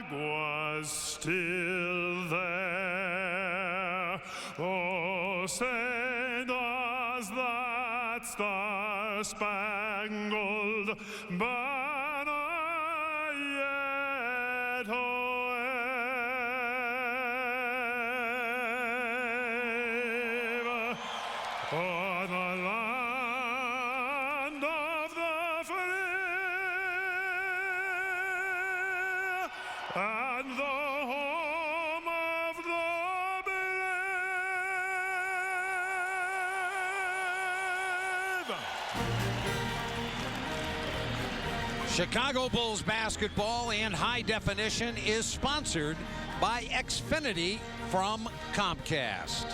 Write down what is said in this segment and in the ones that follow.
flag was still there. Oh, say does that star-spangled banner yet wave o'er the land of the free and the home of the brave. Chicago Bulls basketball in high definition is sponsored by Xfinity from Comcast.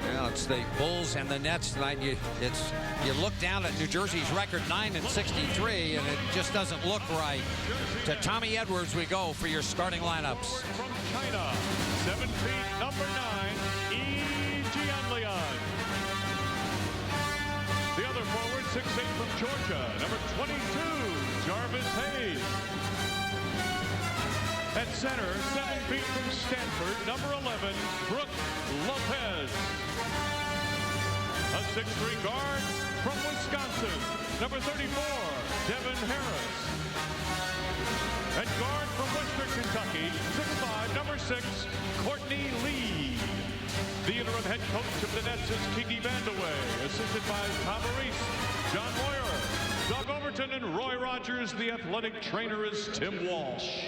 Well, it's the Bulls and the Nets tonight. You look down at New Jersey's record 9-63, and it just doesn't look right. To Tommy Edwards we go for your starting lineups. From China, 7 feet, number 9, Yi Jianlian. The other forward, 6'8" from Georgia, number 22, Jarvis Hayes. At center, 7 feet from Stanford, number 11, Brooke Lopez. A 6'3" guard from Wisconsin, number 34, Devin Harris. At guard from Western Kentucky, 6'5", number 6, Courtney Lee. The interim head coach of the Nets is Kiki Vandeweghe, assisted by Tom Maurice, John Moyer, Doug Overton, and Roy Rogers. The athletic trainer is Tim Walsh.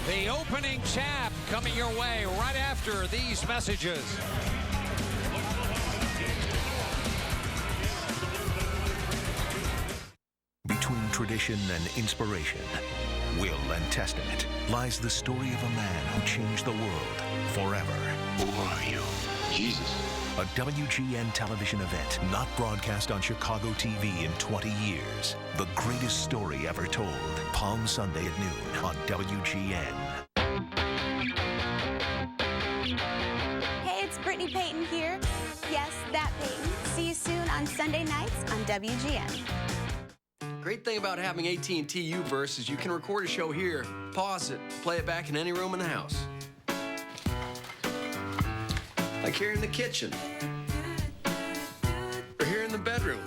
The opening chap coming your way right after these messages. Between tradition and inspiration, will and testament, lies the story of a man who changed the world forever. Who are you? Jesus. A WGN television event not broadcast on Chicago TV in 20 years. The greatest story ever told. Palm Sunday at noon on WGN. Hey, it's Brittany Payton here. Yes, that Payton. See you soon on Sunday nights on WGN. Great thing about having AT&T U-verse is you can record a show here, pause it, play it back in any room in the house. Like here in the kitchen, or here in the bedroom,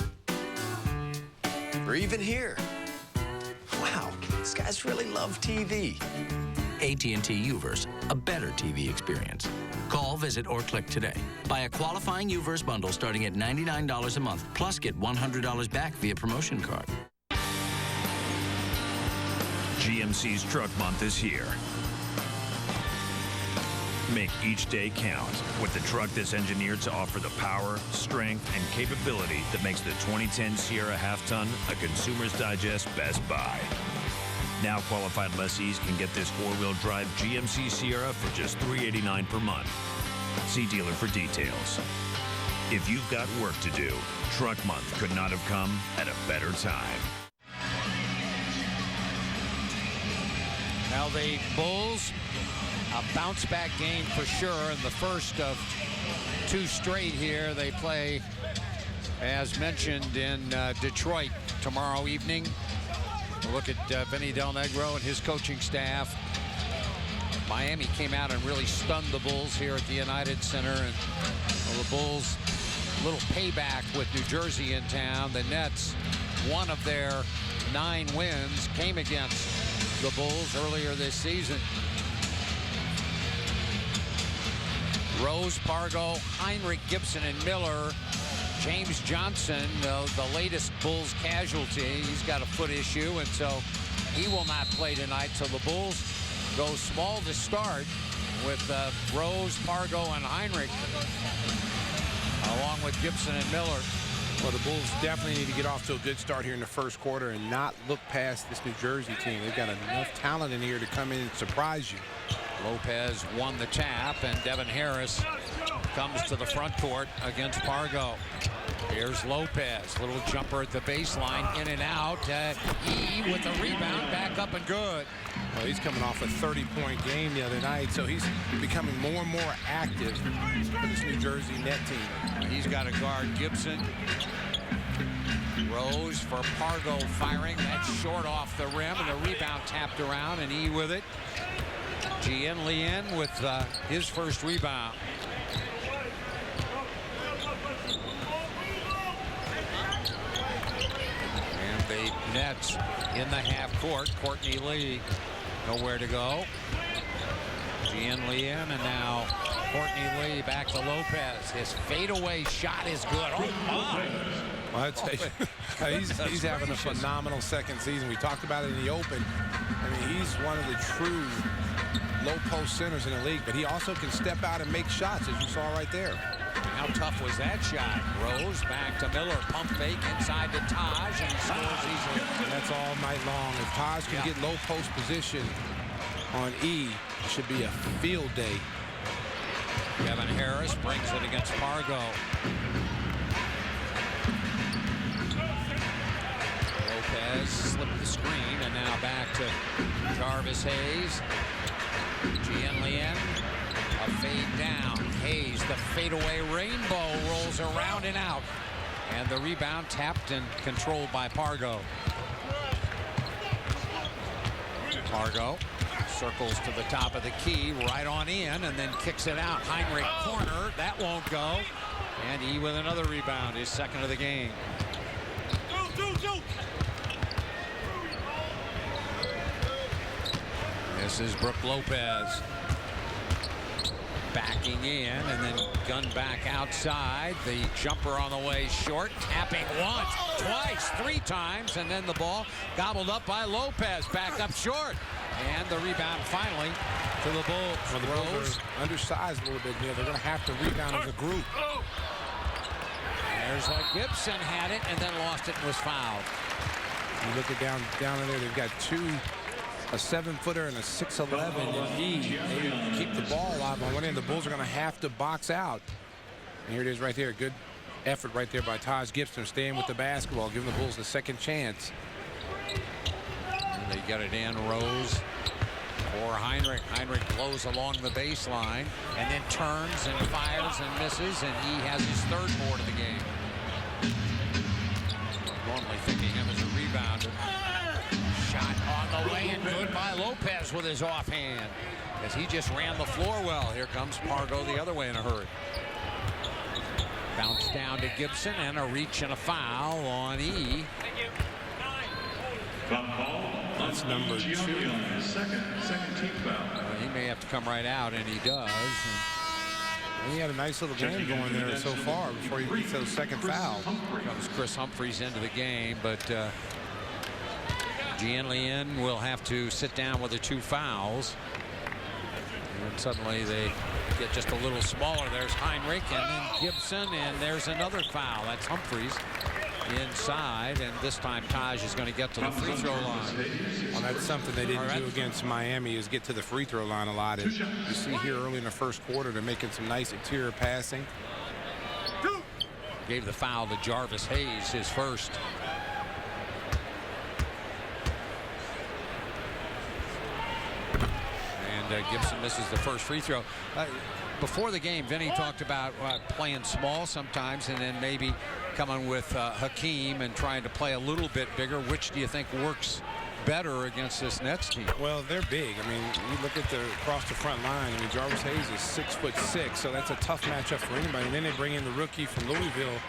or even here. Wow, these guys really love TV. AT&T U-verse, a better TV experience. Call, visit, or click today. Buy a qualifying U-verse bundle starting at $99 a month, plus get $100 back via promotion card. GMC's Truck Month is here. Make each day count with the truck that's engineered to offer the power, strength, and capability that makes the 2010 Sierra half-ton a Consumer's Digest Best Buy. Now qualified lessees can get this four-wheel drive GMC Sierra for just $389 per month. See dealer for details. If you've got work to do, Truck Month could not have come at a better time. Now the Bulls, a bounce-back game for sure in the first of two straight here. They play, as mentioned, in Detroit tomorrow evening. We'll look at Vinny Del Negro and his coaching staff. Miami came out and really stunned the Bulls here at the United Center. And well, the Bulls, a little payback with New Jersey in town. The Nets, one of their 9 wins came against the Bulls earlier this season. Rose, Pargo, Heinrich, Gibson, and Miller. James Johnson, the latest Bulls casualty. He's got a foot issue, and so he will not play tonight. So the Bulls go small to start with Rose, Pargo, and Heinrich, along with Gibson and Miller. Well, the Bulls definitely need to get off to a good start here in the first quarter and not look past this New Jersey team. They've got enough talent in here to come in and surprise you. Lopez won the tap, and Devin Harris comes to the front court against Pargo. Here's Lopez, little jumper at the baseline, in and out. E with the rebound, back up and good. Well, he's coming off a 30-point game the other night, so he's becoming more and more active for this New Jersey net team. He's got to guard Gibson. Rose for Pargo firing. That's short off the rim, and the rebound tapped around, and E with it. Gian Lien with his first rebound. And the Nets in the half court. Courtney Lee nowhere to go. Gian Lien, and now Courtney Lee back to Lopez. His fadeaway shot is good. Oh my! Well, I'd say he's having a phenomenal second season. We talked about it in the open. I mean, he's one of the true low-post centers in the league, but he also can step out and make shots, as you saw right there. How tough was that shot? Rose back to Miller, pump fake inside to Taj, and he scores easily. And that's all night long. If Taj can get low-post position on E, it should be a field day. Kevin Harris brings it against Pargo. Lopez slipped the screen, and now back to Jarvis Hayes. Gian Lien, a fade down. Hayes, the fadeaway rainbow, rolls around and out. And the rebound tapped and controlled by Pargo. Pargo circles to the top of the key, right on in, and then kicks it out. Heinrich corner, that won't go. And E with another rebound, his second of the game. This is Brook Lopez backing in, and then gun back outside. The jumper on the way short, tapping once, twice, 3 times, and then the ball gobbled up by Lopez, back up short. And the rebound finally to the Bulls. Well, the Bulls are undersized a little bit here. They're going to have to rebound as a group. There's Gibson had it and then lost it and was fouled. You look at down in there, they've got a 7-footer and a 6'11", and E. They keep the ball alive on one end. The Bulls are going to have to box out. And here it is right there. Good effort right there by Taj Gibson, staying with the basketball, giving the Bulls the second chance. And they get it in. Rose for Heinrich. Heinrich blows along the baseline and then turns and fires and misses, and he has his 3rd board of the game. Normally thinking him as a rebounder. Shot on the way and good by Lopez with his offhand, as he just ran the floor well. Here comes Pargo the other way in a hurry. Bounce down to Gibson, and a reach and a foul on E. That's number 2. Second team foul. He may have to come right out, and he does. And he had a nice little game going there so far before he gets those second foul. Comes Chris Humphries into the game, but Gianlien will have to sit down with the 2 fouls. And suddenly they get just a little smaller. There's Heinrich and then Gibson, and there's another foul. That's Humphries inside, and this time Taj is going to get to the free throw line. Well, that's something they didn't do against Miami, is get to the free throw line a lot. And you see here early in the first quarter, they're making some nice interior passing. Gave the foul to Jarvis Hayes, his first. And Gibson misses the first free throw. Before the game, Vinny talked about playing small sometimes and then maybe coming with Hakeem and trying to play a little bit bigger. Which do you think works better against this Nets team? Well, they're big. I mean, you look at the across the front line. I mean, Jarvis Hayes is 6'6", so that's a tough matchup for anybody. And then they bring in the rookie from Louisville,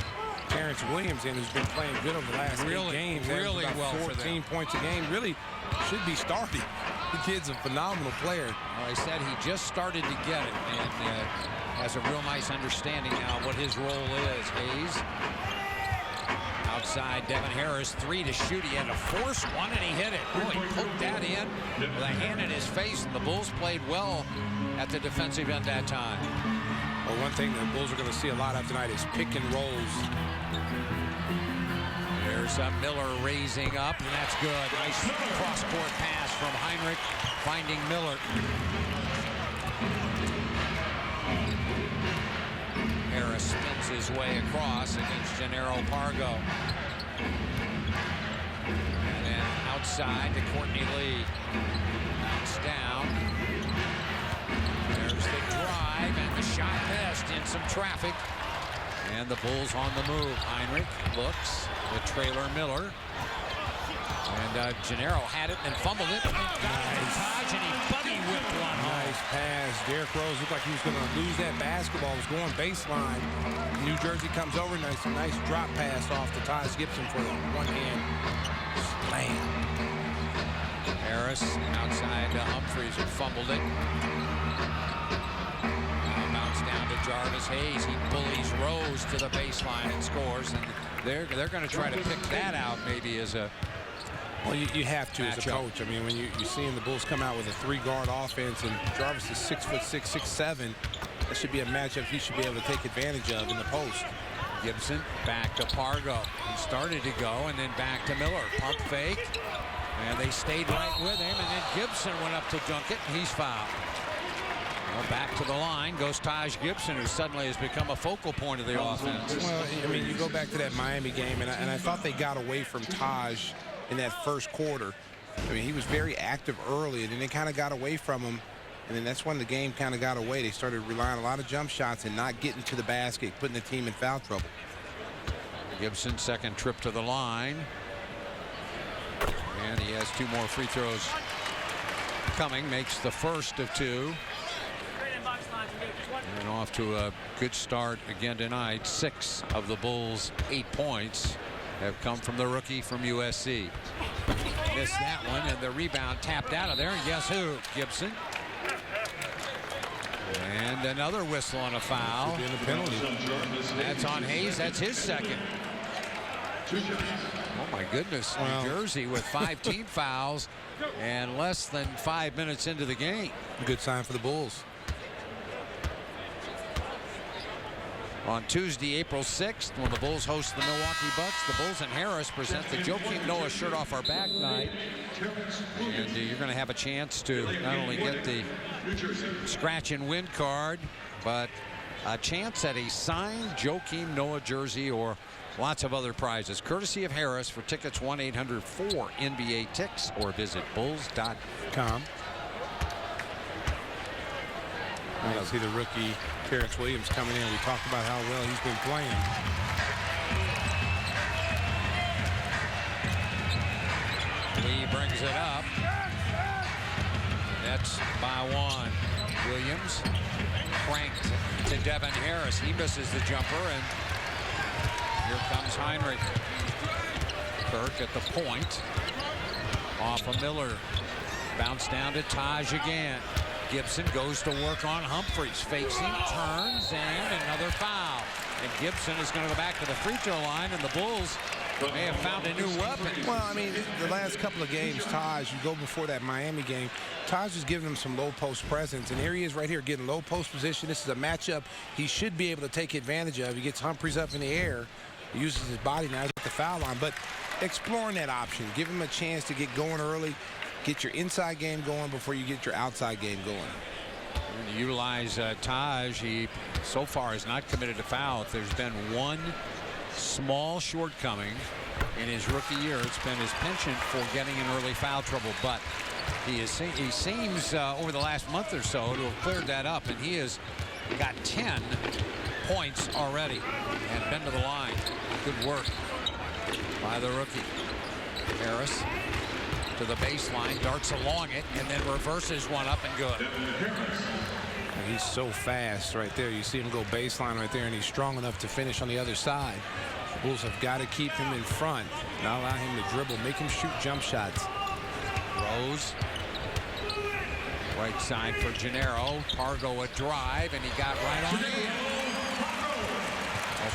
Terrence Williams, in, who's been playing good over the last 8 games. Really about well 14 points a game. Really should be starting. The kid's a phenomenal player. Well, he said he just started to get it and has a real nice understanding now of what his role is. Hayes outside, Devin Harris, 3 to shoot. He had to force one and he hit it. Boy, he poked that in with a hand in his face, and the Bulls played well at the defensive end that time. Well, one thing the Bulls are going to see a lot of tonight is pick and rolls. There's Miller raising up, and that's good. Nice cross-court pass from Heinrich, finding Miller. Harris spins his way across against Gennaro Pargo. And then outside to Courtney Lee. Bounce down. There's the drive, and the shot missed in some traffic. And the Bulls on the move. Heinrich looks, the trailer Miller. And Gennaro had it and fumbled it. And got it to Taj, and he buddy whipped one home. Nice pass. Derrick Rose looked like he was going to lose that basketball. It was going baseline. New Jersey comes over. Nice drop pass off to Taj Gibson for the one-hand slam. Harris outside Humphries, who fumbled it. Down to Jarvis Hayes. He bullies Rose to the baseline and scores, and they're going to try to pick that out maybe as a well, you have to as a coach. I mean, when you're seeing the Bulls come out with a 3-guard offense and Jarvis is 6'6", 6'7", that should be a matchup he should be able to take advantage of in the post. Gibson back to Pargo. He started to go and then back to Miller. Pump fake, and they stayed right with him, and then Gibson went up to dunk it, and he's fouled. Well, back to the line goes Taj Gibson, who suddenly has become a focal point of the offense. Well, I mean, you go back to that Miami game, and I thought they got away from Taj in that first quarter. I mean, he was very active early, and then they kind of got away from him. And then that's when the game kind of got away. They started relying on a lot of jump shots and not getting to the basket, putting the team in foul trouble. Gibson, second trip to the line. And he has 2 more free throws coming, makes the first of 2. And off to a good start again tonight. 6 of the Bulls' 8 points have come from the rookie from USC. Missed that one, and the rebound tapped out of there. And guess who? Gibson. And another whistle on a foul. That's on Hayes. That's his second. Oh my goodness. New Jersey with 5 team fouls and less than 5 minutes into the game. Good sign for the Bulls. On Tuesday, April 6th, when the Bulls host the Milwaukee Bucks, the Bulls and Harris present the Joakim Noah shirt off our back night. And you're going to have a chance to not only get the scratch and win card, but a chance at a signed Joakim Noah jersey or lots of other prizes. Courtesy of Harris. For tickets, 1-800-4NBA-TICKS or visit bulls.com. I see the rookie Terrence Williams coming in. We talked about how well he's been playing. Lee brings it up. That's by 1. Williams cranked to Devin Harris. He misses the jumper, and here comes Heinrich. Kirk at the point. Off of Miller. Bounce down to Taj again. Gibson goes to work on Humphries. Fakes him, turns, and another foul. And Gibson is going to go back to the free throw line, and the Bulls may have found a new weapon. Well, I mean, the last couple of games, Taj, you go before that Miami game, Taj is giving them some low post presence, and here he is right here getting low post position. This is a matchup he should be able to take advantage of. He gets Humphries up in the air, he uses his body now at the foul line, but exploring that option, give him a chance to get going early, get your inside game going before you get your outside game going. We're going to utilize Taj. He so far has not committed a foul. There's been one small shortcoming in his rookie year. It's been his penchant for getting in early foul trouble, but he seems over the last month or so to have cleared that up, and he has got 10 points already and been to the line. Good work by the rookie. Harris to the baseline, darts along it, and then reverses one up and good. He's so fast right there. You see him go baseline right there, and he's strong enough to finish on the other side. The Bulls have got to keep him in front, not allow him to dribble, make him shoot jump shots. Rose. Right side for Gennaro. Pargo a drive, and he got right on it.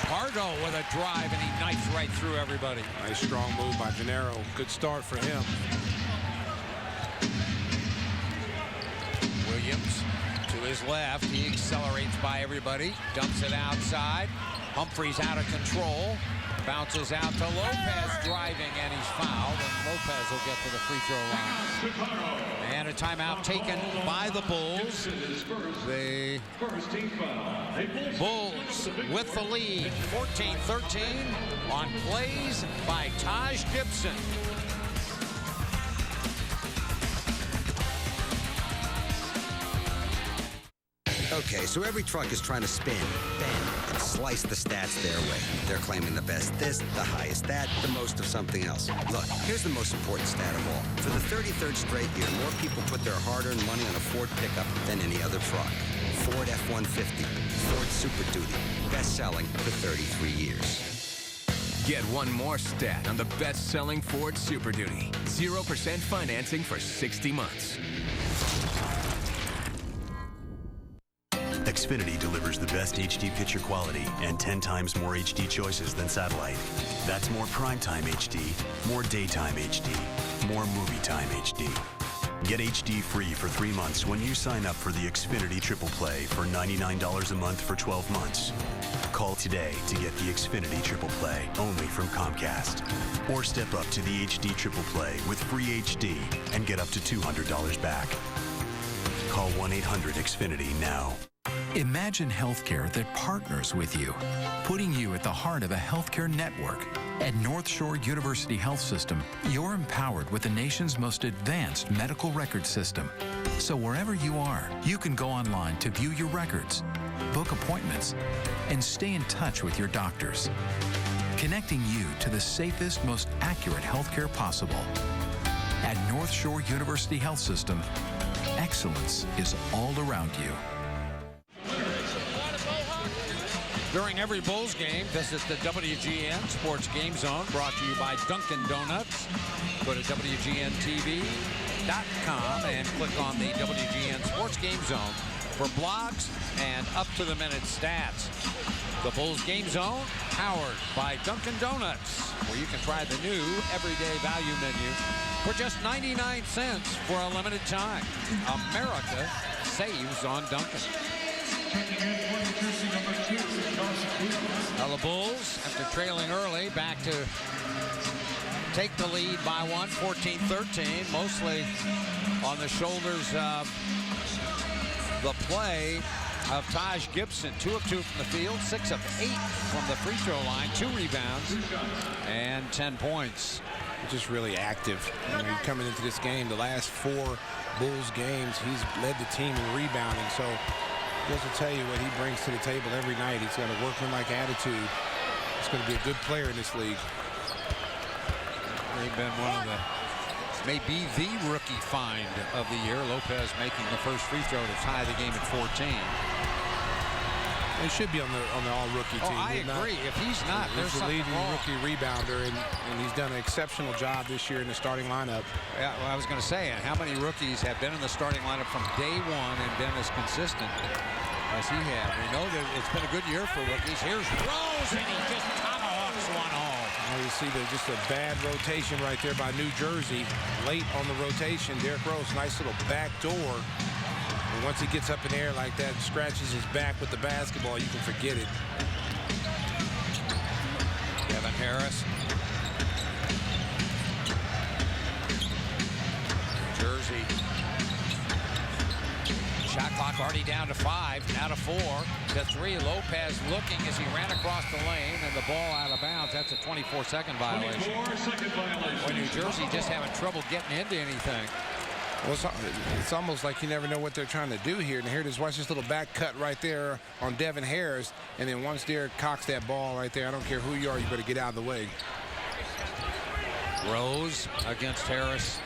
Pargo with a drive, and he knifes right through everybody. Nice strong move by Gennaro. Good start for him. Williams to his left. He accelerates by everybody. Dumps it outside. Humphries out of control. Bounces out to Lopez driving, and he's fouled. And Lopez will get to the free throw line. And a timeout taken by the Bulls. The Bulls with the lead, 14-13 on plays by Taj Gibson. Okay, so every truck is trying to spin, bend, and slice the stats their way. They're claiming the best this, the highest that, the most of something else. Look, here's the most important stat of all. For the 33rd straight year, more people put their hard-earned money on a Ford pickup than any other truck. Ford F-150, Ford Super Duty, best-selling for 33 years. Get one more stat on the best-selling Ford Super Duty. 0% financing for 60 months. Xfinity delivers the best HD picture quality and 10 times more HD choices than satellite. That's more primetime HD, more daytime HD, more movie time HD. Get HD free for 3 months when you sign up for the Xfinity Triple Play for $99 a month for 12 months. Call today to get the Xfinity Triple Play only from Comcast. Or step up to the HD Triple Play with free HD and get up to $200 back. Call 1-800-XFINITY now. Imagine healthcare that partners with you, putting you at the heart of a healthcare network. At North Shore University Health System, you're empowered with the nation's most advanced medical record system. So wherever you are, you can go online to view your records, book appointments, and stay in touch with your doctors, connecting you to the safest, most accurate healthcare possible. At North Shore University Health System, excellence is all around you. During every Bulls game, visit the WGN Sports Game Zone, brought to you by Dunkin' Donuts. Go to WGNTV.com and click on the WGN Sports Game Zone for blogs and up-to-the-minute stats. The Bulls Game Zone, powered by Dunkin' Donuts, where you can try the new everyday value menu for just 99 cents for a limited time. America saves on Dunkin'. Now the Bulls, after trailing early, back to take the lead by one, 14-13, mostly on the shoulders of the play of Taj Gibson. 2 of 2 from the field, 6 of 8 from the free throw line, 2 rebounds, and 10 points. Just really active. I mean, coming into this game, the last 4 Bulls games, he's led the team in rebounding. So he will tell you what he brings to the table every night. He's got a workmanlike attitude. He's going to be a good player in this league. They've been one of the, maybe the rookie find of the year. Lopez making the first free throw to tie the game at 14. He should be on the all-rookie team. I agree. If he's not, there's the something leading wrong. rookie rebounder, and he's done an exceptional job this year in the starting lineup. Yeah, well, I was going to say, how many rookies have been in the starting lineup from day one and been as consistent as he has? We know that it's been a good year for rookies. Here's Rose, and he just tomahawks one home. He you see just a bad rotation right there by New Jersey. Late on the rotation, Derrick Rose, nice little back door. And once he gets up in the air like that and scratches his back with the basketball, you can forget it. Devin Harris. Jersey. Shot clock already down to 5, now to 4, to 3. Lopez looking as he ran across the lane, and the ball out of bounds. That's a 24-second violation. 24-second violation. Boy, New Jersey just having trouble getting into anything. Well, it's almost like you never know what they're trying to do here. And here it is. Watch this little back cut right there on Devin Harris. And then once Derrick cocks that ball right there, I don't care who you are, you better get out of the way. Rose against Harris.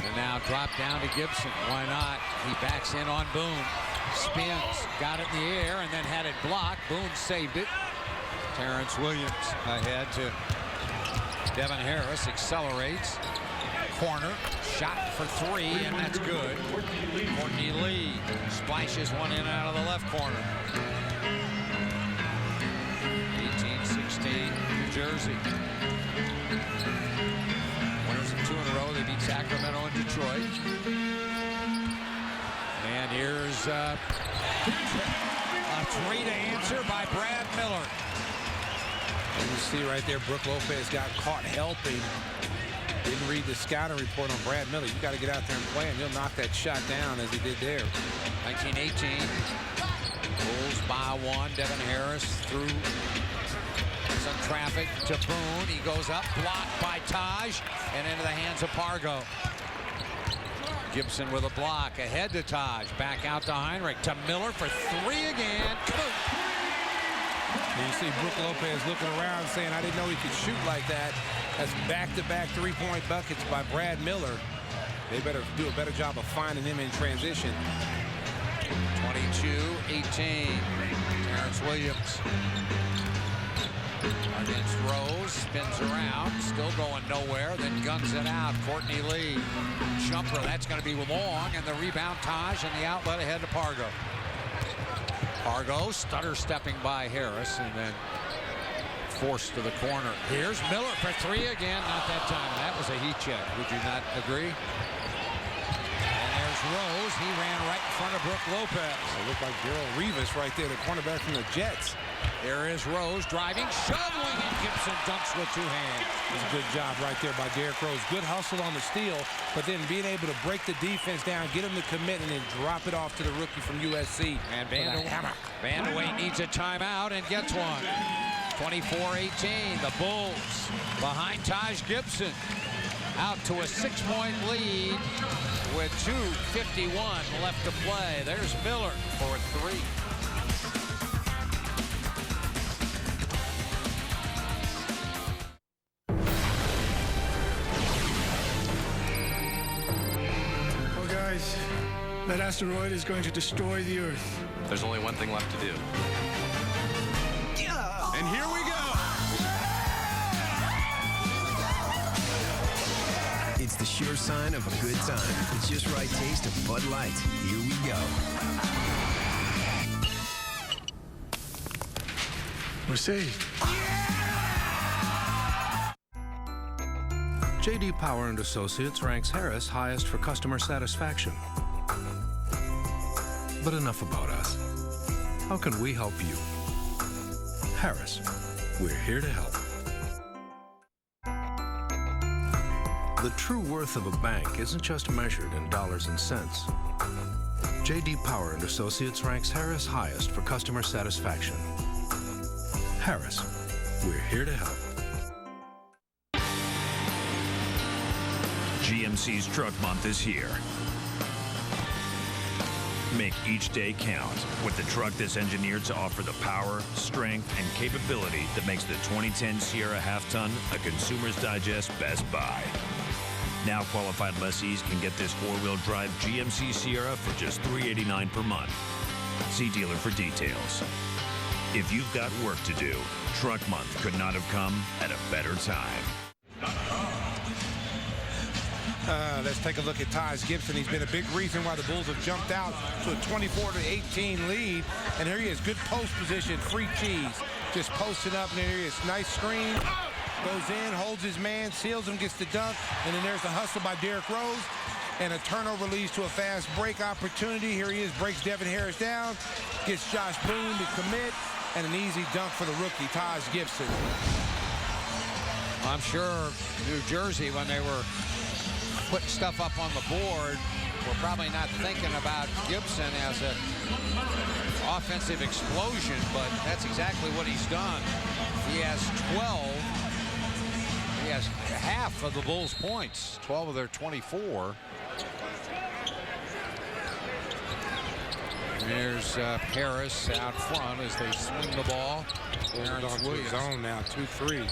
And now drop down to Gibson. Why not? He backs in on Boone. Spins. Got it in the air and then had it blocked. Boone saved it. Terrence Williams ahead to Devin Harris. Accelerates. Corner. Shot for 3, and that's good. Courtney Lee splashes one in out of the left corner. 18-16, New Jersey. Winners of 2 in a row. They beat Sacramento and Detroit. And here's a 3 to answer by Brad Miller. And you see right there, Brook Lopez got caught helping. Didn't read the scouting report on Brad Miller. You got to get out there and play him. You'll knock that shot down as he did there. 19-18. Bulls by 1. Devin Harris through some traffic to Boone. He goes up, blocked by Taj, and into the hands of Pargo. Gibson with a block. Ahead to Taj. Back out to Heinrich. To Miller for 3 again. And you see Brook Lopez looking around saying, I didn't know he could shoot like that. That's back-to-back 3-point buckets by Brad Miller. They better do a better job of finding him in transition. 22-18. Terrence Williams against Rose. Spins around. Still going nowhere. Then guns it out. Courtney Lee. Jumper. That's going to be long. And the rebound, Taj, and the outlet ahead to Pargo. Pargo stutter stepping by Harris and then forced to the corner. Here's Miller for 3 again. Not that time. That was a heat check. Would you not agree? And there's Rose. He ran right in front of Brook Lopez. It looked like Daryl Rivas right there, the cornerback from the Jets. There is Rose driving, shoveling, and Gibson dunks with 2 hands. It was a good job right there by Derrick Rose. Good hustle on the steal, but then being able to break the defense down, get him to commit, and then drop it off to the rookie from USC. And Vandeweghe needs a timeout and gets one. 24-18, the Bulls behind Taj Gibson. Out to a 6-point lead with 2:51 left to play. There's Miller for 3. Well, guys, that asteroid is going to destroy the Earth. There's only one thing left to do. And here we go. It's the sure sign of a good time. It's just right taste of Bud Light. Here we go. We're saved. J.D. Power & Associates ranks Harris highest for customer satisfaction. But enough about us. How can we help you? Harris, we're here to help. The true worth of a bank isn't just measured in dollars and cents. J.D. Power & Associates ranks Harris highest for customer satisfaction. Harris, we're here to help. GMC's Truck Month is here. Make each day count with the truck that's engineered to offer the power, strength, and capability that makes the 2010 Sierra half-ton a Consumer's Digest Best Buy. Now qualified lessees can get this 4-wheel drive GMC Sierra for just $389 per month. See dealer for details. If you've got work to do, Truck Month could not have come at a better time. Let's take a look at Taj Gibson. He's been a big reason why the Bulls have jumped out to a 24-18 lead. And here he is, good post position, free cheese. just posted up in the area. It's nice screen. Goes in, holds his man, seals him, gets the dunk, and then there's the hustle by Derrick Rose. And a turnover leads to a fast break opportunity. Here he is, breaks Devin Harris down, gets Josh Boone to commit, and an easy dunk for the rookie, Taj Gibson. I'm sure New Jersey, when they were putting stuff up on the board, were probably not thinking about Gibson as an offensive explosion, but that's exactly what he's done. He has 12. He has half of the Bulls' points, 12 of their 24. There's Harris out front as they swing the ball. Terrence Williams zone now, 2-3.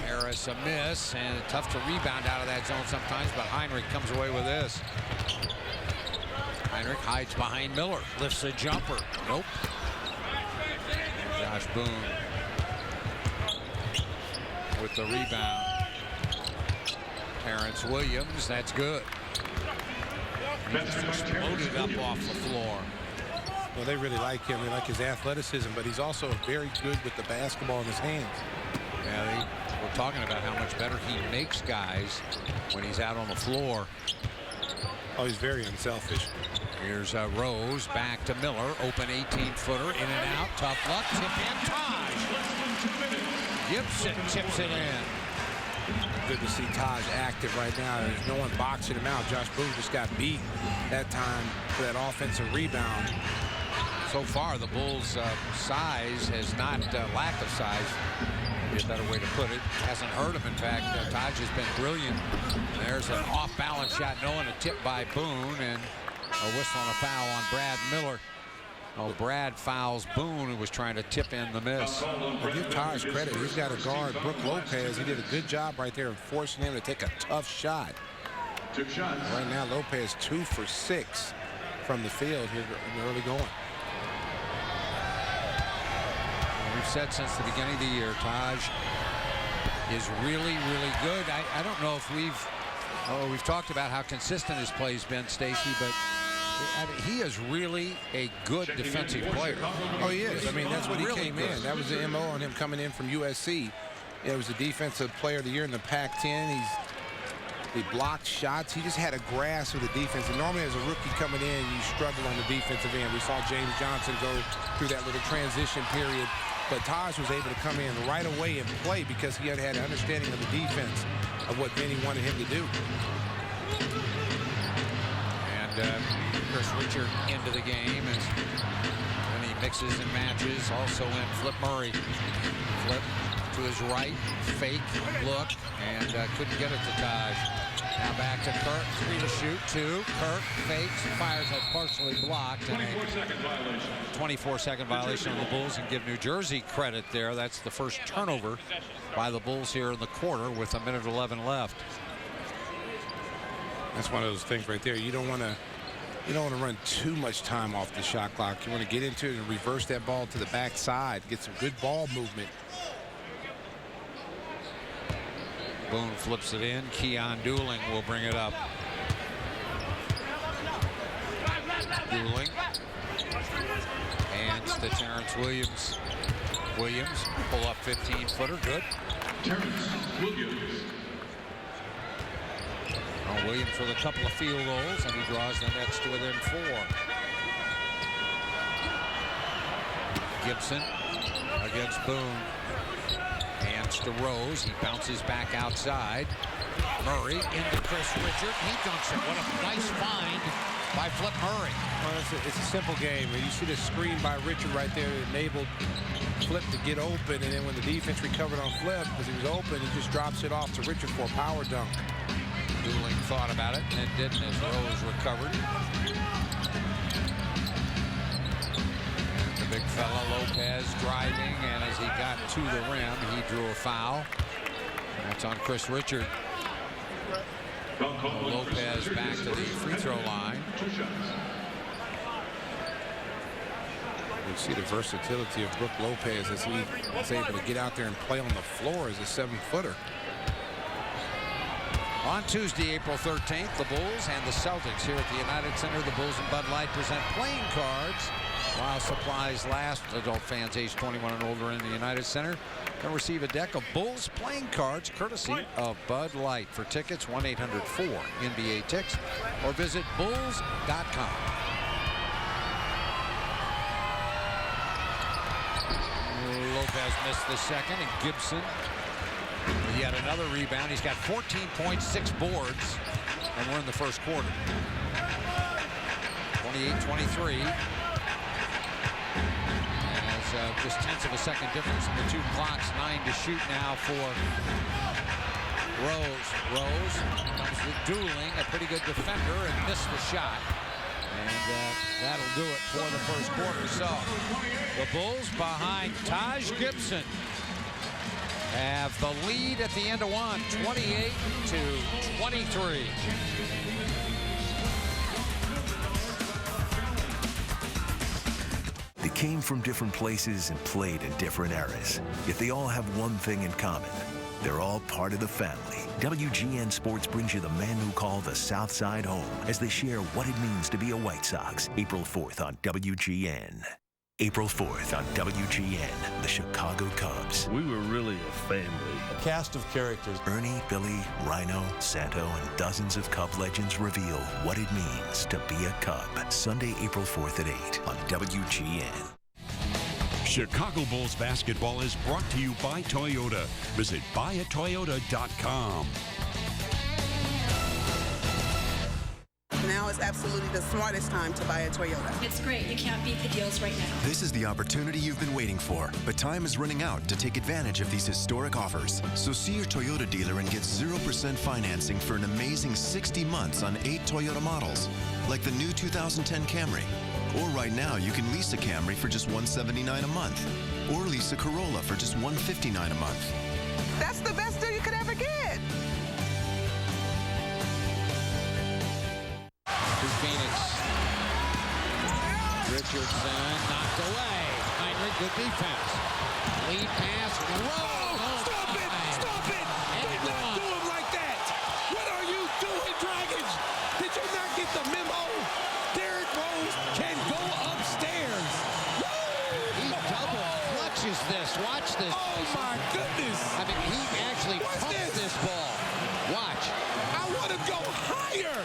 Harris a miss, and tough to rebound out of that zone sometimes, but Heinrich comes away with this. Heinrich hides behind Miller, lifts a jumper. Nope. And Josh Boone with the rebound. Terrence Williams, that's good. He just exploded up off the floor. Well, they really like him. They like his athleticism, but he's also very good with the basketball in his hands. Yeah, we're talking about how much better he makes guys when he's out on the floor. Oh, he's very unselfish. Here's Rose back to Miller. Open 18-footer, in and out. Tough luck. Tip in. Taj Gibson tips it in. Good to see Taj active right now. There's no one boxing him out. Josh Boone just got beat that time for that offensive rebound. So far, the Bulls' size has not, lack of size, would be a better way to put it, hasn't hurt him. In fact, Taj has been brilliant. There's an off-balance shot, knowing a tip by Boone, and a whistle and a foul on Brad Miller. Oh, Brad fouls Boone, who was trying to tip in the miss. Well, give Taj credit. He's got a guard, Brook Lopez. He did a good job right there of forcing him to take a tough shot. Right now, Lopez 2 for 6 from the field here in the early going. We've said since the beginning of the year, Taj is really, really good. I don't know if we've talked about how consistent his play's been, Stacey, but he is really a good defensive player. Oh, he is. I mean, that's what he came in. That was the MO on him coming in from USC. It was the defensive player of the year in the Pac-10. He blocked shots. He just had a grasp of the defense. And normally as a rookie coming in, you struggle on the defensive end. We saw James Johnson go through that little transition period. But Taj was able to come in right away and play because he had an understanding of the defense of what Benny wanted him to do. And Chris Richard into the game and he mixes and matches. Also in Flip Murray. Flip to his right, fake look, and couldn't get it to Taj. Now back to Kirk, 3 to shoot, 2. Kirk fakes, fires a partially blocked, and a 24-second violation on the Bulls, and give New Jersey credit there. That's the first turnover by the Bulls here in the quarter with 1:11 left. That's one of those things right there. You don't want to run too much time off the shot clock. You want to get into it and reverse that ball to the backside, get some good ball movement. Boone flips it in. Keon Dooling will bring it up. Dooling. Hands to Terrence Williams. Williams pull up 15-footer. Good. Terrence Williams. Oh, Williams with a couple of field goals, and he draws the Nets to within 4. Gibson against Boone. Hands to Rose. He bounces back outside. Murray into Chris Richard. He dunks it. What a nice find by Flip Murray. Well, it's a simple game. You see the screen by Richard right there that enabled Flip to get open, and then when the defense recovered on Flip, because he was open, he just drops it off to Richard for a power dunk. Dooling thought about it and didn't as Rose recovered. And the big fella Lopez driving, and as he got to the rim, he drew a foul. That's on Chris Richard. Lopez back to the free throw line. You see the versatility of Brook Lopez as he is able to get out there and play on the floor as a 7-footer. On Tuesday, April 13th, the Bulls and the Celtics here at the United Center. The Bulls and Bud Light present playing cards while supplies last. Adult fans age 21 and older in the United Center can receive a deck of Bulls playing cards courtesy of Bud Light. For tickets, 1-800-4-NBA-TICKS or visit bulls.com. Lopez missed the second, and Gibson, he had another rebound. He's got 14 points, 6 boards, and we're in the first quarter. 28-23. As just tenths of a second difference in the two clocks. 9 to shoot now for Rose. Rose comes with dueling, a pretty good defender, and missed the shot. And that'll do it for the first quarter. So the Bulls behind Taj Gibson have the lead at the end of one, 28-23. They came from different places and played in different eras. Yet they all have one thing in common. They're all part of the family. WGN Sports brings you the men who call the South Side home as they share what it means to be a White Sox. April 4th on WGN. April 4th on WGN, the Chicago Cubs. We were really a family. A cast of characters. Ernie, Billy, Rhino, Santo, and dozens of Cub legends reveal what it means to be a Cub. Sunday, April 4th at 8 on WGN. Chicago Bulls basketball is brought to you by Toyota. Visit buyatoyota.com. Now is absolutely the smartest time to buy a Toyota. It's great. You can't beat the deals right now. This is the opportunity you've been waiting for, but time is running out to take advantage of these historic offers. So see your Toyota dealer and get 0% financing for an amazing 60 months on 8 Toyota models, like the new 2010 Camry. Or right now, you can lease a Camry for just $179 a month, or lease a Corolla for just $159 a month. That's the best deal you could ever get. To Phoenix. Richardson knocked away. Heinrich, good defense. Lead pass. Stop it! Stop it! Do not do him like that! What are you doing, Dragons? Did you not get the memo? Derrick Rose can go upstairs. He double clutches this. Watch this. Oh, my goodness. I mean, he actually pumped this ball. Watch. I want to go higher.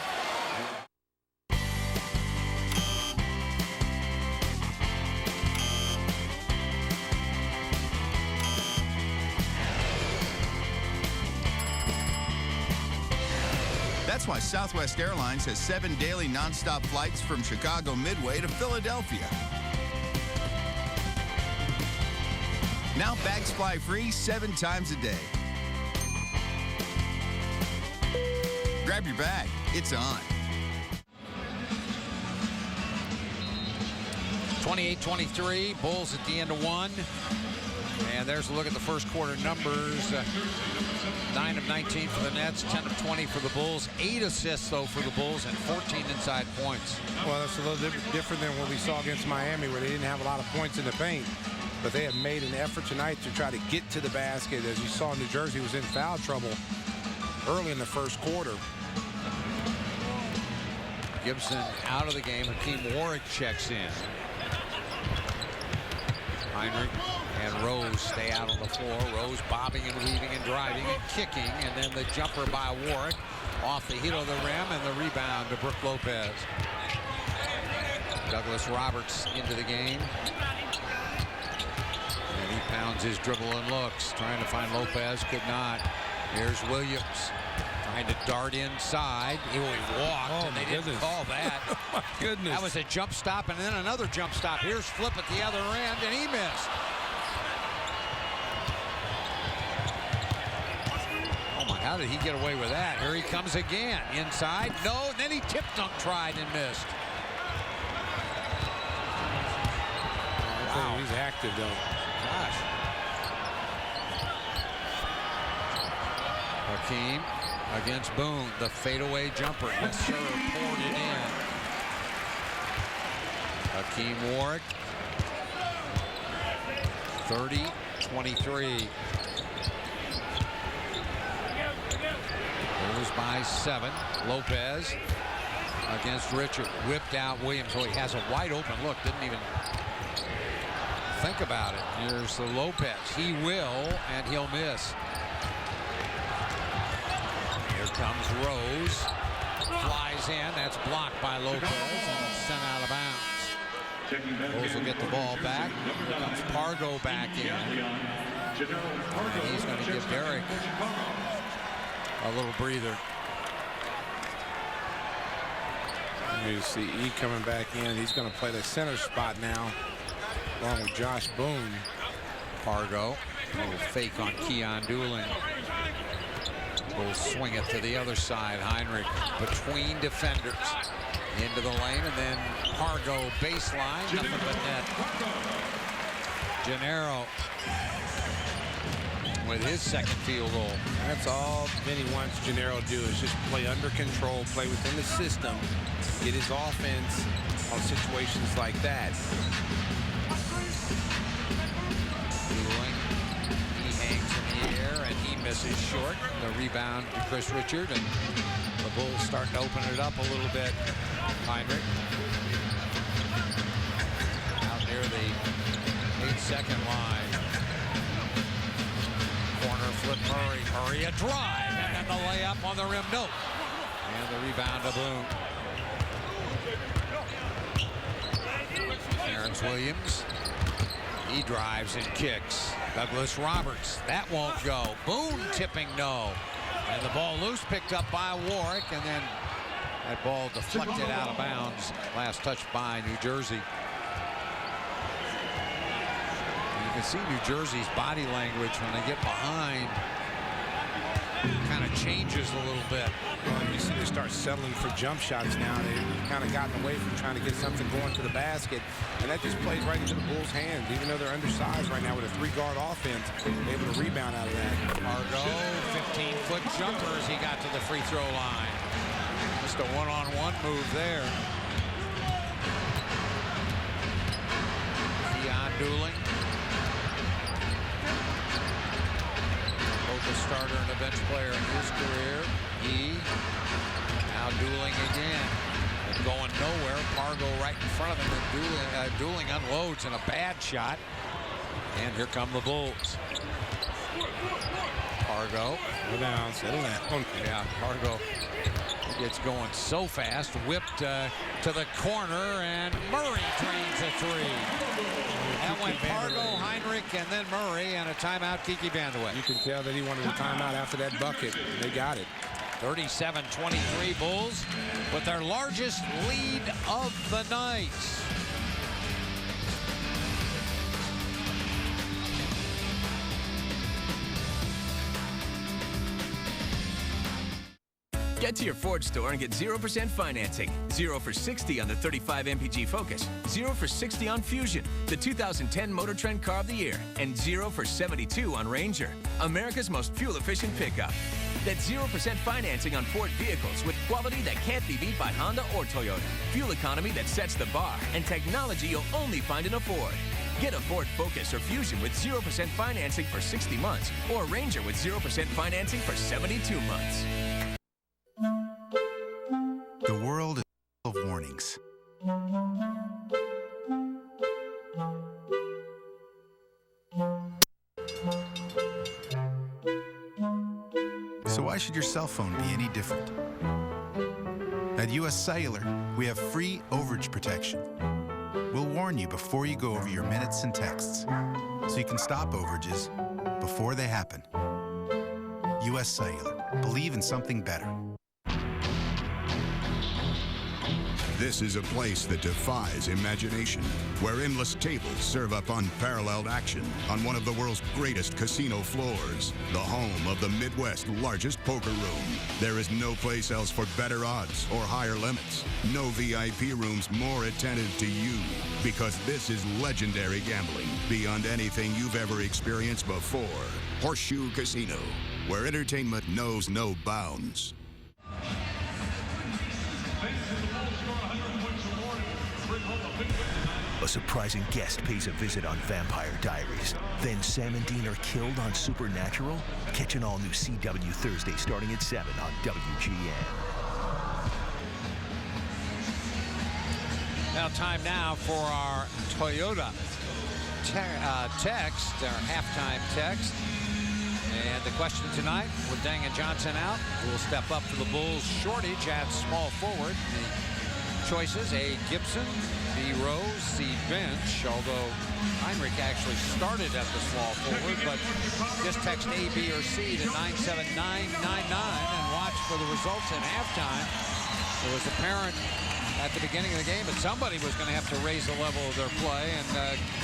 That's why Southwest Airlines has 7 daily nonstop flights from Chicago Midway to Philadelphia. Now bags fly free 7 times a day. Grab your bag. It's on. 28-23. Bulls at the end of one. And there's a look at the first quarter numbers. 9 of 19 for the Nets, 10 of 20 for the Bulls. 8 assists, though, for the Bulls, and 14 inside points. Well, that's a little different than what we saw against Miami, where they didn't have a lot of points in the paint. But they have made an effort tonight to try to get to the basket. As you saw, New Jersey was in foul trouble early in the first quarter. Gibson out of the game. Hakeem Warwick checks in. Heinrich and Rose stay out on the floor. Rose bobbing and weaving and driving and kicking. And then the jumper by Warwick off the heel of the rim, and the rebound to Brook Lopez. Douglas Roberts into the game. And he pounds his dribble and looks. Trying to find Lopez. Could not. Here's Williams. Trying to dart inside. He walked, and they didn't call that. Oh, my goodness. That was a jump stop, and then another jump stop. Here's Flip at the other end, and he missed. Oh, my, how did he get away with that? Here he comes again. Inside. No, and then he tip-dunk tried and missed. Wow. He's active, though. Gosh. Hakeem against Boone, the fadeaway jumper. Yes, sir, poured it in. Hakeem Warwick, 30-23. Bulls by 7. Lopez against Richard. Whipped out Williams. Oh, he has a wide open look. Didn't even think about it. Here's the Lopez. He will, and he'll miss. Here comes Rose. Flies in. That's blocked by Lopez and sent out of bounds. Bulls will get the ball back. Here comes Pargo back in. And he's going to give Derek a little breather. You see E coming back in. He's going to play the center spot now, along with Josh Boone. Pargo. A little fake on Keon Dooling. Will swing it to the other side. Heinrich between defenders. Into the lane, and then Pargo baseline. Nothing but net. Gennaro with his second field goal. That's all Vinny wants Gennaro to do, is just play under control, play within the system, get his offense on situations like that. Dooling, he hangs in the air and he misses short. The rebound to Chris Richard, and the Bulls starting to open it up a little bit. Heinrich out near the 8-second line. Corner flip Murray. Murray a drive, and then the layup on the rim. No. And the rebound to Boone. Terrence Williams. He drives and kicks. Douglas Roberts. That won't go. Boone tipping no. And the ball loose, picked up by Warwick, and then that ball deflected out of bounds. Last touch by New Jersey. You can see New Jersey's body language when they get behind. Kind of changes a little bit. Well, you see they start settling for jump shots now. They've kind of gotten away from trying to get something going to the basket. And that just plays right into the Bulls' hands. Even though they're undersized right now with a 3-guard offense, they're able to rebound out of that. Pargo, 15-foot jumper as he got to the free throw line. Just a one-on-one move there. Keon Dooling. Both a starter and a bench player in his career. He now Dooling again. And going nowhere. Pargo right in front of him. And Dooling unloads in a bad shot. And here come the Bulls. Pargo. Settle down. Yeah, Pargo gets going so fast. Whipped to the corner, and Murray drains a three. That went Pargo, Heinrich, and then Murray, and a timeout, Kiki Vandeweghe. You can tell that he wanted a timeout after that bucket. They got it. 37-23 Bulls with their largest lead of the night. Get to your Ford store and get 0% financing. 0 for 60 on the 35 MPG Focus. 0 for 60 on Fusion, the 2010 Motor Trend Car of the Year. And 0 for 72 on Ranger, America's most fuel-efficient pickup. That's 0% financing on Ford vehicles with quality that can't be beat by Honda or Toyota. Fuel economy that sets the bar, and technology you'll only find in a Ford. Get a Ford Focus or Fusion with 0% financing for 60 months, or Ranger with 0% financing for 72 months. The world is full of warnings. So why should your cell phone be any different? At US Cellular, we have free overage protection. We'll warn you before you go over your minutes and texts, so you can stop overages before they happen. US Cellular. Believe in something better. This is a place that defies imagination, where endless tables serve up unparalleled action on one of the world's greatest casino floors, the home of the Midwest's largest poker room. There is no place else for better odds or higher limits. No VIP rooms more attentive to you, because this is legendary gambling beyond anything you've ever experienced before. Horseshoe Casino, where entertainment knows no bounds. A surprising guest pays a visit on Vampire Diaries. Then Sam and Dean are killed on Supernatural. Catch an all-new CW Thursday starting at 7 on WGN. Now time now for our Toyota text, our halftime text. And the question tonight, with Dang and Johnson out, will step up for the Bulls shortage at small forward. The choices, A. Gibson, B. Rose, C. Bench, although Heinrich actually started at the small forward, but just text A, B, or C to 97999 and watch for the results at halftime. It was apparent at the beginning of the game that somebody was going to have to raise the level of their play, and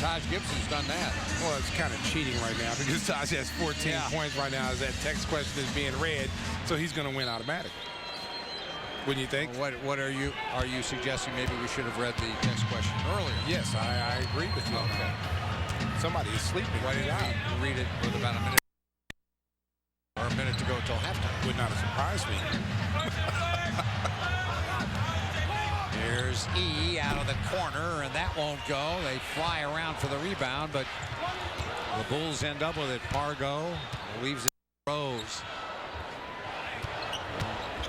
Taj Gibson's done that. Well, it's kind of cheating right now because Taj has 14 points right now as that text question is being read, so he's going to win automatically. Wouldn't you think? What are you suggesting? Maybe we should have read the text question earlier. Yes, I agree with you on that. Somebody is sleeping. Why didn't you read it with about a minute or a minute to go till halftime? Would not have surprised me. Here's E out of the corner, and that won't go. They fly around for the rebound, but the Bulls end up with it. Pargo leaves it to Rose.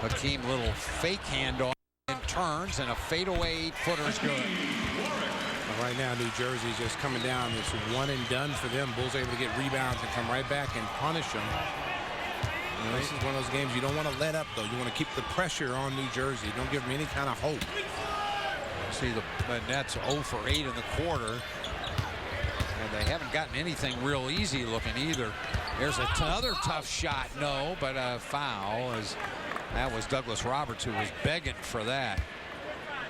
Hakeem, little fake handoff, and turns, and a fadeaway 8-footer's good. Right now, New Jersey's just coming down. It's one and done for them. Bulls able to get rebounds and come right back and punish them. You know, this is one of those games you don't want to let up, though. You want to keep the pressure on New Jersey. Don't give them any kind of hope. See the Nets 0 for 8 in the quarter. And they haven't gotten anything real easy looking either. There's another tough shot. No, but a foul. As that was Douglas Roberts who was begging for that.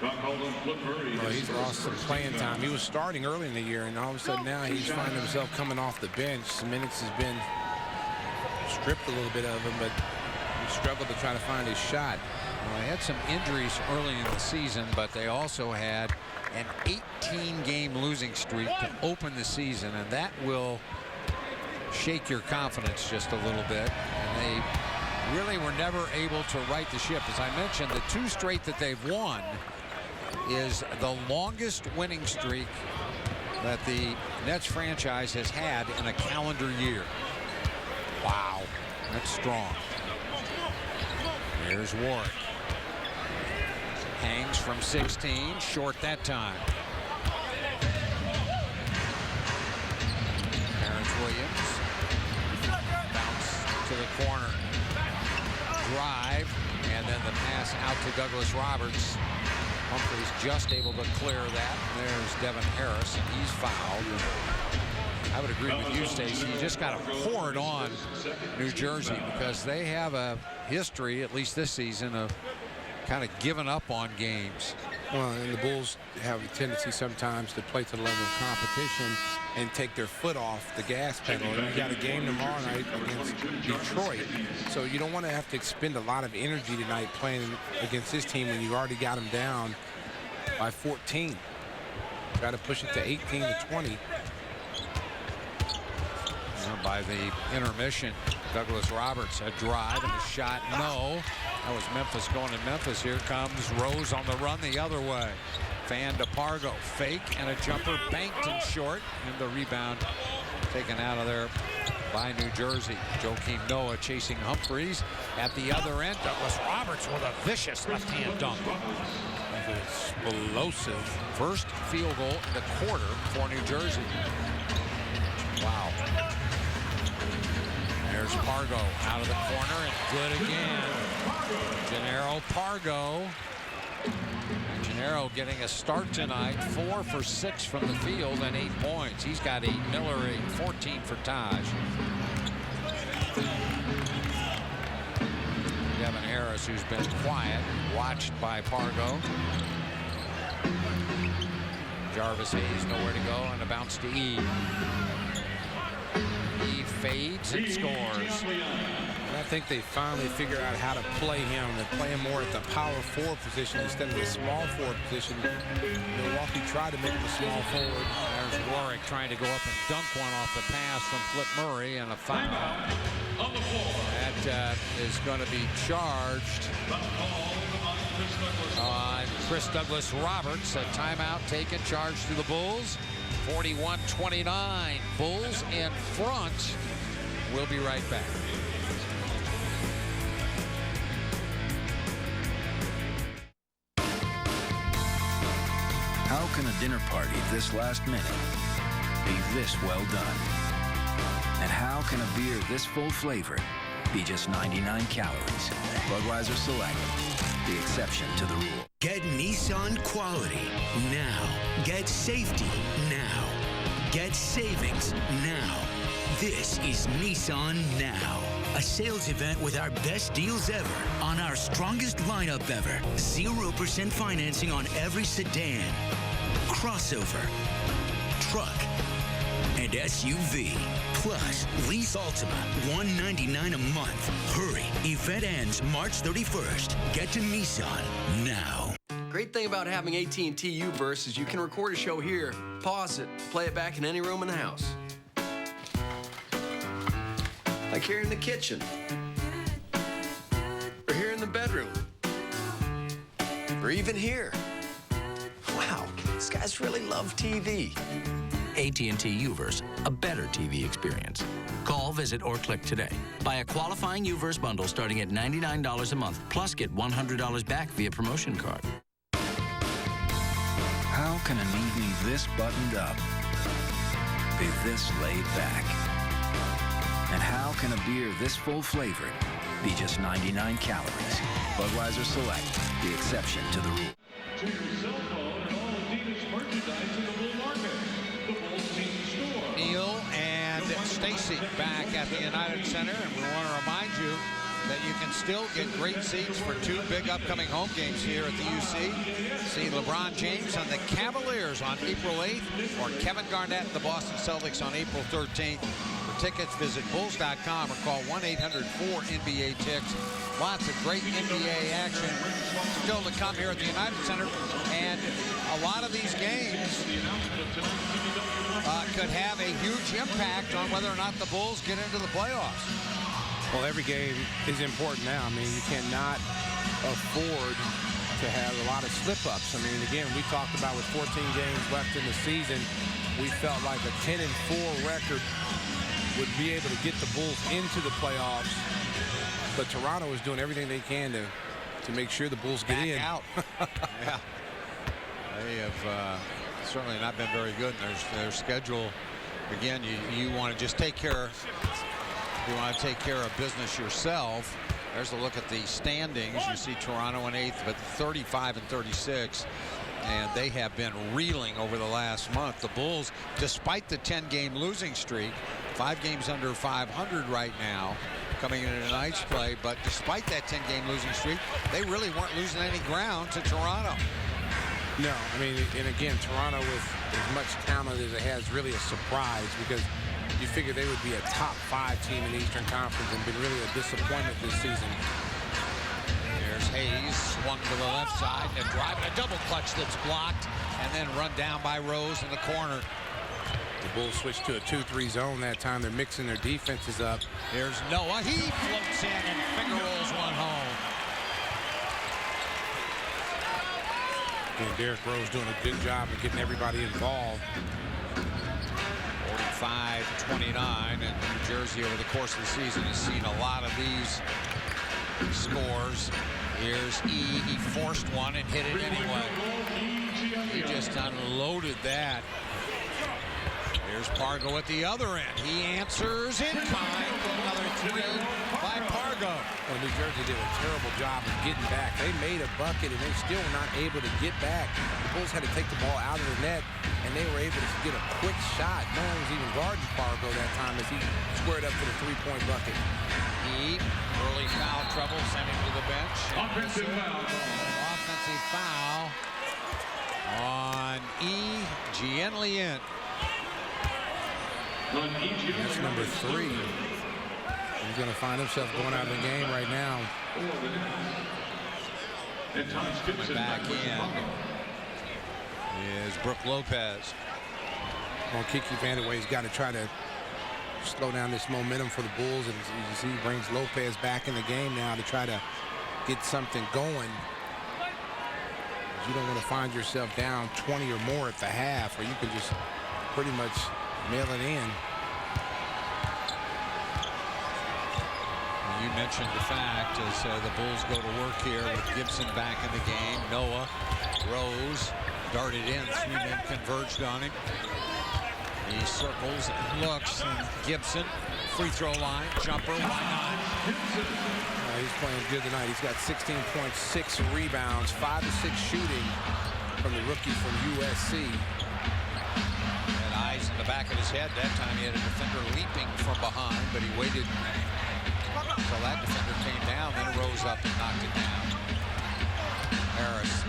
Well, he's lost some playing time. He was starting early in the year, and all of a sudden now he's finding himself coming off the bench. Some minutes has been stripped a little bit of him, but he struggled to try to find his shot. Well, they had some injuries early in the season, but they also had an 18-game losing streak to open the season, and that will shake your confidence just a little bit. And they really were never able to right the ship. As I mentioned, the 2 straight that they've won is the longest winning streak that the Nets franchise has had in a calendar year. Wow, that's strong. Here's Warwick. Hangs from 16, short that time. Terrence Williams. Bounce to the corner. Drive, and then the pass out to Douglas Roberts. Humphries just able to clear that. There's Devin Harris, and he's fouled. I would agree with you, Stacey. You just got to pour it on New Jersey because they have a history, at least this season, of kind of giving up on games. Well, and the Bulls have a tendency sometimes to play to the level of competition and take their foot off the gas pedal. And you got a game tomorrow night against Detroit, so you don't want to have to expend a lot of energy tonight playing against this team when you already got them down by 14. Got to push it to 18 to 20. By the intermission, Douglas Roberts, a drive and a shot. No, that was Memphis going to Memphis. Here comes Rose on the run the other way. Fan to Pargo, fake and a jumper banked and short, and the rebound taken out of there by New Jersey. Joakim Noah chasing Humphries at the other end. Douglas Roberts with a vicious left-hand dunk. Explosive. First field goal in the quarter for New Jersey. Wow. There's Pargo out of the corner and good again. Gennaro Pargo. Gennaro getting a start tonight. 4 for 6 from the field and 8 points. He's got 8. Miller 8, 14 for Taj. Devin Harris, who's been quiet, watched by Pargo. Jarvis Hayes nowhere to go, and a bounce to E. He fades and scores. And I think they finally figure out how to play him. They play him more at the power forward position instead of the small forward position. Milwaukee tried to make him a small forward. There's Warwick trying to go up and dunk one off the pass from Flip Murray, and a foul. That is going to be charged on Chris Douglas Roberts, a timeout taken, charge to the Bulls. 41-29. Bulls in front. We'll be right back. How can a dinner party this last minute be this well done? And how can a beer this full-flavored be just 99 calories? Budweiser Select, the exception to the rule. Get Nissan quality now. Get safety now. Get savings now. This is Nissan Now. A sales event with our best deals ever on our strongest lineup ever. 0% financing on every sedan, crossover, truck, and SUV. Plus, lease Altima, $199 a month. Hurry, event ends March 31st. Get to Nissan now. Great thing about having AT&T UVerse is you can record a show here, pause it, play it back in any room in the house. Like here in the kitchen, or here in the bedroom, or even here. Wow, these guys really love TV. AT&T UVerse, a better TV experience. Call, visit, or click today. Buy a qualifying UVerse bundle starting at $99 a month, plus get $100 back via promotion card. How can an evening this buttoned up be this laid back? And how can a beer this full-flavored be just 99 calories? Budweiser Select, the exception to the rule. To your cell phone and all Adidas merchandise in the Bull Market. The Bulls team store. Neil and Stacy back at the United Center, and we want to remind you that you can still get great seats for 2 big upcoming home games here at the UC. See LeBron James and the Cavaliers on April 8th, or Kevin Garnett and the Boston Celtics on April 13th. For tickets, visit Bulls.com or call 1-800-4NBA-TICKS. Lots of great NBA action still to come here at the United Center, and a lot of these games could have a huge impact on whether or not the Bulls get into the playoffs. Well, every game is important now. I mean, you cannot afford to have a lot of slip-ups. I mean, again, we talked about with 14 games left in the season, we felt like a 10-4 record would be able to get the Bulls into the playoffs. But Toronto is doing everything they can to make sure the Bulls get in. Out. Yeah. They have certainly not been very good in their schedule. Again, you want to just take care. You want to take care of business yourself. There's a look at the standings. You see Toronto in 8th, but 35-36. And they have been reeling over the last month. The Bulls, despite the 10-game losing streak, 5 games under 500 right now, coming into tonight's play. But despite that 10-game losing streak, they really weren't losing any ground to Toronto. No, I mean, and again, Toronto with as much talent as it has, really a surprise, because you figure they would be a top 5 team in the Eastern Conference and been really a disappointment this season. There's Hayes, swung to the left side, and driving a double clutch that's blocked, and then run down by Rose in the corner. The Bulls switched to a 2-3 zone that time. They're mixing their defenses up. Here's Noah. He floats in and finger rolls one home. And Derrick Rose doing a good job of getting everybody involved. 45-29, and New Jersey over the course of the season has seen a lot of these scores. Here's E. He forced one and hit it anyway. He just unloaded that. Here's Pargo at the other end. He answers in kind. Another 3 by Pargo. Well, New Jersey did a terrible job of getting back. They made a bucket, and they still were not able to get back. The Bulls had to take the ball out of the net, and they were able to get a quick shot. No one was even guarding Pargo that time as he squared up for the 3-point bucket. He, early foul trouble, sent him to the bench. Offensive foul. Offensive foul on E. Gianlien. That's number 3. He's going to find himself going out of the game right now. Back in is Brook Lopez. Well, Kiki Vandeweghe's got to try to slow down this momentum for the Bulls, and you see he brings Lopez back in the game now to try to get something going. You don't want to find yourself down 20 or more at the half, or you can just pretty much mail it in. You mentioned the fact as the Bulls go to work here with Gibson back in the game. Noah, Rose, darted in. 3 men converged on him. He circles and looks, and Gibson, free throw line, jumper, why not? He's playing good tonight. He's got 16.6 rebounds, 5 of 6 shooting from the rookie from USC. Had eyes in the back of his head. That time he had a defender leaping from behind, but he waited until that defender came down, then rose up and knocked it down. Harris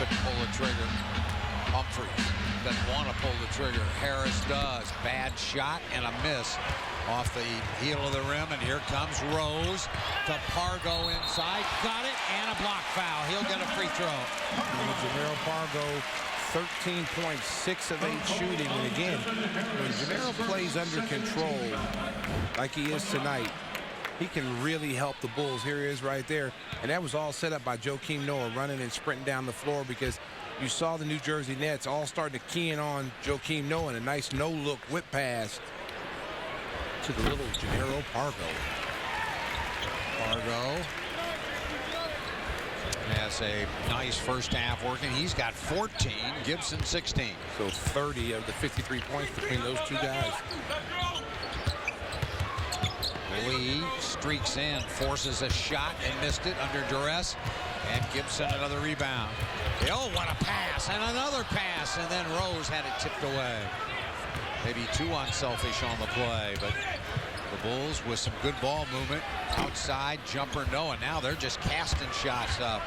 couldn't pull the trigger. Humphries doesn't want to pull the trigger. Harris does. Bad shot and a miss off the heel of the rim, and here comes Rose to Pargo inside. Got it, and a block foul. He'll get a free throw. Jannero Pargo, 13.6 of 8 shooting, and again, when Jannero plays under control like he is tonight, he can really help the Bulls. Here he is right there, and that was all set up by Joakim Noah running and sprinting down the floor, because you saw the New Jersey Nets all starting to key in on Joakim Noah, and a nice no-look whip pass to the little Jannero Pargo. Pargo has a nice first half working. He's got 14, Gibson 16. So 30 of the 53 points between those two guys. Lee streaks in, forces a shot and missed it under duress, and Gibson another rebound. Oh, what a pass, and another pass, and then Rose had it tipped away. Maybe too unselfish on the play, but the Bulls with some good ball movement. Outside jumper, no, and now they're just casting shots up.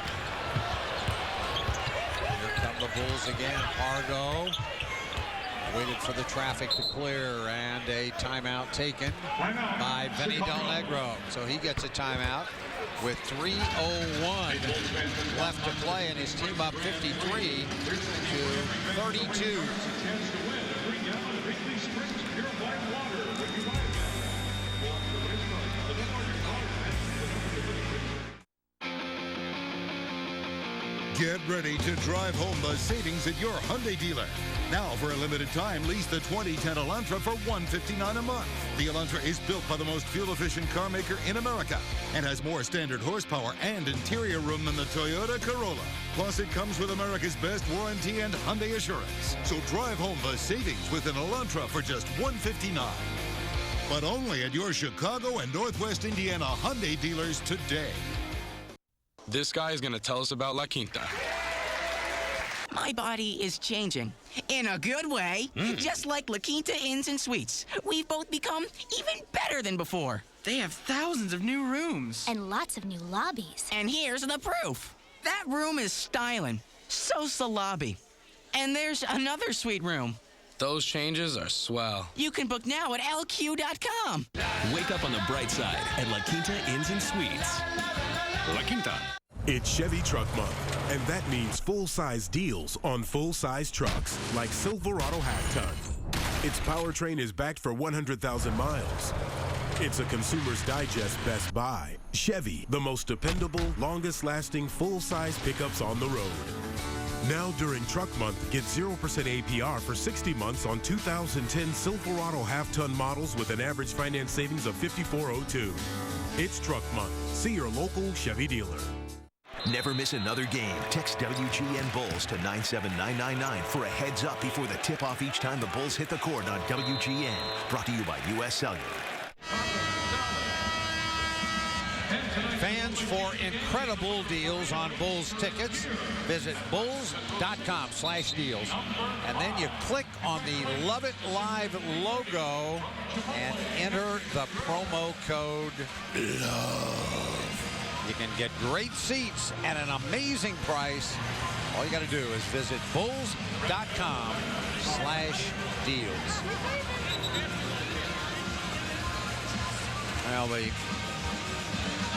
Here come the Bulls again. Pargo waited for the traffic to clear, and a timeout taken by Vinny Del Negro. So he gets a timeout with 3:01 left to play, and his team up 53 to 32. Get ready to drive home the savings at your Hyundai dealer. Now, for a limited time, lease the 2010 Elantra for $159 a month. The Elantra is built by the most fuel-efficient car maker in America and has more standard horsepower and interior room than the Toyota Corolla. Plus, it comes with America's best warranty and Hyundai Assurance. So drive home the savings with an Elantra for just $159. But only at your Chicago and Northwest Indiana Hyundai dealers today. This guy is going to tell us about La Quinta. My body is changing. In a good way. Just like La Quinta Inns and Suites. We've both become even better than before. They have thousands of new rooms. And lots of new lobbies. And here's the proof. That room is styling. So's the lobby. And there's another suite room. Those changes are swell. You can book now at LQ.com. Wake up on the bright side at La Quinta Inns and Suites. La Quinta. It's Chevy Truck Month, and that means full-size deals on full-size trucks like Silverado half-ton. Its powertrain is backed for 100,000 miles. It's a Consumer's Digest Best Buy. Chevy, the most dependable, longest-lasting full-size pickups on the road. Now during Truck Month, get 0% APR for 60 months on 2010 Silverado half-ton models with an average finance savings of $54.02. It's Truck Month. See your local Chevy dealer. Never miss another game. Text WGN Bulls to 97999 for a heads up before the tip-off each time the Bulls hit the court on WGN. Brought to you by U.S. Cellular. Fans, for incredible deals on Bulls tickets, visit bulls.com/deals. And then you click on the Love It Live logo and enter the promo code LOVE. You can get great seats at an amazing price. All you got to do is visit bulls.com/deals. Well, the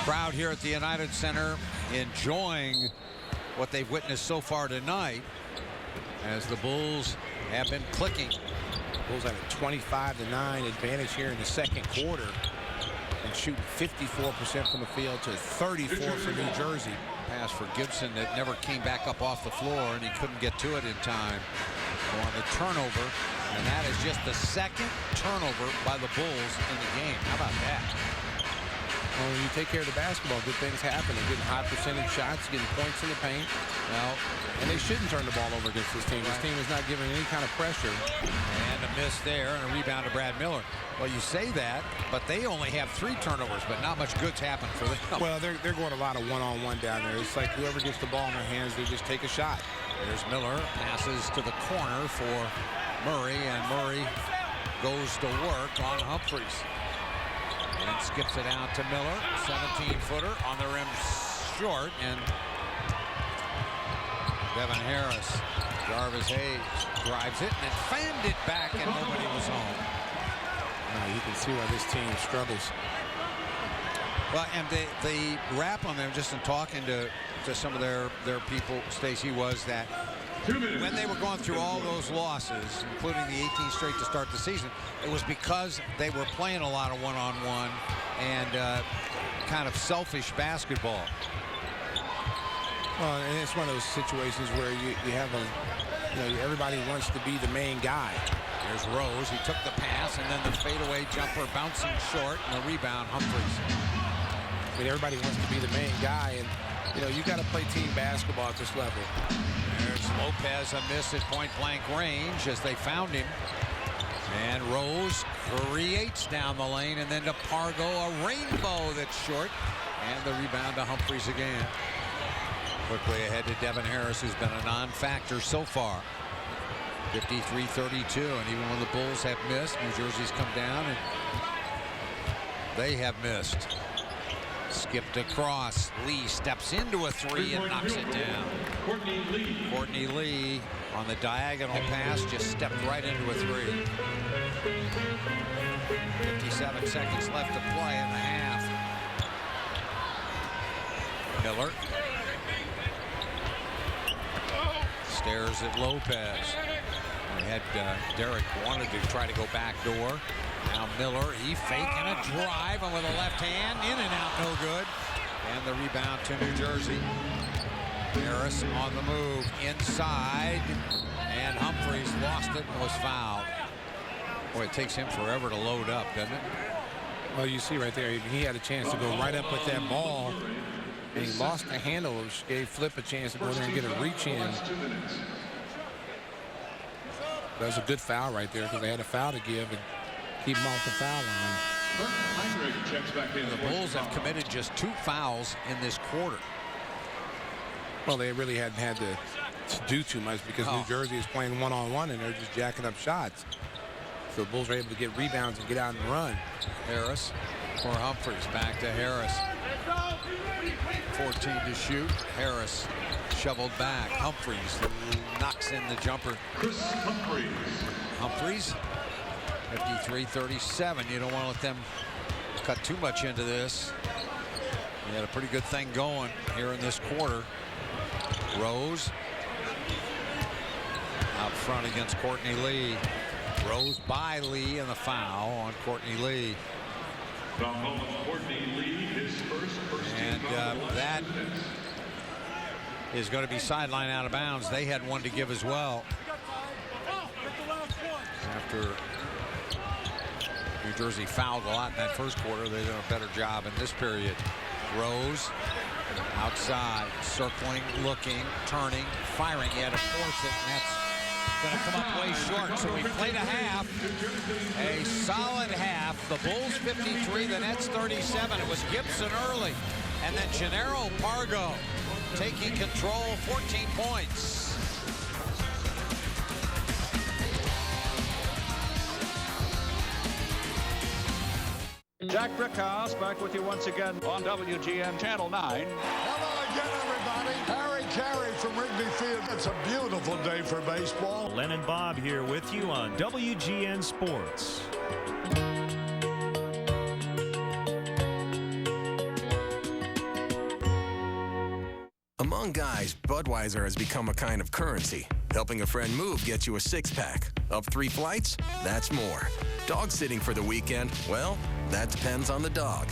crowd here at the United Center enjoying what they've witnessed so far tonight as the Bulls have been clicking. Bulls have a 25-9 advantage here in the second quarter and shooting 54% from the field to 34% for New Jersey. pass for Gibson that never came back up off the floor, and he couldn't get to it in time. So on the turnover, and that is just the second turnover by the Bulls in the game. How about that? Well, when you take care of the basketball, good things happen. They're getting high percentage shots, getting points in the paint. Well, and they shouldn't turn the ball over against this team. This team is not giving any kind of pressure. And a miss there, and a rebound to Brad Miller. Well, you say that, but they only have 3 turnovers, but not much good's happened for them. Well, they're going a lot of one-on-one down there. It's like whoever gets the ball in their hands, they just take a shot. There's Miller, passes to the corner for Murray, and Murray goes to work on Humphries. And skips it out to Miller, 17-footer on the rim short, and Devin Harris, Jarvis Hayes drives it and then fanned it back, and nobody was home. You can see why this team struggles. Well, and the rap on them, just in talking to some of their people, Stacey, was that when they were going through all those losses, including the 18 straight to start the season, it was because they were playing a lot of one-on-one and kind of selfish basketball. Well, and it's one of those situations where you have everybody wants to be the main guy. There's Rose. He took the pass, and then the fadeaway jumper bouncing short, and the rebound, Humphries. I mean, everybody wants to be the main guy, and you got to play team basketball at this level. There's Lopez, a miss at point-blank range as they found him. And Rose creates down the lane, and then to Pargo, a rainbow that's short, and the rebound to Humphries again. Quickly ahead to Devin Harris, who's been a non-factor so far. 53-32, and even when the Bulls have missed, New Jersey's come down, and they have missed. Skipped across. Lee steps into a 3 and knocks it down. Courtney Lee on the diagonal pass just stepped right into a 3. 57 seconds left to play in the half. Miller stares at Lopez. We had Derek wanted to try to go back door. Now Miller, he faking a drive, and with a left hand, in and out, no good. And the rebound to New Jersey. Harris on the move, inside, and Humphries lost it and was fouled. Boy, it takes him forever to load up, doesn't it? Well, you see right there, he had a chance to go right up with that ball, and he lost the handle, which gave Flip a chance to go there and get a reach in. That was a good foul right there, because they had a foul to give and keep him off the foul line. The Bulls have committed just 2 fouls in this quarter. Well, they really hadn't had to do too much because New Jersey is playing one-on-one, and they're just jacking up shots. So the Bulls are able to get rebounds and get out and run. Harris for Humphries. Back to Harris. 14 to shoot. Harris shoveled back. Humphries knocks in the jumper. Humphries, 53-37. You don't want to let them cut too much into this. They had a pretty good thing going here in this quarter. Rose out front against Courtney Lee. Rose by Lee, and the foul on Courtney Lee. And that is going to be sideline out of bounds. They had one to give as well. After New Jersey fouled a lot in that first quarter, they did a better job in this period. Rose outside, circling, looking, turning, firing. He had to force it, and that's going to come up way short. So we played a half, a solid half. The Bulls 53, the Nets 37. It was Gibson early, and then Gennaro Pargo taking control, 14 points. Jack Brickhouse back with you once again on WGN Channel 9. Hello again, everybody. Harry Carey from Wrigley Field. It's a beautiful day for baseball. Len and Bob here with you on WGN Sports. Among guys, Budweiser has become a kind of currency. Helping a friend move gets you a 6-pack. Up 3 flights? That's more. Dog sitting for the weekend? Well, that depends on the dog.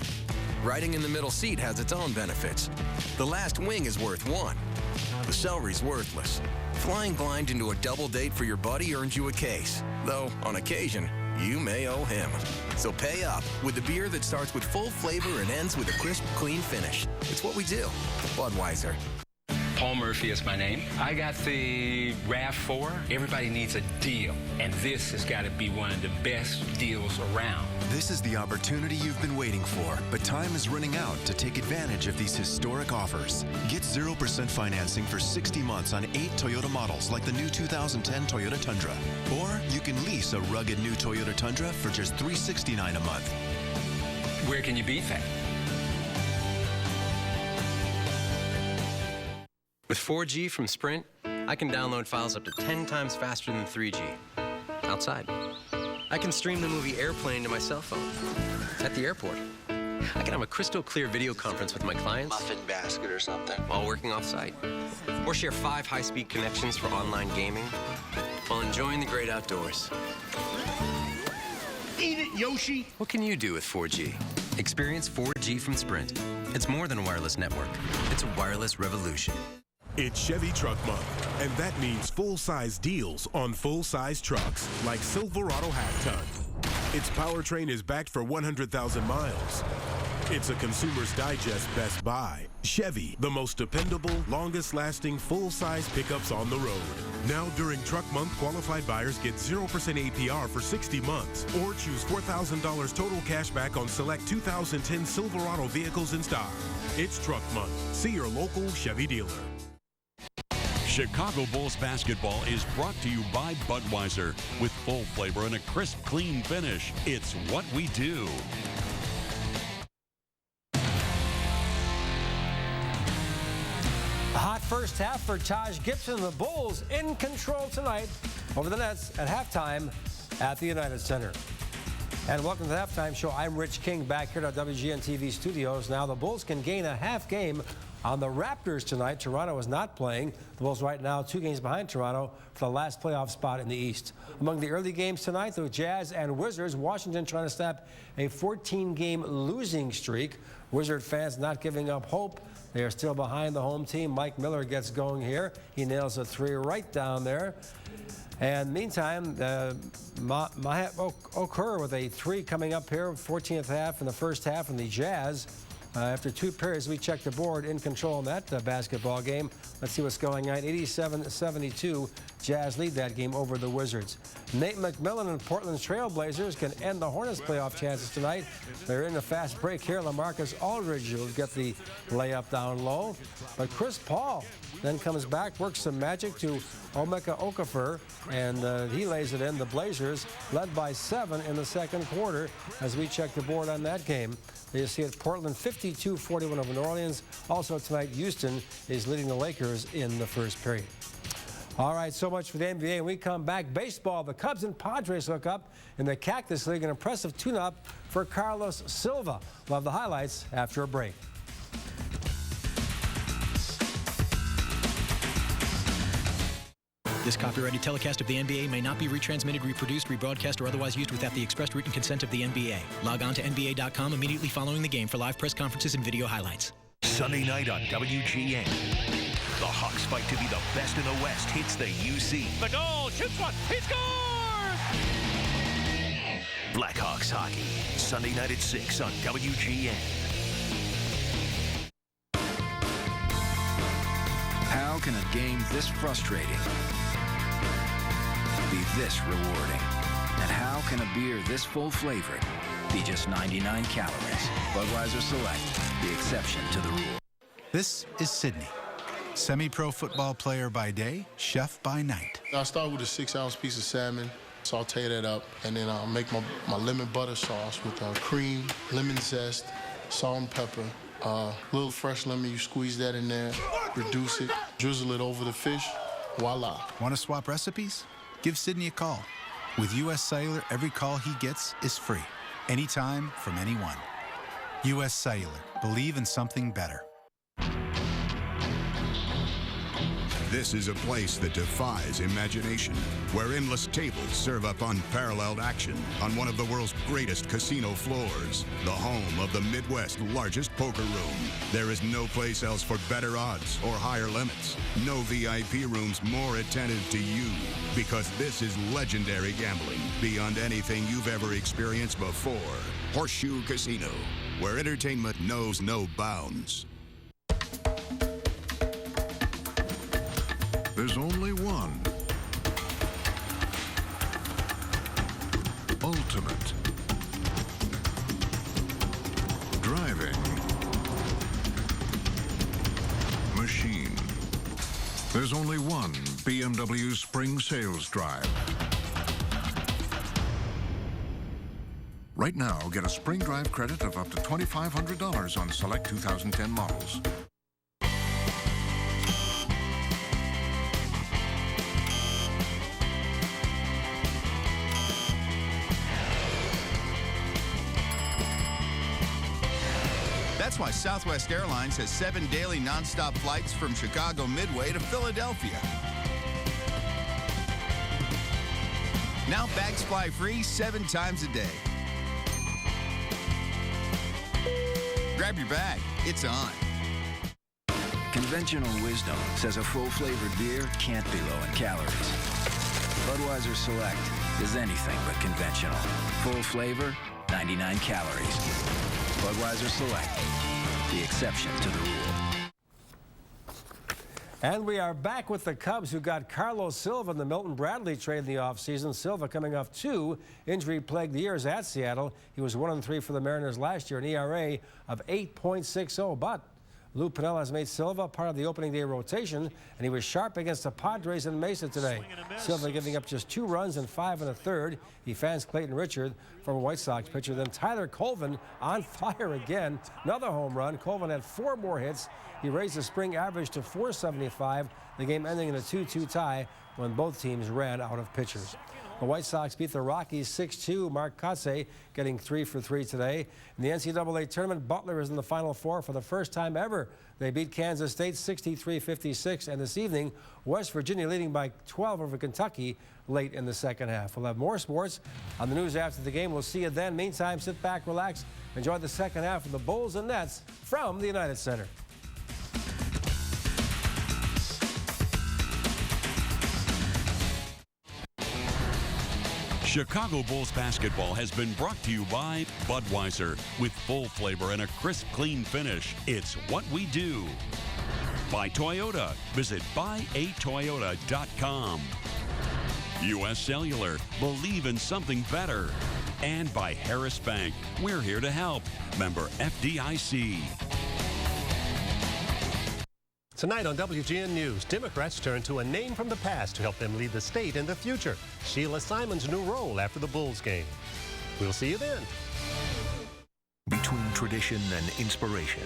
Riding in the middle seat has its own benefits. The last wing is worth one. The celery's worthless. Flying blind into a double date for your buddy earns you a case. Though, on occasion, you may owe him. So pay up with the beer that starts with full flavor and ends with a crisp, clean finish. It's what we do. Budweiser. Paul Murphy is my name. I got the RAV4. Everybody needs a deal, and this has got to be one of the best deals around. This is the opportunity you've been waiting for, but time is running out to take advantage of these historic offers. Get 0% financing for 60 months on 8 Toyota models like the new 2010 Toyota Tundra. Or you can lease a rugged new Toyota Tundra for just $369 a month. Where can you beat that? With 4G from Sprint, I can download files up to 10 times faster than 3G. Outside. I can stream the movie Airplane to my cell phone. At the airport. I can have a crystal clear video conference with my clients. Muffin basket or something. While working off-site. Or share 5 high-speed connections for online gaming while enjoying the great outdoors. Eat it, Yoshi! What can you do with 4G? Experience 4G from Sprint. It's more than a wireless network. It's a wireless revolution. It's Chevy Truck Month, and that means full-size deals on full-size trucks like Silverado half-ton. Its powertrain is backed for 100,000 miles. It's a Consumer's Digest Best Buy. Chevy, the most dependable, longest-lasting full-size pickups on the road. Now during Truck Month, qualified buyers get 0% APR for 60 months or choose $4,000 total cash back on select 2010 Silverado vehicles in stock. It's Truck Month. See your local Chevy dealer. Chicago Bulls basketball is brought to you by Budweiser. With full flavor and a crisp, clean finish, it's what we do. A hot first half for Taj Gibson. The Bulls in control tonight over the Nets at halftime at the United Center. And welcome to the Halftime Show. I'm Rich King back here at our WGN TV studios. Now the Bulls can gain a half game on the Raptors tonight. Toronto is not playing. The Bulls right now 2 games behind Toronto for the last playoff spot in the East. Among the early games tonight, the Jazz and Wizards. Washington trying to snap a 14-game losing streak. Wizard fans not giving up hope. They are still behind the home team. Mike Miller gets going here. He nails a 3 right down there. And meantime, Mahet Okur with a 3 coming up here, 14th half in the first half, and the Jazz. After 2 periods, we check the board in control in that basketball game. Let's see what's going on. 87-72, Jazz lead that game over the Wizards. Nate McMillan and Portland's Trail Blazers can end the Hornets' playoff chances tonight. They're in a fast break here. LaMarcus Aldridge will get the layup down low. But Chris Paul then comes back, works some magic to Emeka Okafor, and he lays it in. The Blazers led by 7 in the second quarter as we check the board on that game. You see it, Portland 52-41 over New Orleans. Also tonight, Houston is leading the Lakers in the first period. All right, so much for the NBA. When we come back, baseball, the Cubs and Padres hook up in the Cactus League. An impressive tune-up for Carlos Silva. We'll have the highlights after a break. This copyrighted telecast of the NBA may not be retransmitted, reproduced, rebroadcast, or otherwise used without the express written consent of the NBA. Log on to NBA.com immediately following the game for live press conferences and video highlights. Sunday night on WGN. The Hawks fight to be the best in the West hits the UC. The goal, shoots one, he scores! Blackhawks hockey, Sunday night at 6 on WGN. How can a game this frustrating be this rewarding? And how can a beer this full-flavored be just 99 calories? Budweiser Select, the exception to the rule. This is Sydney, semi-pro football player by day, chef by night. I start with a 6-ounce piece of salmon, saute that up, and then I'll make my lemon butter sauce with cream, lemon zest, salt and pepper. Little fresh lemon, you squeeze that in there, reduce it, drizzle it over the fish, voila. Want to swap recipes? Give Sydney a call. With U.S. Cellular, every call he gets is free, anytime, from anyone. U.S. Cellular, believe in something better. This is a place that defies imagination, where endless tables serve up unparalleled action on one of the world's greatest casino floors, the home of the Midwest's largest poker room. There is no place else for better odds or higher limits. No VIP rooms more attentive to you, because this is legendary gambling beyond anything you've ever experienced before. Horseshoe Casino, where entertainment knows no bounds. There's only one. Ultimate. Driving. Machine. There's only one BMW Spring Sales Drive. Right now, get a Spring Drive credit of up to $2,500 on select 2010 models. That's why Southwest Airlines has 7 daily nonstop flights from Chicago Midway to Philadelphia. Now bags fly free 7 times a day. Grab your bag. It's on. Conventional wisdom says a full-flavored beer can't be low in calories. Budweiser Select is anything but conventional. Full flavor, 99 calories. Budweiser Select, the exception to the rule. And we are back with the Cubs, who got Carlos Silva in the Milton Bradley trade in the offseason. Silva coming off 2 injury-plagued years at Seattle. He was 1-3 for the Mariners last year, an ERA of 8.60. But Lou Piniella has made Silva part of the opening day rotation, and he was sharp against the Padres in Mesa today. Silva giving up just 2 runs in 5 1/3. He fans Clayton Richard, former White Sox pitcher. Then Tyler Colvin on fire again. Another home run. Colvin had 4 more hits. He raised the spring average to .475, the game ending in a 2-2 tie when both teams ran out of pitchers. The White Sox beat the Rockies 6-2. Mark Kotsay getting 3 for 3 today. In the NCAA tournament, Butler is in the Final Four for the first time ever. They beat Kansas State 63-56. And this evening, West Virginia leading by 12 over Kentucky late in the second half. We'll have more sports on the news after the game. We'll see you then. Meantime, sit back, relax, enjoy the second half of the Bulls and Nets from the United Center. Chicago Bulls basketball has been brought to you by Budweiser. With full flavor and a crisp, clean finish, it's what we do. By Toyota. Visit buyatoyota.com. U.S. Cellular. Believe in something better. And by Harris Bank. We're here to help. Member FDIC. Tonight on WGN News, Democrats turn to a name from the past to help them lead the state in the future. Sheila Simon's new role after the Bulls game. We'll see you then. Between tradition and inspiration,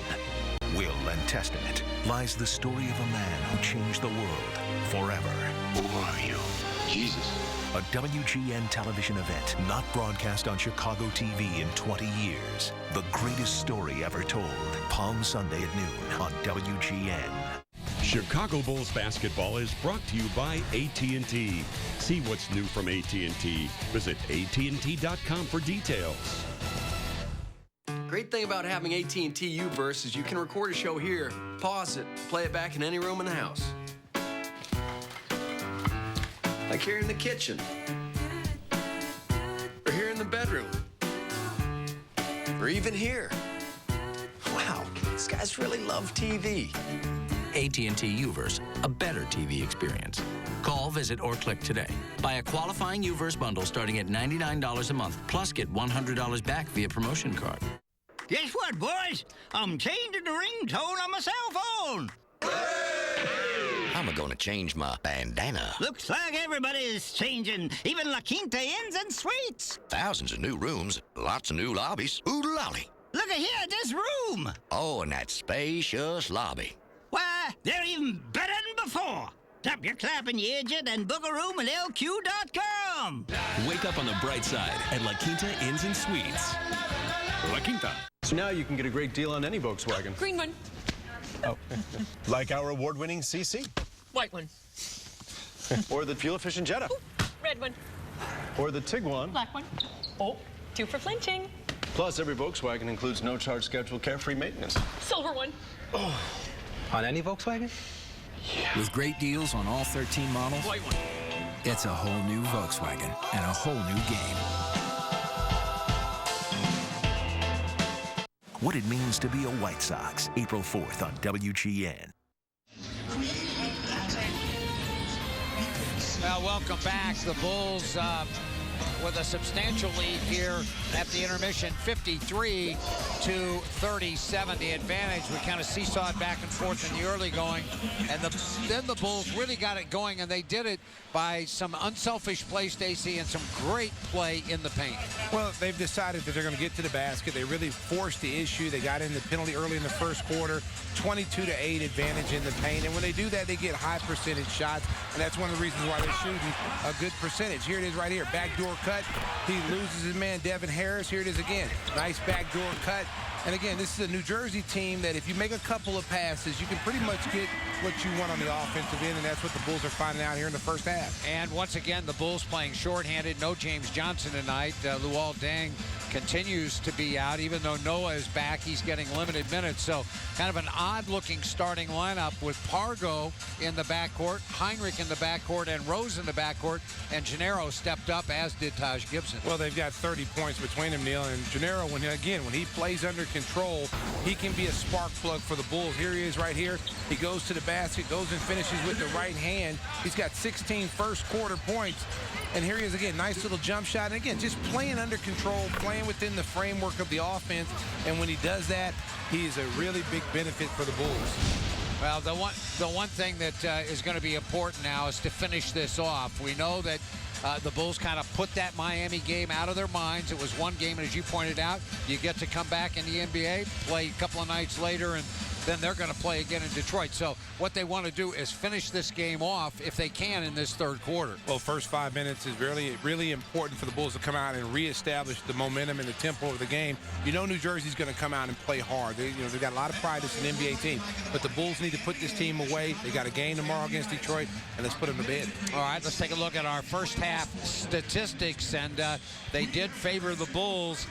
will and testament, lies the story of a man who changed the world forever. Who are you? Jesus. A WGN television event not broadcast on Chicago TV in 20 years. The greatest story ever told. Palm Sunday at noon on WGN. Chicago Bulls basketball is brought to you by AT&T. See what's new from AT&T. Visit AT&T.com for details. Great thing about having AT&T U-verse is you can record a show here, pause it, play it back in any room in the house. Like here in the kitchen, or here in the bedroom, or even here. Wow, these guys really love TV. AT&T U-verse, a better TV experience. Call, visit, or click today. Buy a qualifying U-verse bundle starting at $99 a month, plus get $100 back via promotion card. Guess what, boys? I'm changing the ringtone on my cell phone. I'm gonna change my bandana. Looks like everybody's changing, even La Quinta Inns and Suites. Thousands of new rooms, lots of new lobbies. Ooh lolly. Look at here, this room. Oh, and that spacious lobby. Why, they're even better than before. Tap your clapping, you idiot, and book a room at LQ.com. Wake up on the bright side at La Quinta Inns and Suites. La Quinta. So now you can get a great deal on any Volkswagen. Green one. Oh. Like our award-winning CC. White one. Or the fuel-efficient Jetta. Ooh, red one. Or the Tiguan. Black one. Oh, 2 for flinching. Plus, every Volkswagen includes no-charge scheduled carefree maintenance. Silver one. Oh. On any Volkswagen? Yeah. With great deals on all 13 models, White one. It's a whole new Volkswagen and a whole new game. What it means to be a White Sox, April 4th on WGN. Well, welcome back. The Bulls with a substantial lead here at the intermission, 53-37. The advantage, we kind of seesawed back and forth in the early going, and then the Bulls really got it going, and they did it by some unselfish play, Stacey, and some great play in the paint. Well, they've decided that they're going to get to the basket. They really forced the issue. They got in the penalty early in the first quarter, 22-8 advantage in the paint, and when they do that, they get high percentage shots, and that's one of the reasons why they're shooting a good percentage. Here it is right here, backdoor cut. He loses his man, Devin Harris. Here it is again. Nice backdoor cut. And again, this is a New Jersey team that if you make a couple of passes, you can pretty much get what you want on the offensive end, and that's what the Bulls are finding out here in the first half. And once again, the Bulls playing shorthanded. No James Johnson tonight. Luol Deng continues to be out. Even though Noah is back, he's getting limited minutes. So kind of an odd-looking starting lineup with Pargo in the backcourt, Heinrich in the backcourt, and Rose in the backcourt. And Gennaro stepped up, as did Taj Gibson. Well, they've got 30 points between them, Neil. And Gennaro, when he plays under control, he can be a spark plug for the Bulls. Here he is right here. He goes to the basket, goes and finishes with the right hand. He's got 16 first quarter points. And here he is again, nice little jump shot. And again, just playing under control, playing within the framework of the offense. And when he does that, he is a really big benefit for the Bulls. Well, the one thing that is going to be important now is to finish this off. We know that the Bulls kind of put that Miami game out of their minds. It was one game, and as you pointed out, you get to come back in the NBA, play a couple of nights later, and then they're going to play again in Detroit. So what they want to do is finish this game off, if they can, in this third quarter. Well, first 5 minutes is really, really important for the Bulls to come out and reestablish the momentum and the tempo of the game. You know New Jersey's going to come out and play hard. They've got a lot of pride as an NBA team. But the Bulls need to put this team away. They got a game tomorrow against Detroit, and let's put them to bed. All right, let's take a look at our first half statistics. And they did favor the Bulls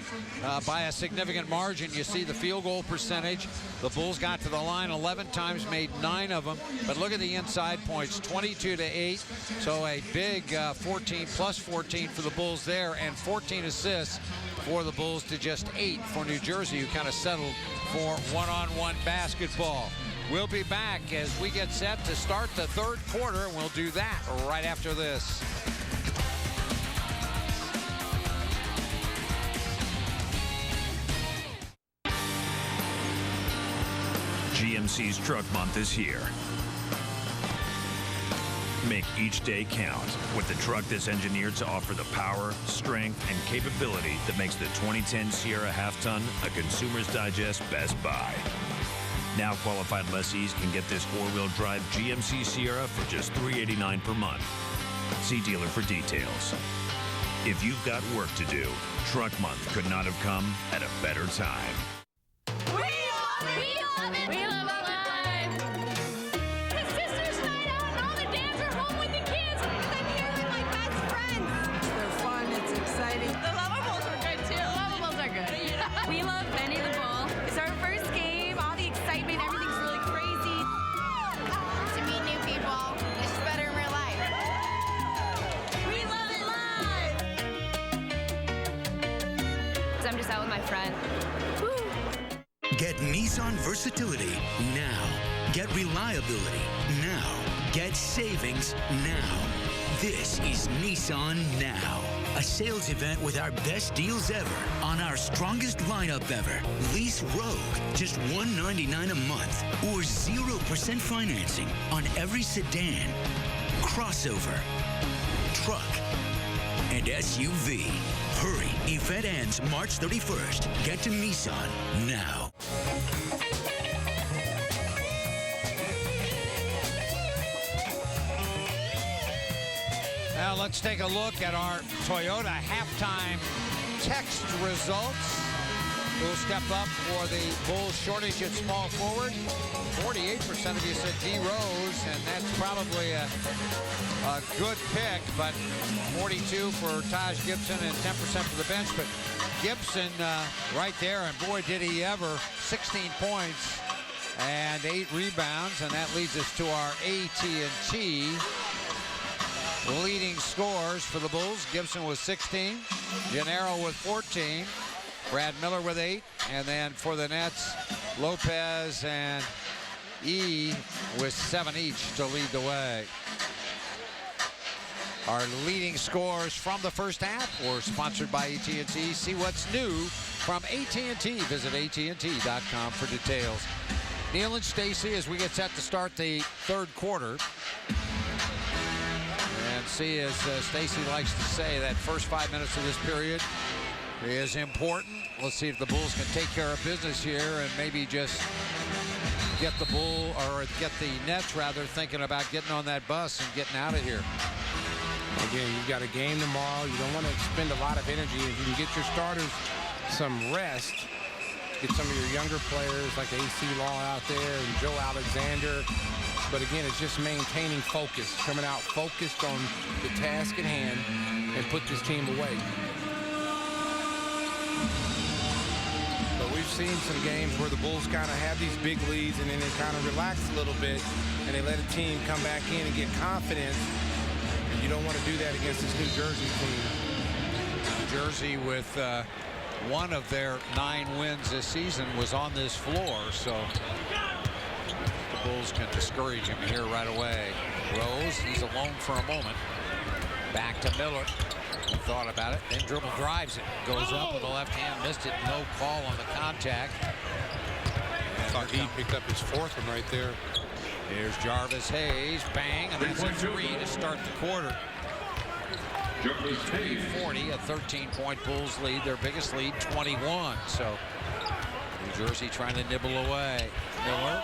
by a significant margin. You see the field goal percentage. The Bulls got to the line 11 times, made 9 of them. But look at the inside points, 22-8. So a big 14 plus 14 for the Bulls there, and 14 assists for the Bulls to just 8 for New Jersey, who kind of settled for one-on-one basketball. We'll be back as we get set to start the third quarter, and we'll do that right after this. GMC's Truck Month is here. Make each day count with the truck that's engineered to offer the power, strength, and capability that makes the 2010 Sierra Half-Ton a Consumer's Digest Best Buy. Now qualified lessees can get this four-wheel drive GMC Sierra for just $389 per month. See dealer for details. If you've got work to do, Truck Month could not have come at a better time. We love it! We love our life! The sisters night out and all the dads are home with the kids because I'm here with my best friends. They're fun, it's exciting. The Lovables are good too. The Lovables are good. We love Benny the Bull. It's our first game, all the excitement, everything's really crazy. To meet new people, it's just better in real life. We love it live! So I'm just out with my friend. Woo! Get Nissan versatility now. Get reliability now. Get savings now. This is Nissan Now. A sales event with our best deals ever on our strongest lineup ever. Lease Rogue, just $199 a month, or 0% financing on every sedan, crossover, truck, and SUV. Hurry, event ends March 31st. Get to Nissan now. Now let's take a look at our Toyota halftime text results. will step up for the Bulls shortage at small forward. 48% of you said D. Rose, and that's probably a good pick, but 42 for Taj Gibson and 10% for the bench. But Gibson right there, and boy, did he ever. 16 points and 8 rebounds, and that leads us to our AT&T leading scores for the Bulls. Gibson with 16, Gennaro with 14, Brad Miller with 8, and then for the Nets, Lopez and E with 7 each to lead the way. Our leading scores from the first half were sponsored by AT&T. See what's new from AT&T. Visit AT&T.com for details. Neil and Stacy, as we get set to start the third quarter. And see, as Stacy likes to say, that first 5 minutes of this period is important. Let's see if the Bulls can take care of business here and maybe just get the Nets rather thinking about getting on that bus and getting out of here. Again, you've got a game tomorrow. You don't want to expend a lot of energy. If you can get your starters some rest, get some of your younger players like AC Law out there and Joe Alexander. But again, it's just maintaining focus, coming out focused on the task at hand and put this team away. But we've seen some games where the Bulls kind of have these big leads and then they kind of relax a little bit and they let a team come back in and get confidence. And you don't want to do that against this New Jersey team. New Jersey with one of their 9 wins this season was on this floor, so the Bulls can discourage him here right away. Rose, he's alone for a moment. Back to Miller. He thought about it, then dribble drives it. Goes up with the left hand, missed it. No call on the contact. I thought he picked up his 4th one right there. Here's Jarvis Hayes, bang, and that's a 3 to start the quarter. 40, a 13-point Bulls lead, their biggest lead, 21. So New Jersey trying to nibble away. Miller,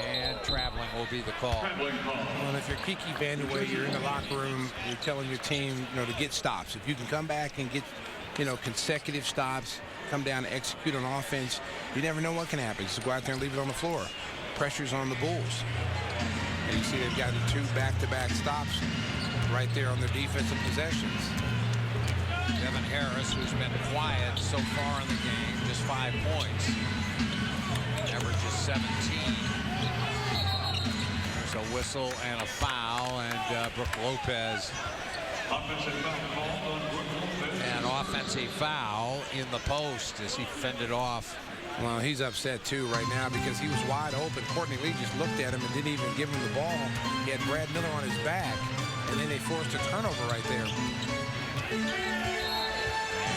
and traveling will be the call. Well, if you're Kiki Vandeweghe, you're in the locker room, you're telling your team, to get stops. If you can come back and get, consecutive stops, come down and execute on offense, you never know what can happen. Just go out there and leave it on the floor. Pressure's on the Bulls. And you see they've got the 2 back-to-back stops right there on their defensive possessions. Devin Harris, who's been quiet so far in the game, just 5 points. Averages 17. There's a whistle and a foul, and Brook Lopez. An offensive foul in the post as he fended off. Well, he's upset too right now because he was wide open. Courtney Lee just looked at him and didn't even give him the ball. He had Brad Miller on his back, and then they forced a turnover right there.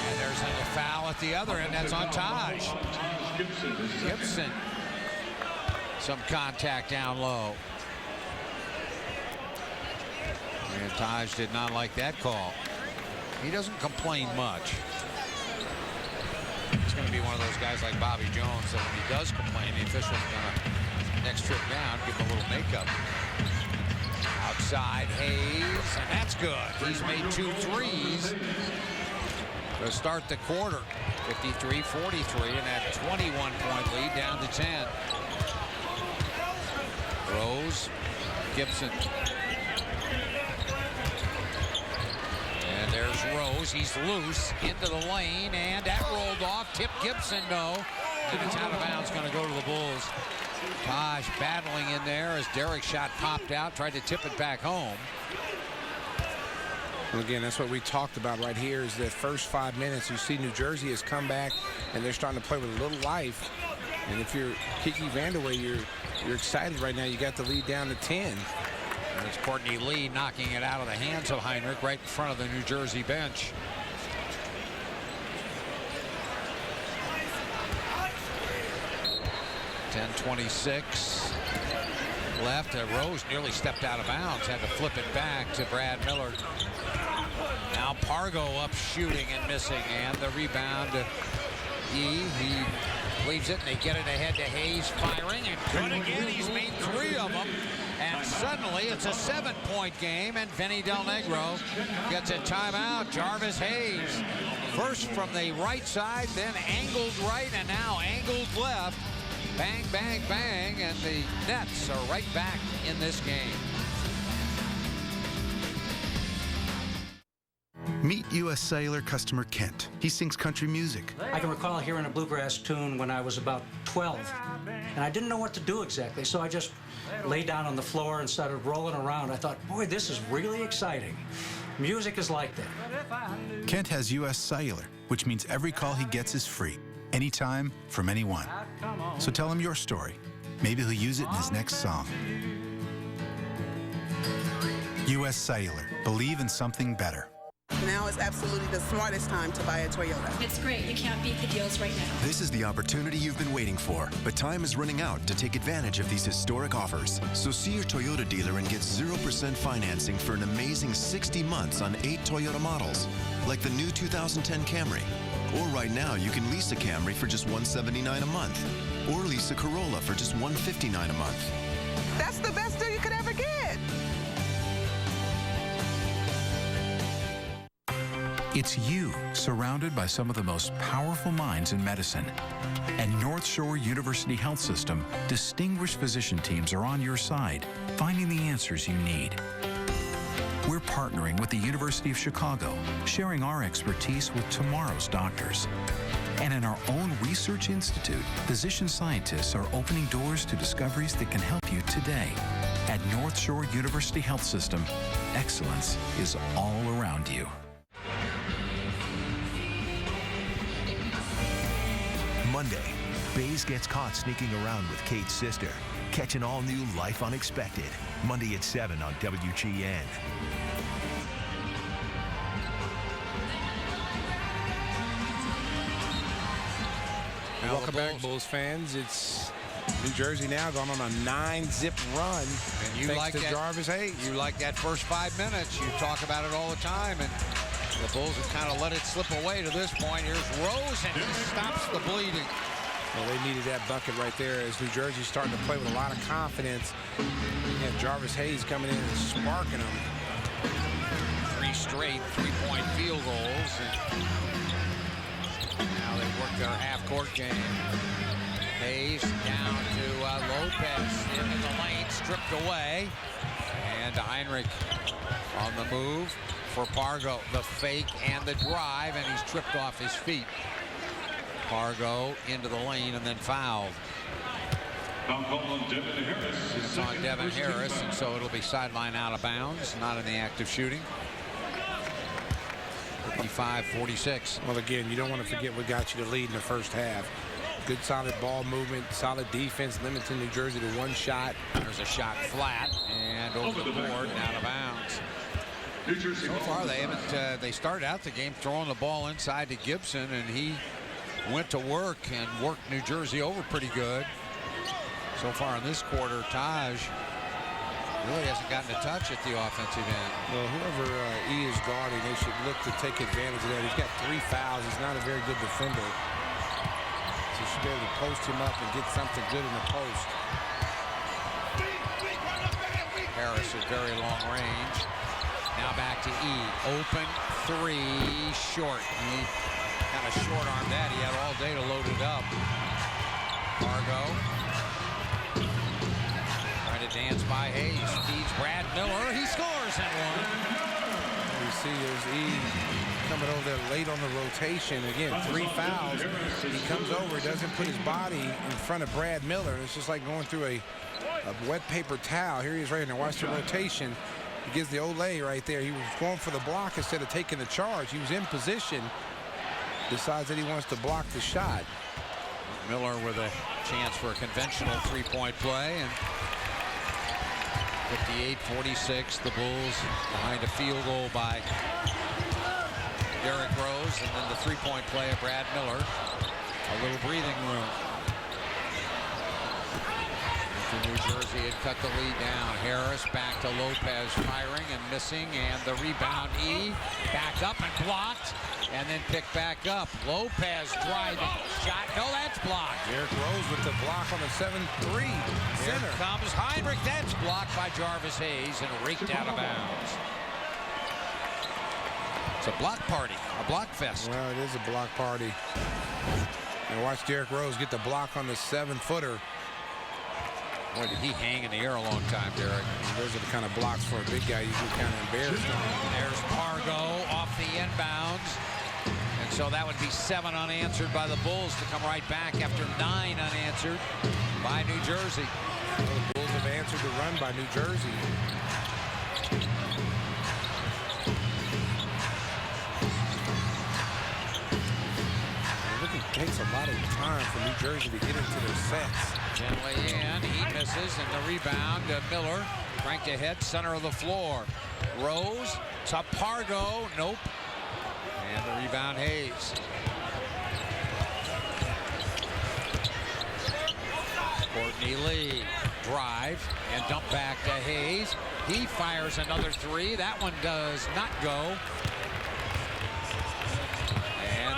And there's a foul at the other end. That's on Taj. Gibson. Some contact down low. And Taj did not like that call. He doesn't complain much. He's going to be one of those guys like Bobby Jones that when he does complain, the official's going to, next trip down, give him a little makeup. Outside Hayes, and that's good. He's made 2 threes to start the quarter. 53-43, and that 21-point lead down to 10. Rose, Gibson. And there's Rose. He's loose into the lane, and that rolled off. Tip Gibson, no. And it's out of bounds, going to go to the Bulls. Taj battling in there as Derek's shot popped out, tried to tip it back home. Well, again, that's what we talked about right here is that first 5 minutes. You see New Jersey has come back, and they're starting to play with a little life. And if you're Kiki Vandeweghe, you're excited right now. You got the lead down to 10. There's Courtney Lee knocking it out of the hands of Heinrich right in front of the New Jersey bench. .10:26 left. Rose nearly stepped out of bounds. Had to flip it back to Brad Miller. Now Pargo up shooting and missing. And the rebound to E. He leaves it, and they get it ahead to Hayes, firing, and good again. He's made 3 of them. And suddenly it's a 7-point game, and Vinny Del Negro gets a timeout. Jarvis Hayes, first from the right side, then angled right, and now angled left. Bang, bang, bang, and the Nets are right back in this game. Meet U.S. Cellular customer Kent. He sings country music. I can recall hearing a bluegrass tune when I was about 12, and I didn't know what to do exactly, so I just lay down on the floor and started rolling around. I thought, boy, this is really exciting. Music is like that. Kent has U.S. Cellular, which means every call he gets is free, anytime, from anyone. So tell him your story. Maybe he'll use it in his next song. U.S. Cellular. Believe in something better. Now is absolutely the smartest time to buy a Toyota. It's great. You can't beat the deals right now. This is the opportunity you've been waiting for, but time is running out to take advantage of these historic offers. So see your Toyota dealer and get 0% financing for an amazing 60 months on 8 Toyota models, like the new 2010 Camry. Or right now, you can lease a Camry for just $179 a month, or lease a Corolla for just $159 a month. That's the best deal you could ever get. It's you, surrounded by some of the most powerful minds in medicine. And North Shore University Health System, distinguished physician teams are on your side, finding the answers you need. We're partnering with the University of Chicago, sharing our expertise with tomorrow's doctors. And in our own research institute, physician scientists are opening doors to discoveries that can help you today. At North Shore University Health System, excellence is all around you. Monday, Bays gets caught sneaking around with Kate's sister. Catch an all-new Life Unexpected. Monday at 7 on WGN. Welcome back, Bulls fans. It's New Jersey now going on a 9-zip run. And you thanks like to that, Jarvis Hayes. You like that first 5 minutes. You talk about it all the time. And the Bulls have kind of let it slip away to this point. Here's Rose, and he stops the bleeding. Well, they needed that bucket right there as New Jersey's starting to play with a lot of confidence. And Jarvis Hayes coming in and sparking them. 3 straight 3-point field goals. And now they work their half-court game. Hayes down to Lopez into the lane, stripped away. And Heinrich on the move for Pargo. The fake and the drive, and he's tripped off his feet. Pargo into the lane and then fouled. It's on Devin Harris, and so it'll be sideline out of bounds, not in the act of shooting. 55-46. Well, again, you don't want to forget what got you the lead in the first half. Good solid ball movement, solid defense, limiting New Jersey to 1 shot. There's a shot flat and over the board and out of bounds. So far they haven't, they started out the game throwing the ball inside to Gibson, and he went to work and worked New Jersey over pretty good. So far in this quarter, Taj really hasn't gotten a touch at the offensive end. Well, whoever E is guarding, they should look to take advantage of that. He's got 3 fouls. He's not a very good defender. So you should be able to post him up and get something good in the post. Harris at very long range. Now back to E. Open 3, short. He kind of short-armed that. He had all day to load it up. Pargo. Trying to dance by Hayes. Feeds Brad Miller. He scores and one. You see there's E coming over there late on the rotation. Again, 3 fouls. He comes over, doesn't put his body in front of Brad Miller. It's just like going through a wet paper towel. Here he is right now. Watch the rotation. He gives the Olay right there. He was going for the block instead of taking the charge. He was in position. Decides that he wants to block the shot. Miller with a chance for a conventional 3-point play. And 58-46, the Bulls behind a field goal by Derrick Rose, and then the 3-point play of Brad Miller. A little breathing room. New Jersey had cut the lead down. Harris back to Lopez, firing and missing, and the rebound. Back up and blocked, and then picked back up. Lopez driving, shot, no, that's blocked. Derrick Rose with the block on the 7-3 center. Here comes Heinrich, that's blocked by Jarvis Hayes and raked out of bounds. It's a block party, a block fest. Well, it is a block party. And watch Derrick Rose get the block on the 7-footer. Boy, did he hang in the air a long time, Derrick. Those are the kind of blocks for a big guy you can kind of embarrass. There's Pargo off the inbounds. And so that would be 7 unanswered by the Bulls to come right back after 9 unanswered by New Jersey. Well, the Bulls have answered the run by New Jersey. It takes a lot of time for New Jersey to get into their sets. Gently in, he misses, and the rebound, Miller cranked ahead, center of the floor. Rose to Pargo, nope. And the rebound, Hayes. Courtney Lee, drive, and dump back to Hayes. He fires another 3, that one does not go.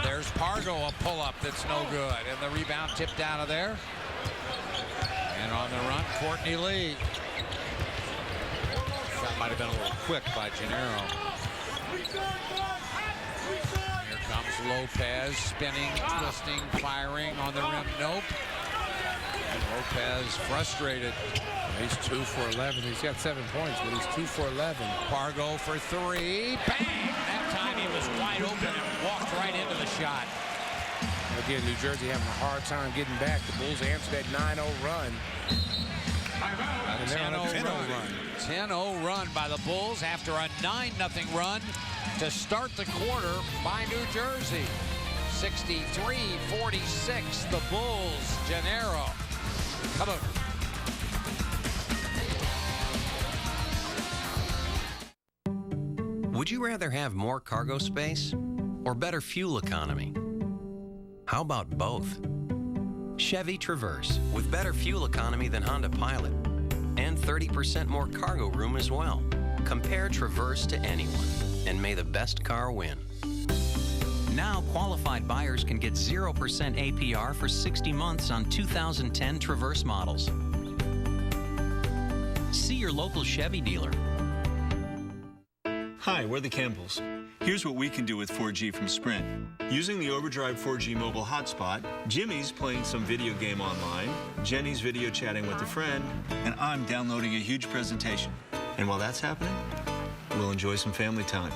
There's Pargo, a pull-up that's no good. And the rebound tipped out of there. And on the run, Courtney Lee. That might have been a little quick by Gennaro. Here comes Lopez, spinning, twisting, firing on the rim. Nope. And Lopez frustrated. He's 2 for 11. He's got 7 points, but he's 2 for 11. Pargo for 3. Bang! That time he was wide open and walked right into the shot. Again, New Jersey having a hard time getting back. The Bulls answered that 9-0 run. A 10-0 run. 10-0 run by the Bulls after a 9-0 run to start the quarter by New Jersey. 63-46, the Bulls. Gennaro. Come on. Would you rather have more cargo space or better fuel economy? How about both? Chevy Traverse, with better fuel economy than Honda Pilot and 30% more cargo room as well. Compare Traverse to anyone, and may the best car win. Now, qualified buyers can get 0% APR for 60 months on 2010 Traverse models. See your local Chevy dealer. Hi, we're the Campbells. Here's what we can do with 4G from Sprint. Using the Overdrive 4G mobile hotspot, Jimmy's playing some video game online, Jenny's video chatting with a friend, and I'm downloading a huge presentation. And while that's happening, we'll enjoy some family time.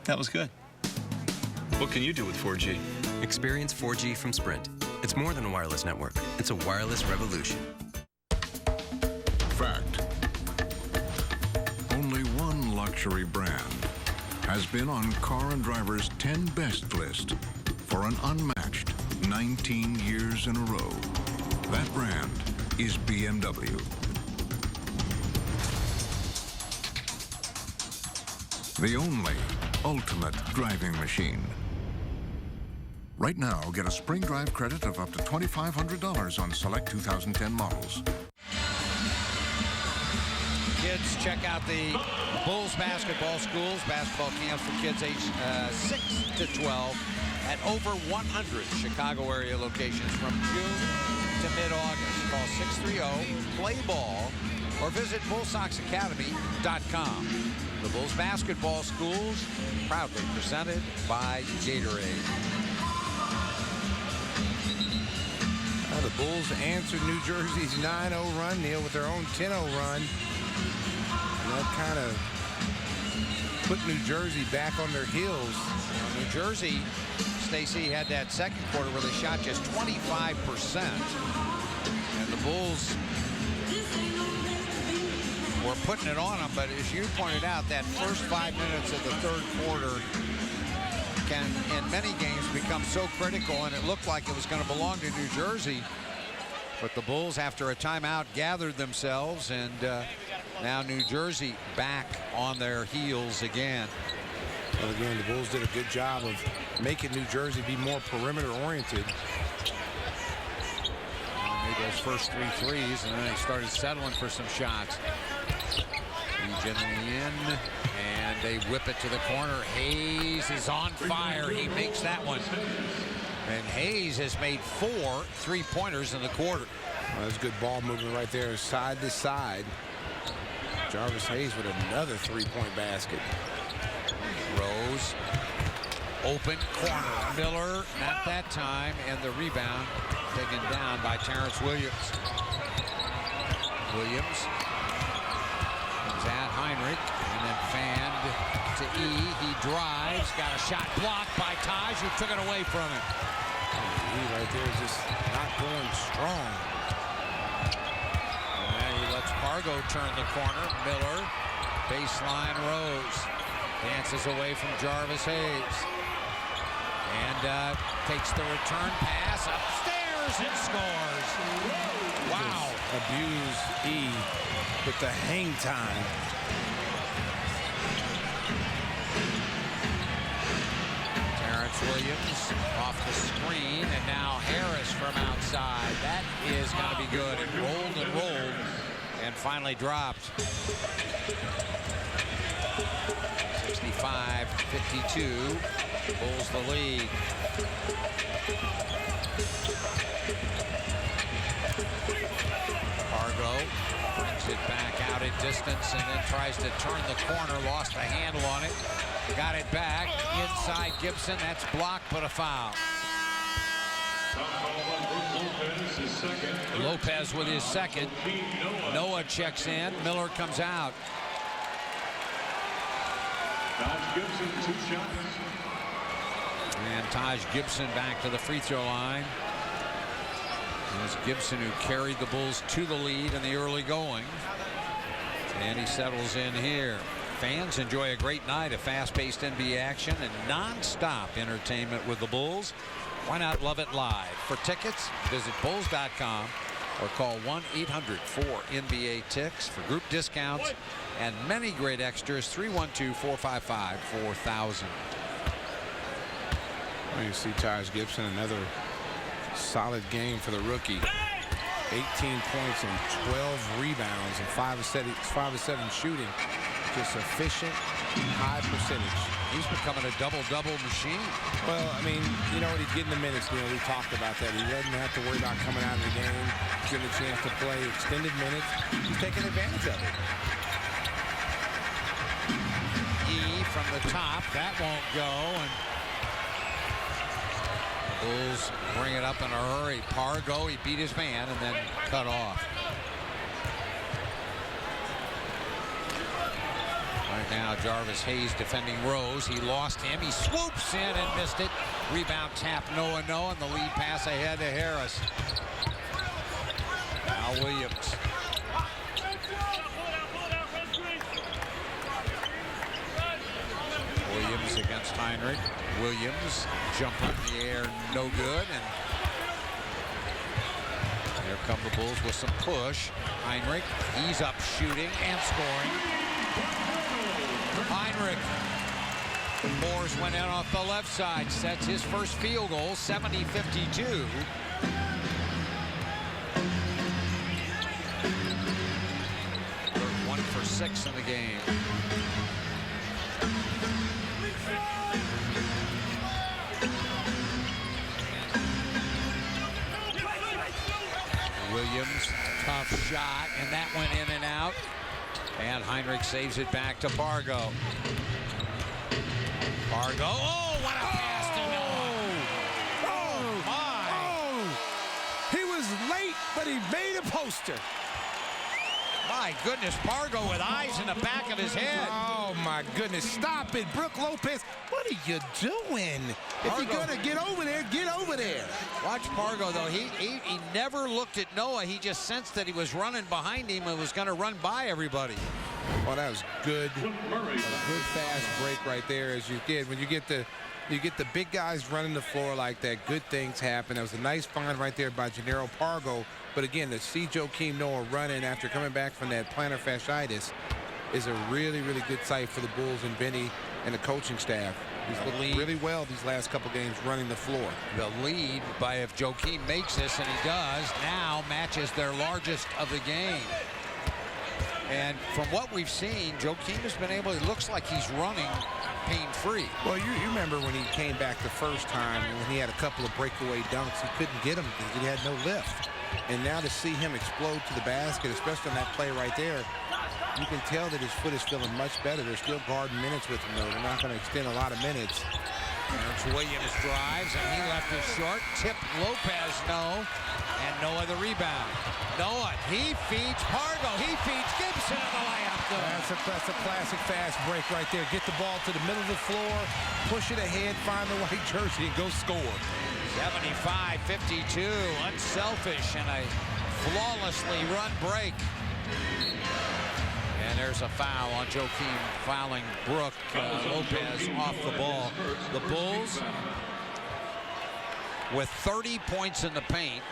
That was good. What can you do with 4G? Experience 4G from Sprint. It's more than a wireless network. It's a wireless revolution. Fact. Only one luxury brand has been on Car and Driver's 10 best list for an unmatched 19 years in a row. That brand is BMW. The only ultimate driving machine. Right now, get a spring drive credit of up to $2,500 on select 2010 models. Kids, check out the Bulls basketball schools, basketball camps for kids aged 6 to 12 at over 100 Chicago area locations from June to mid-August. Call 630-PLAY-BALL or visit BullSoxAcademy.com. The Bulls basketball schools, proudly presented by Gatorade. Well, the Bulls answered New Jersey's 9-0 run, Neil, with their own 10-0 run. And that kind of put New Jersey back on their heels. New Jersey, Stacey, had that second quarter where they shot just 25%. And the Bulls were putting it on them. But as you pointed out, that first 5 minutes of the third quarter can, in many games, become so critical. And it looked like it was going to belong to New Jersey. But the Bulls, after a timeout, gathered themselves. And now New Jersey back on their heels again. Well, again, the Bulls did a good job of making New Jersey be more perimeter-oriented. Made those first 3 threes, and then they started settling for some shots. Region in, and they whip it to the corner. Hayes is on fire. He makes that one. And Hayes has made 4 3-pointers in the quarter. Well, that's good ball movement right there, side to side. Jarvis Hayes with another 3-point basket. Rose, open corner. Miller, not that time, and the rebound taken down by Terrence Williams. Williams comes at Heinrich, and then fanned to E. He drives, got a shot blocked by Taj, who took it away from him. E right there is just not going strong. And he lets Pargo turn the corner. Miller, baseline Rose. Dances away from Jarvis Hayes. And takes the return pass upstairs and scores. Wow. Abuse E with the hang time. Terrence Williams off the screen, and now Harris from outside. That is going to be good. It rolled, and finally dropped. 65-52. Bulls the lead. Pargo brings it back out in distance and then tries to turn the corner. Lost the handle on it. Got it back. Inside Gibson. That's blocked, but a foul. Lopez with his second. Noah checks in. Miller comes out. Taj Gibson, 2 shots. And Taj Gibson back to the free throw line. It was Gibson who carried the Bulls to the lead in the early going. And he settles in here. Fans enjoy a great night of fast-paced NBA action and non-stop entertainment with the Bulls. Why not love it live? For tickets, visit Bulls.com or call 1-800-4NBA-TICKS for group discounts and many great extras. 312-455-4000. Well, you see Taj Gibson, another solid game for the rookie. 18 points and 12 rebounds and 5 of 7 shooting. Just efficient, high percentage. He's becoming a double-double machine. Well, I mean, you know what? He's getting the minutes. You know, we talked about that. He doesn't have to worry about coming out of the game, getting a chance to play extended minutes. He's taking advantage of it. E from the top. That won't go. And the Bulls bring it up in a hurry. Pargo, he beat his man and then cut off. Right now, Jarvis Hayes defending Rose. He lost him. He swoops in and missed it. Rebound tap, Noah, and the lead pass ahead to Harris. Now Williams. Williams against Heinrich. Williams, jumper in the air, no good. And here come the Bulls with some push. Heinrich, he's up shooting and scoring. Heinrich. Moores went in off the left side, sets his first field goal, 70-52. They're 1 for 6 in the game. Williams, tough shot, and that went in and out. And Heinrich saves it back to Pargo. Pargo, oh, what a pass to Noah. Oh, my. Oh, he was late, but he made a poster. My goodness, Pargo with eyes in the back of his head. Oh, my goodness. Stop it, Brook Lopez. What are you doing? If you're going to get over there, get over there. Watch Pargo, though. He never looked at Noah. He just sensed that he was running behind him and was going to run by everybody. Well, that was good. A good fast break right there, as you did. When you get the big guys running the floor like that, good things happen. That was a nice find right there by Jannero Pargo. But again, to see Joakim Noah running after coming back from that plantar fasciitis, is a really, really good sight for the Bulls and Benny and the coaching staff. He's looked really well these last couple games running the floor. The lead by if Joakim makes this, and he does, now matches their largest of the game. And from what we've seen, Joakim has been able, it looks like he's running pain-free. Well, you remember when he came back the first time, when he had a couple of breakaway dunks, he couldn't get them because he had no lift. And now to see him explode to the basket, especially on that play right there, you can tell that his foot is feeling much better. They're still guarding minutes with him, though. They're not going to extend a lot of minutes. Terrence Williams drives, and he left it short. Tip Lopez, no. And Noah the rebound. Noah, he feeds Pargo. He feeds Gibson on the layup. That's a classic fast break right there. Get the ball to the middle of the floor, push it ahead, find the white jersey, and go score. 75-52, unselfish, and a flawlessly run break. And there's a foul on Joakim, fouling Brook Lopez off the ball. The Bulls with 30 points in the paint.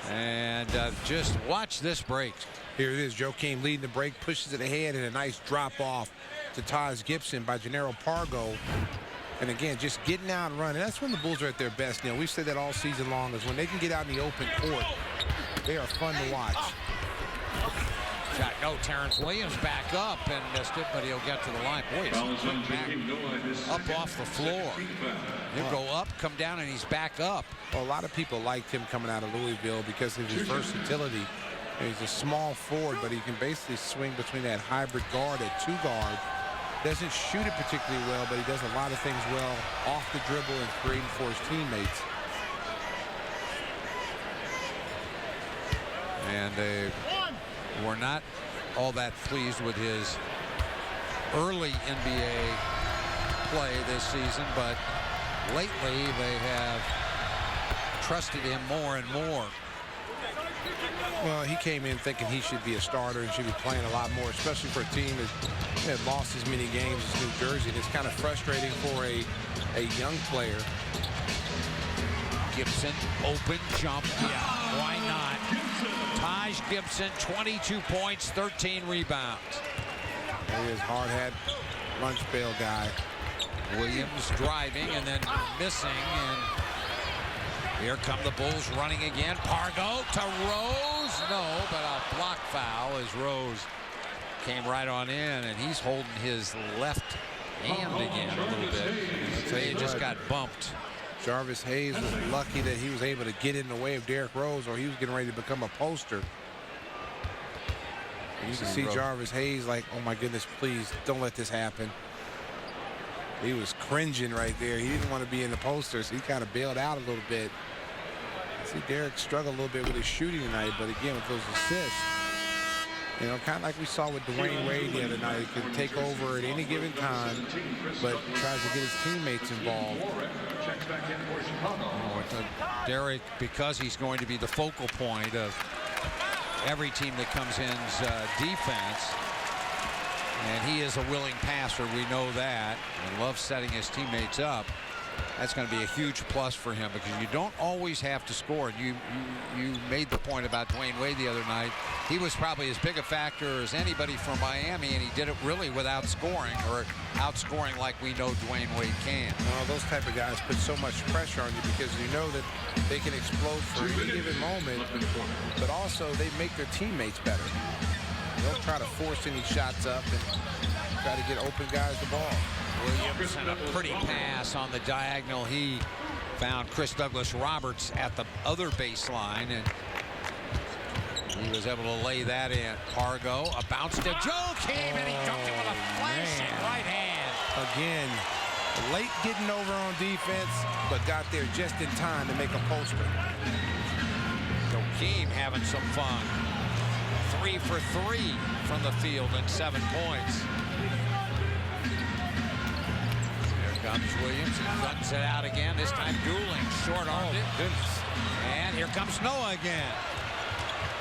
And just watch this break. Here it is, Joakim leading the break, pushes it ahead, and a nice drop off to Taj Gibson by Jannero Pargo. And again, just getting out and running. That's when the Bulls are at their best, Neil. We've said that all season long, is when they can get out in the open court, they are fun to watch. Shot, no, Terrence Williams back up and missed it, but he'll get to the line. Boy, he's back up off the floor. He'll go up, come down, and he's back up. Well, a lot of people liked him coming out of Louisville because of his versatility. He's a small forward, but he can basically swing between that hybrid guard at 2-guard. Doesn't shoot it particularly well, but he does a lot of things well off the dribble and creating for his teammates. And they were not all that pleased with his early NBA play this season, but lately they have trusted him more and more. Well, he came in thinking he should be a starter and should be playing a lot more, especially for a team that had lost as many games as New Jersey. And it's kind of frustrating for a young player. Gibson, open jump. Yeah, why not? Taj Gibson, 22 points, 13 rebounds. There he is, hard hat, lunch bail guy. Williams driving and then missing, and here come the Bulls running again. Pargo to Rose. No, but a block foul as Rose came right on in, and he's holding his left hand again a little bit. He just got bumped. Jarvis Hayes was lucky that he was able to get in the way of Derrick Rose, or he was getting ready to become a poster. You can see Jarvis Hayes like, oh my goodness, please don't let this happen. He was cringing right there. He didn't want to be in the poster, so he kind of bailed out a little bit. I see Derrick struggle a little bit with his shooting tonight, but again, with those assists, you know, kind of like we saw with Dwayne Wade the other night. He can take over at any given time, but tries to get his teammates involved. Derrick, because he's going to be the focal point of every team that comes in's defense, and he is a willing passer, we know that, and loves setting his teammates up. That's going to be a huge plus for him because you don't always have to score. And you made the point about Dwayne Wade the other night. He was probably as big a factor as anybody from Miami, and he did it really without scoring, or outscoring like we know Dwayne Wade can. Well, those type of guys put so much pressure on you because you know that they can explode for any given moment, but also they make their teammates better. They'll try to force any shots up and try to get open guys the ball. Williams and a pretty pass on the diagonal. He found Chris Douglas Roberts at the other baseline, and he was able to lay that in. Pargo, a bounce to Joakim, and he dunked it with a flashing right hand. Again, late getting over on defense, but got there just in time to make a poster. Joakim having some fun. 3 for 3 from the field and 7 points. Comes Williams, he runs it out again, this time dueling, short-armed it. Goodness. And here comes Noah again.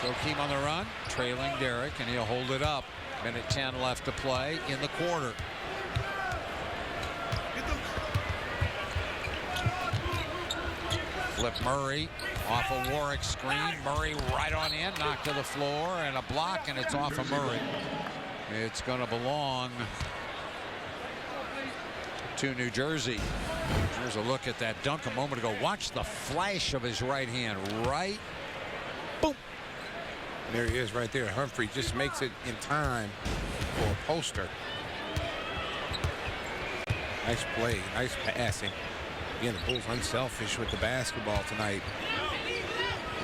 Joakim on the run, trailing Derrick, and he'll hold it up. Minute 10 left to play in the quarter. Flip Murray Off a Warwick screen, Murray right on in, knocked to the floor, and a block, and it's off of Murray. It's going to belong to New Jersey. Here's a look at that dunk a moment ago. Watch the flash of his right hand. Right. Boom. There he is right there. Humphrey just makes it in time for a poster. Nice play. Nice passing. Again, the Bulls unselfish with the basketball tonight.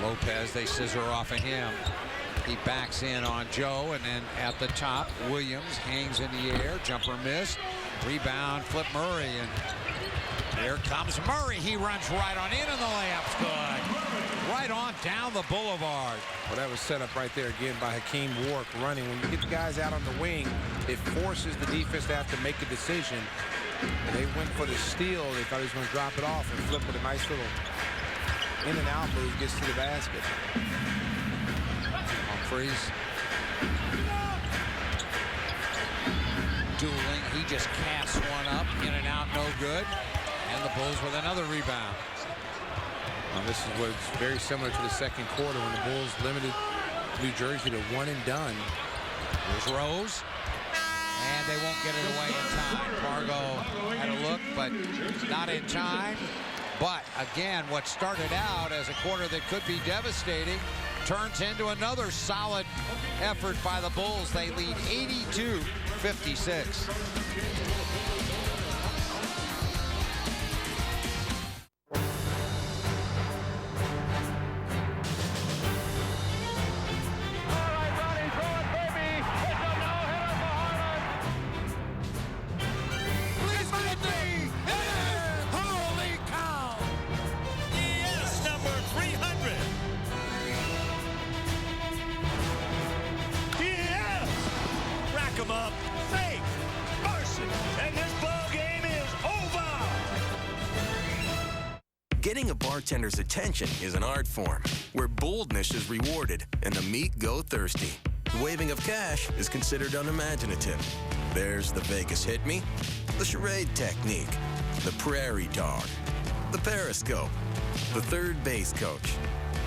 Lopez, they scissor off of him. He backs in on Joe, and then at the top, Williams hangs in the air. Jumper miss. Rebound, Flip Murray, and here comes Murray. He runs right on in, and the layup's good. Right on down the boulevard. Well, that was set up right there again by Hakeem Warwick running. When you get the guys out on the wing, it forces the defense to have to make a decision. And they went for the steal. They thought he was going to drop it off, and Flip with a nice little in and out move gets to the basket. Humphreys. Dueling. He just casts one up. In and out, no good. And the Bulls with another rebound. Well, this is what's very similar to the second quarter when the Bulls limited New Jersey to one and done. Here's Rose. And they won't get it away in time. Fargo had a look, but not in time. But again, what started out as a quarter that could be devastating turns into another solid effort by the Bulls. They lead 82-56. Getting a bartender's attention is an art form, where boldness is rewarded and the meat go thirsty. The waving of cash is considered unimaginative. There's the Vegas hit me, the charade technique, the prairie dog, the periscope, the third base coach.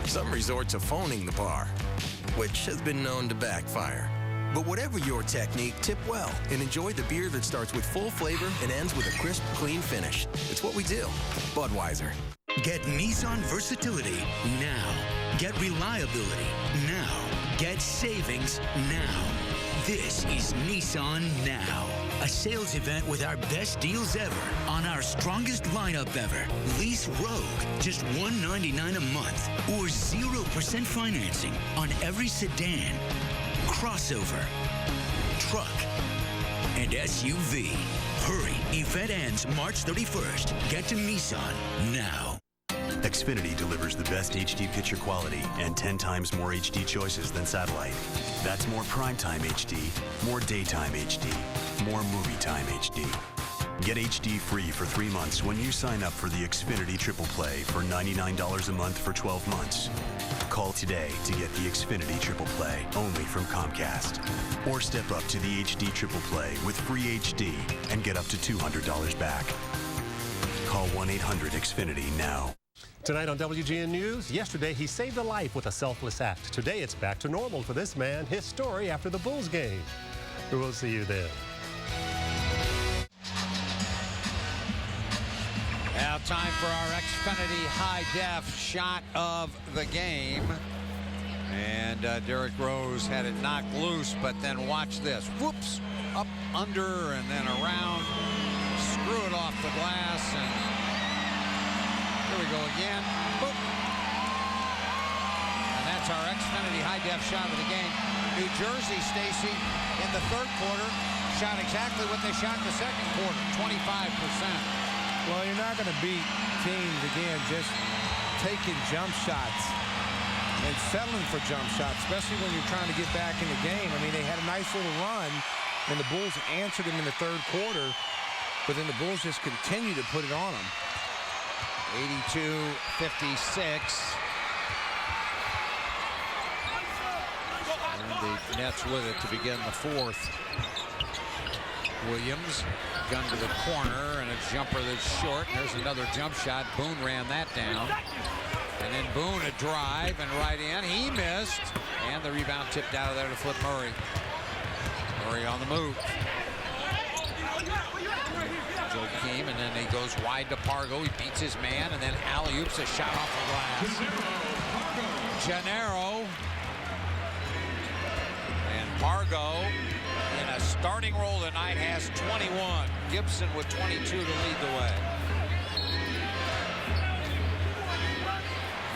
Some resort to phoning the bar, which has been known to backfire. But whatever your technique, tip well and enjoy the beer that starts with full flavor and ends with a crisp, clean finish. It's what we do. Budweiser. Get Nissan versatility now. Get reliability now. Get savings now. This is Nissan Now, a sales event with our best deals ever on our strongest lineup ever. Lease Rogue, just $199 a month, or 0% financing on every sedan, crossover, truck, and SUV. Hurry, event ends March 31st. Get to Nissan now. Xfinity delivers the best HD picture quality and 10 times more HD choices than satellite. That's more primetime HD, more daytime HD, more movie time HD. Get HD free for 3 months when you sign up for the Xfinity Triple Play for $99 a month for 12 months. Call today to get the Xfinity Triple Play only from Comcast. Or step up to the HD Triple Play with free HD and get up to $200 back. Call 1-800-XFINITY now. Tonight on WGN News, yesterday he saved a life with a selfless act. Today it's back to normal for this man, his story after the Bulls game. We'll see you then. Now time for our Xfinity High Def shot of the game. And Derrick Rose had it knocked loose, but then watch this. Whoops, up, under, and then around. Screw it off the glass, and here we go again. Boop. And that's our Xfinity High Def shot of the game. New Jersey, Stacy, in the third quarter, shot exactly what they shot in the second quarter, 25%. Well, you're not going to beat teams, again, just taking jump shots and settling for jump shots, especially when you're trying to get back in the game. I mean, they had a nice little run, and the Bulls answered them in the third quarter, but then the Bulls just continue to put it on them. 82-56. And the Nets with it to begin the fourth. Williams, gun to the corner, and a jumper that's short. There's another jump shot. Boone ran that down. And then Boone a drive and right in. He missed. And the rebound tipped out of there to Flip Murray. Murray on the move. Joakim, and then he goes wide to Pargo. He beats his man, and then alley-oops a shot off the glass. Gennaro. And Pargo, in a starting role tonight, has 21. Gibson with 22 to lead the way.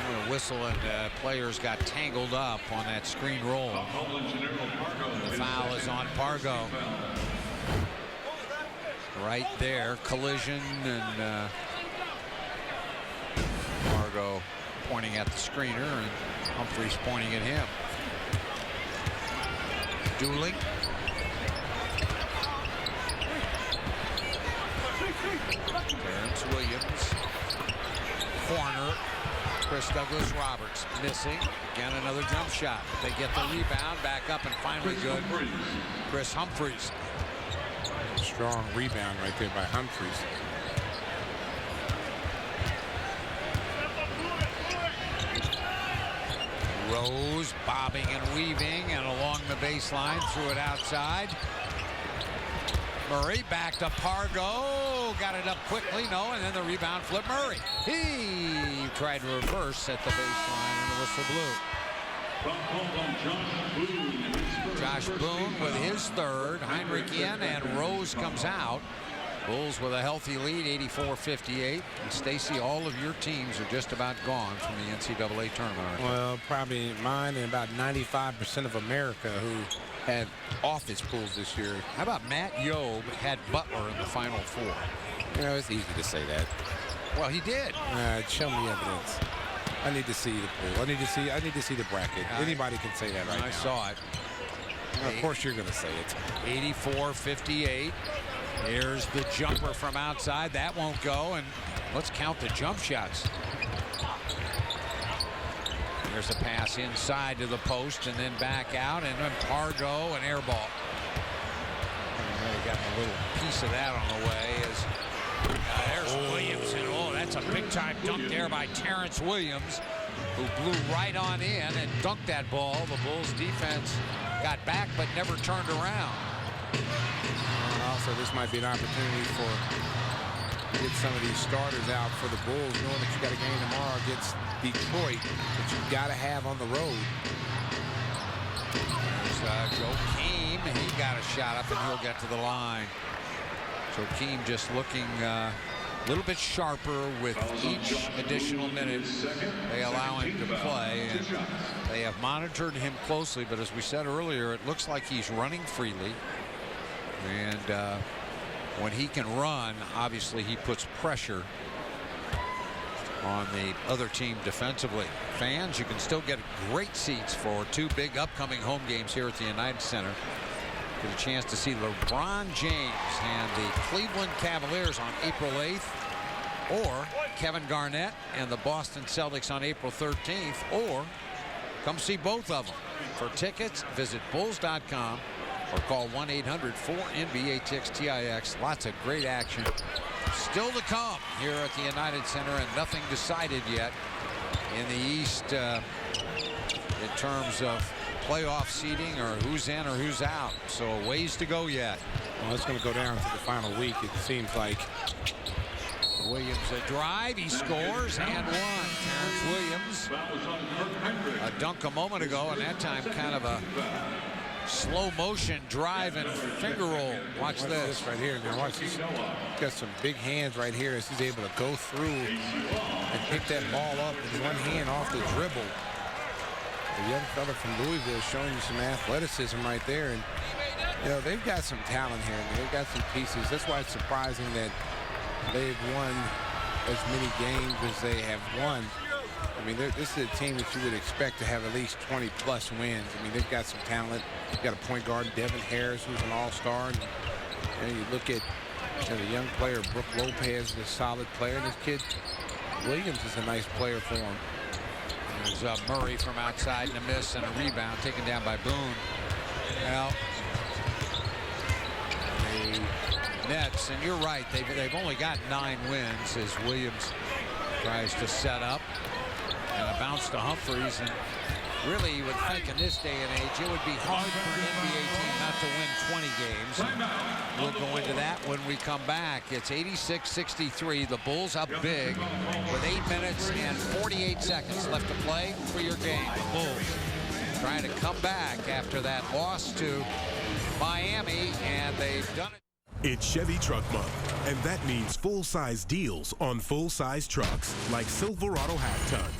The whistle and players got tangled up on that screen roll. The foul is on Pargo. Right there, collision, and Pargo pointing at the screener, and Humphreys pointing at him. Dueling. Terrence Williams. Corner. Chris Douglas Roberts missing. Again, another jump shot. But they get the rebound, back up, and finally good. Chris Humphreys. Strong rebound right there by Humphreys. Rose bobbing and weaving, and along the baseline, threw it outside. Murray back to Pargo, got it up quickly, no, and then the rebound, Flip Murray. He tried to reverse at the baseline, and the whistle blew. Josh Boone with his third, Heinrich in, and Rose comes out. Bulls with a healthy lead, 84-58. And Stacy, all of your teams are just about gone from the NCAA tournament. Well, probably mine and about 95% of America who had office pools this year. How about Matt Yob had Butler in the Final Four? You know, it's easy to say that. Well, he did. Show me evidence. I need to see the pool. I need to see the bracket. Anybody can say that right now. I saw it. Well, of course you're going to say it. 84-58. Here's the jumper from outside. That won't go, and let's count the jump shots. There's a pass inside to the post and then back out, and then Pargo, an air ball. Really got a little piece of that on the way. There's Williams, and that's a big-time dunk there by Terrence Williams, who blew right on in and dunked that ball. The Bulls defense got back but never turned around. Also, this might be an opportunity for get some of these starters out for the Bulls, knowing that you got a game tomorrow against Detroit that you got to have on the road. There's Joakim. He got a shot up, and he'll get to the line. Joakim just looking a little bit sharper with each additional minute they allow him to play. And they have monitored him closely, but as we said earlier, it looks like he's running freely. And when he can run, obviously he puts pressure on the other team defensively. Fans, you can still get great seats for two big upcoming home games here at the United Center. Get a chance to see LeBron James and the Cleveland Cavaliers on April 8th, or Kevin Garnett and the Boston Celtics on April 13th, or come see both of them. For tickets, visit Bulls.com or call 1-800-4NBA-TIX. Lots of great action still to come here at the United Center, and nothing decided yet in the East in terms of playoff seeding or who's in or who's out. So a ways to go yet. Well, it's going to go down to the final week, it seems like. Williams a drive, he scores, and one. Terrence Williams, a dunk a moment ago, and that time kind of a slow motion drive and finger roll. Watch this right here. Now watch this. He's got some big hands right here as he's able to go through and pick that ball up with one hand off the dribble. The young fella from Louisville showing you some athleticism right there. And, you know, they've got some talent here. I mean, they've got some pieces. That's why it's surprising that they've won as many games as they have won. I mean, this is a team that you would expect to have at least 20-plus wins. I mean, they've got some talent. They've got a point guard, Devin Harris, who's an all-star. And you look at the young player, Brook Lopez, is a solid player. And this kid, Williams, is a nice player for him. There's Murray from outside and a miss and a rebound taken down by Boone. Well, the Nets, and you're right, they've only got 9 wins as Williams tries to set up. And a bounce to Humphries. And really, you would think in this day and age, it would be hard for an NBA team not to win 20 games. And we'll go into that when we come back. It's 86-63. The Bulls up big with 8 minutes and 48 seconds left to play for your game. The Bulls trying to come back after that loss to Miami, and they've done it. It's Chevy Truck Month, and that means full-size deals on full-size trucks like Silverado Half-Ton.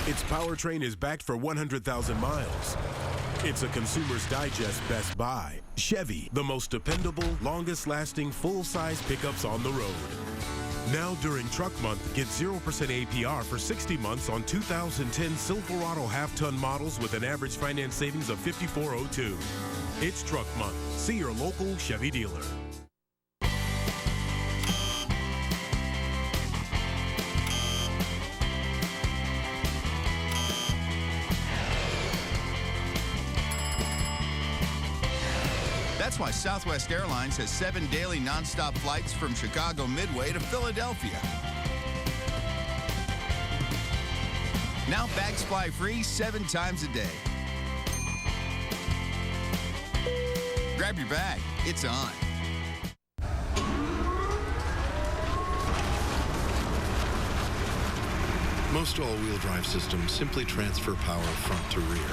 Its powertrain is backed for 100,000 miles. It's a Consumer's Digest Best Buy. Chevy, the most dependable, longest-lasting full-size pickups on the road. Now during Truck Month, get 0% APR for 60 months on 2010 Silverado half-ton models with an average finance savings of $54.02. It's Truck Month. See your local Chevy dealer. That's why Southwest Airlines has 7 daily nonstop flights from Chicago Midway to Philadelphia. Now bags fly free 7 times a day. Grab your bag. It's on. Most all-wheel drive systems simply transfer power front to rear.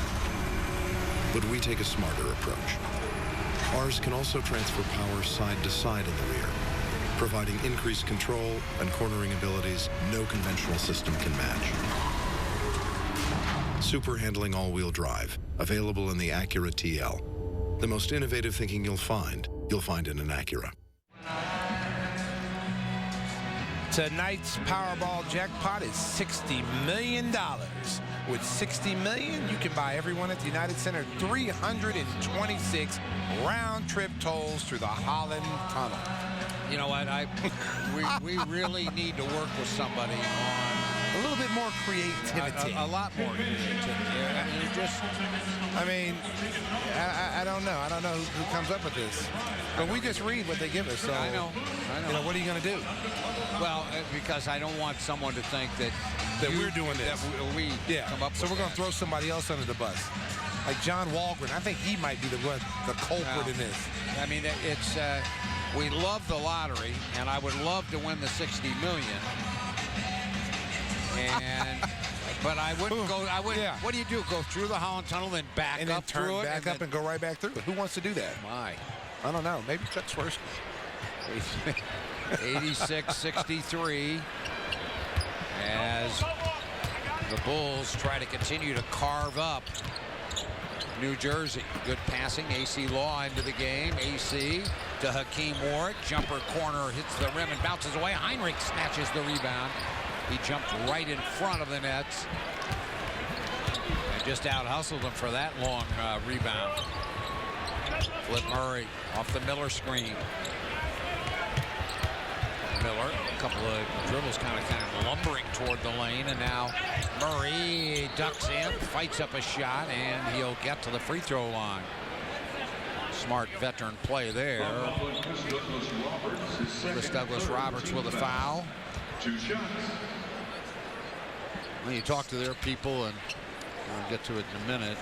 But we take a smarter approach. Ours can also transfer power side to side in the rear, providing increased control and cornering abilities no conventional system can match. Super handling all-wheel drive, available in the Acura TL. The most innovative thinking you'll find in an Acura. Tonight's Powerball jackpot is $60 million. With $60 million, you can buy everyone at the United Center 326 round-trip tolls through the Holland Tunnel. You know what? We really need to work with somebody on a little bit more creativity. A lot more creativity. I mean, I don't know. I don't know who comes up with this. But we just read what they give us. So, I know. You know, what are you going to do? Well, because I don't want someone to think that we're doing this. That we come up with so we're going to throw somebody else under the bus. Like John Walgren. I think he might be the culprit in this. I mean, it's we love the lottery, and I would love to win the $60 million. But I wouldn't go. I wouldn't. Yeah. What do you do? Go through the Holland Tunnel, then back and up then turn through back it, up and go right back through it? Who wants to do that? My, I don't know. Maybe Chuck Swirsky. 86-63 as the Bulls try to continue to carve up New Jersey. Good passing. AC Law into the game. AC to Hakeem Warwick. Jumper corner hits the rim and bounces away. Heinrich snatches the rebound. He jumped right in front of the nets and just out-hustled him for that long rebound. Flip Murray off the Miller screen. Miller, a couple of dribbles kind of lumbering toward the lane, and now Murray ducks in, fights up a shot, and he'll get to the free throw line. Smart veteran play there. Chris Douglas Roberts with a foul. 2 shots. When you talk to their people, and we'll get to it in a minute.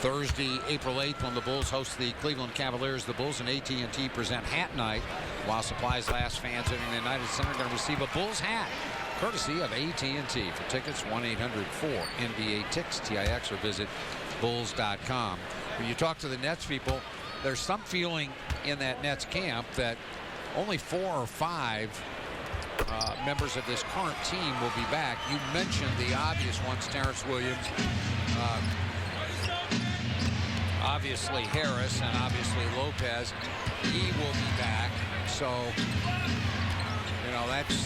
Thursday, April 8th, when the Bulls host the Cleveland Cavaliers, the Bulls and AT&T present Hat Night. While supplies last, fans in the United Center are going to receive a Bulls hat, courtesy of AT&T. For tickets, 1-800-4-NBA-TIX, TIX, or visit bulls.com. When you talk to the Nets people, there's some feeling in that Nets camp that only 4 or 5 members of this current team will be back. You mentioned the obvious ones, Terrence Williams, obviously Harris, and obviously Lopez. He will be back. So, you know, that's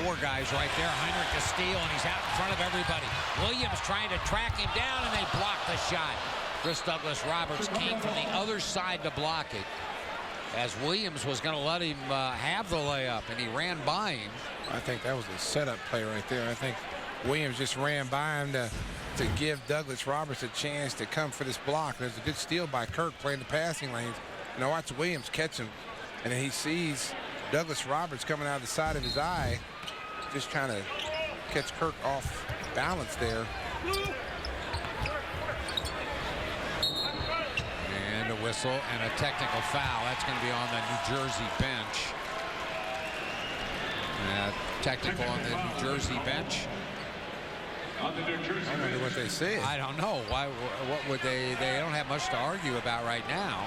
4 guys right there. Heinrich to steal, and he's out in front of everybody. Williams trying to track him down, and they block the shot. Chris Douglas Roberts came from the other side to block it, as Williams was going to let him have the layup, and he ran by him. I think that was a setup play right there. I think Williams just ran by him to give Douglas Roberts a chance to come for this block. There's a good steal by Kirk playing the passing lanes. Now watch Williams catch him, and then he sees Douglas Roberts coming out of the side of his eye, just trying to catch Kirk off balance there. And a whistle and a technical foul. That's going to be on the New Jersey bench. Technical on the New Jersey bench. I wonder what they say. I don't know. Why? What would they? They don't have much to argue about right now.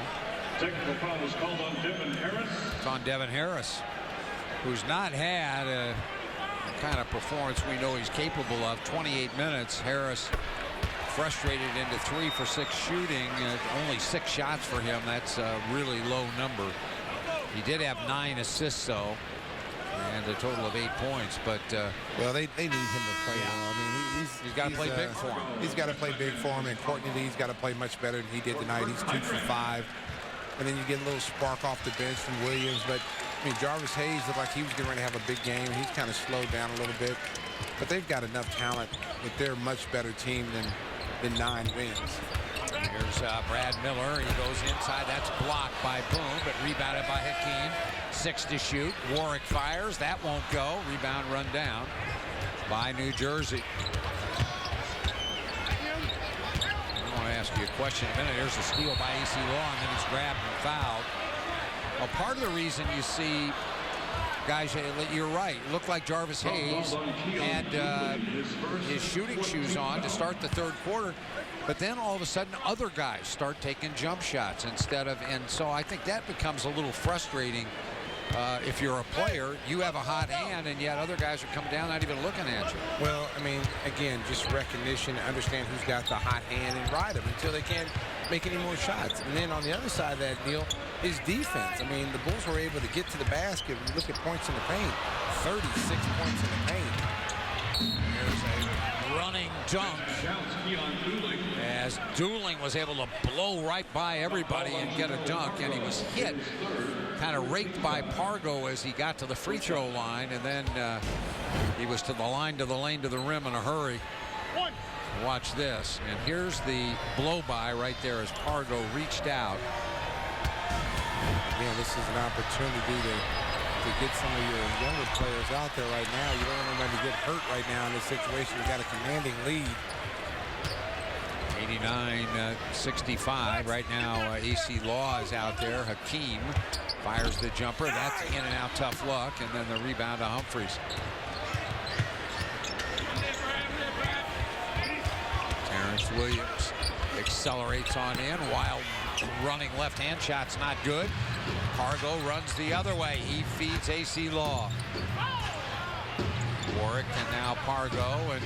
Technical foul is called on Devin Harris. It's on Devin Harris, who's not had a kind of performance we know he's capable of. 28 minutes. Harris frustrated into 3 for 6 shooting. Only 6 shots for him. That's a really low number. He did have 9 assists though, and a total of 8 points. But well, they need him to play well. I mean, he's got to play big for him. He's got to play big for him, and Courtney Lee's got to play much better than he did tonight. He's 2 for 5. And then you get a little spark off the bench from Williams. But, I mean, Jarvis Hayes looked like he was getting ready to have a big game. He's kind of slowed down a little bit. But they've got enough talent that they're a much better team than 9 wins. Here's Brad Miller. He goes inside. That's blocked by Boone, but rebounded by Hakeem. 6 to shoot. Warwick fires. That won't go. Rebound run down by New Jersey. I want to ask you a question in a minute. Here's a steal by AC Law, and then he's grabbed and fouled. Well, part of the reason you see guys, you're right, it looked like Jarvis Hayes had his shooting shoes on to start the 3rd quarter, but then all of a sudden other guys start taking jump shots instead of, and so I think that becomes a little frustrating. If you're a player, you have a hot hand, and yet other guys are coming down not even looking at you. Well, I mean, again, just recognition, understand who's got the hot hand and ride them until they can't make any more shots. And then on the other side of that, Neil, is defense. I mean, the Bulls were able to get to the basket. When you look at points in the paint, 36 points in the paint. There's a running dunk as Dooling was able to blow right by everybody and get a dunk, and he was hit, kind of raked by Pargo as he got to the free throw line, and then he was to the line, to the lane, to the rim in a hurry. Watch this, and here's the blow by right there as Pargo reached out. Again, this is an opportunity to get some of your younger players out there right now. You don't want anybody to get hurt right now in this situation. You got a commanding lead. 89-65 right now. AC Law is out there. Hakeem fires the jumper. That's in and out, tough luck, and then the rebound to Humphries. Terrence Williams accelerates on in. Wild running left hand shot's not good. Pargo runs the other way. He feeds AC Law. Warwick and now Pargo, and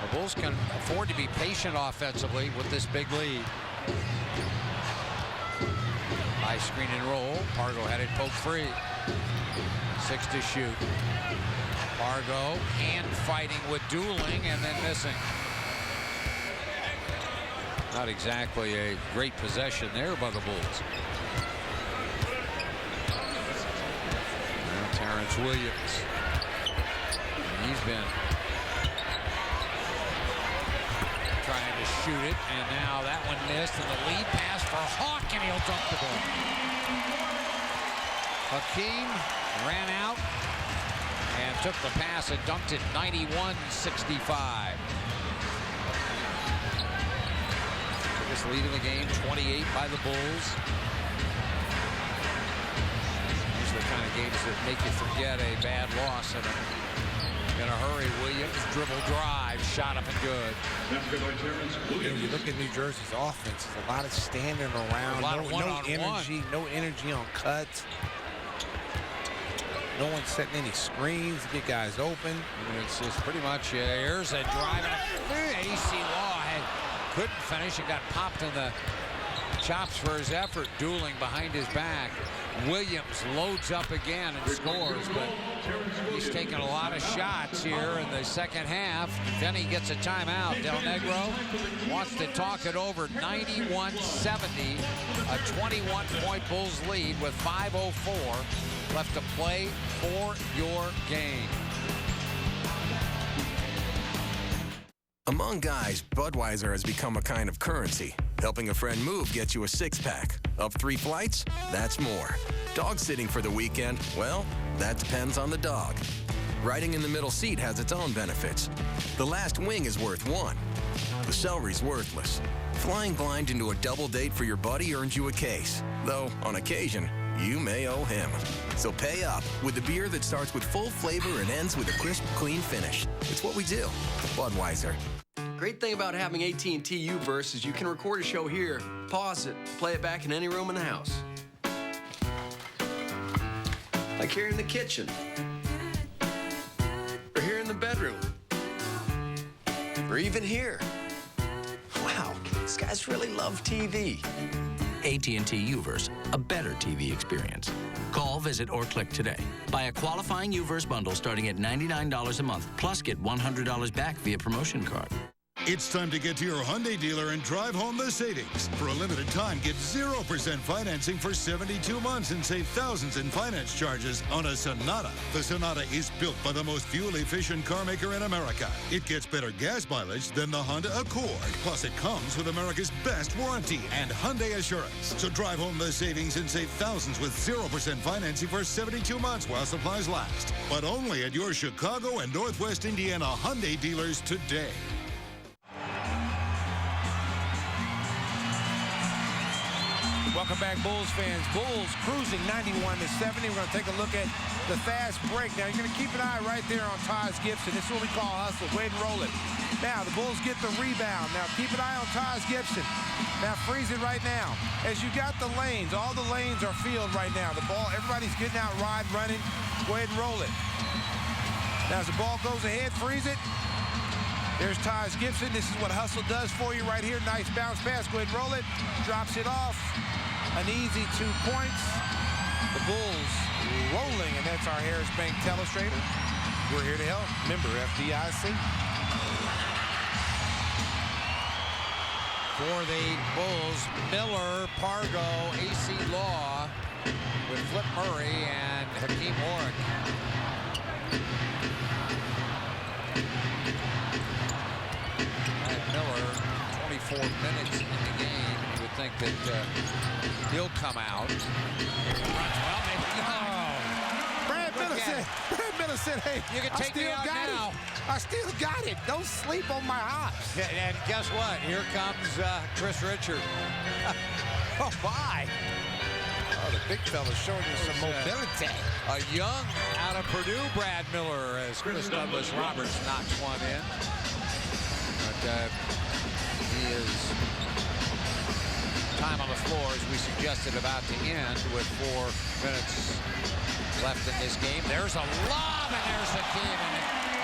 the Bulls can afford to be patient offensively with this big lead. High screen and roll. Pargo had it poked free. 6 to shoot. Pargo hand fighting with Dooling and then missing. Not exactly a great possession there by the Bulls. Now Terrence Williams. He's been trying to shoot it, and now that one missed, and the lead pass for Hawk, and he'll dunk the ball. Hakeem ran out and took the pass and dunked it 91-65. Biggest lead in the game, 28 by the Bulls. These are the kind of games that make you forget a bad loss in a hurry. Williams dribble drive, shot up and good. You look at New Jersey's offense, there's a lot of standing around, no energy on cuts. No one's setting any screens to get guys open. It's pretty much here's a drive. AC Law couldn't finish and got popped in the chops for his effort. Dooling behind his back. Williams loads up again and scores, but he's taken a lot of shots here in the second half. Then he gets a timeout. Del Negro wants to talk it over. 91-70, a 21-point Bulls lead with 5:04 left to play for your game. Among guys, Budweiser has become a kind of currency. Helping a friend move gets you a 6-pack. Up 3 flights? That's more. Dog sitting for the weekend? Well, that depends on the dog. Riding in the middle seat has its own benefits. The last wing is worth one. The celery's worthless. Flying blind into a double date for your buddy earns you a case. Though, on occasion, you may owe him. So pay up with the beer that starts with full flavor and ends with a crisp, clean finish. It's what we do. Budweiser. Great thing about having AT&T UVerse is you can record a show here, pause it, play it back in any room in the house. Like here in the kitchen. Or here in the bedroom. Or even here. Wow, these guys really love TV. AT&T UVerse, a better TV experience. Call, visit, or click today. Buy a qualifying UVerse bundle starting at $99 a month, plus get $100 back via promotion card. It's time to get to your Hyundai dealer and drive home the savings. For a limited time, get 0% financing for 72 months and save thousands in finance charges on a Sonata. The Sonata is built by the most fuel-efficient car maker in America. It gets better gas mileage than the Honda Accord. Plus, it comes with America's best warranty and Hyundai Assurance. So drive home the savings and save thousands with 0% financing for 72 months while supplies last. But only at your Chicago and Northwest Indiana Hyundai dealers today. Welcome back, Bulls fans. Bulls cruising 91-70. We're going to take a look at the fast break. Now, you're going to keep an eye right there on Taj Gibson. This is what we call hustle. Go ahead and roll it. Now, the Bulls get the rebound. Now, keep an eye on Taj Gibson. Now, freeze it right now. As you got the lanes, all the lanes are filled right now. The ball, everybody's getting out, running. Go ahead and roll it. Now, as the ball goes ahead, freeze it. There's Taj Gibson. This is what hustle does for you right here. Nice bounce pass. Go ahead and roll it. Drops it off. An easy 2 points. The Bulls rolling, and that's our Harris Bank Telestrator. We're here to help. Member FDIC. For the Bulls, Miller, Pargo, AC Law with Flip Murray and Hakeem Warwick. Miller, 24 minutes in the game. You would think that he'll come out. Well, maybe. Oh. Brad Miller said, hey, you can take me out now. I still got it. Don't sleep on my hops. And guess what? Here comes Chris Richard. Oh, my. Oh, the big fella's showing you some mobility. A young out of Purdue Brad Miller as Chris Douglas Roberts knocks one in. But he is time on the floor, as we suggested, about to end with 4 minutes left in this game. There's a lob, and there's a key.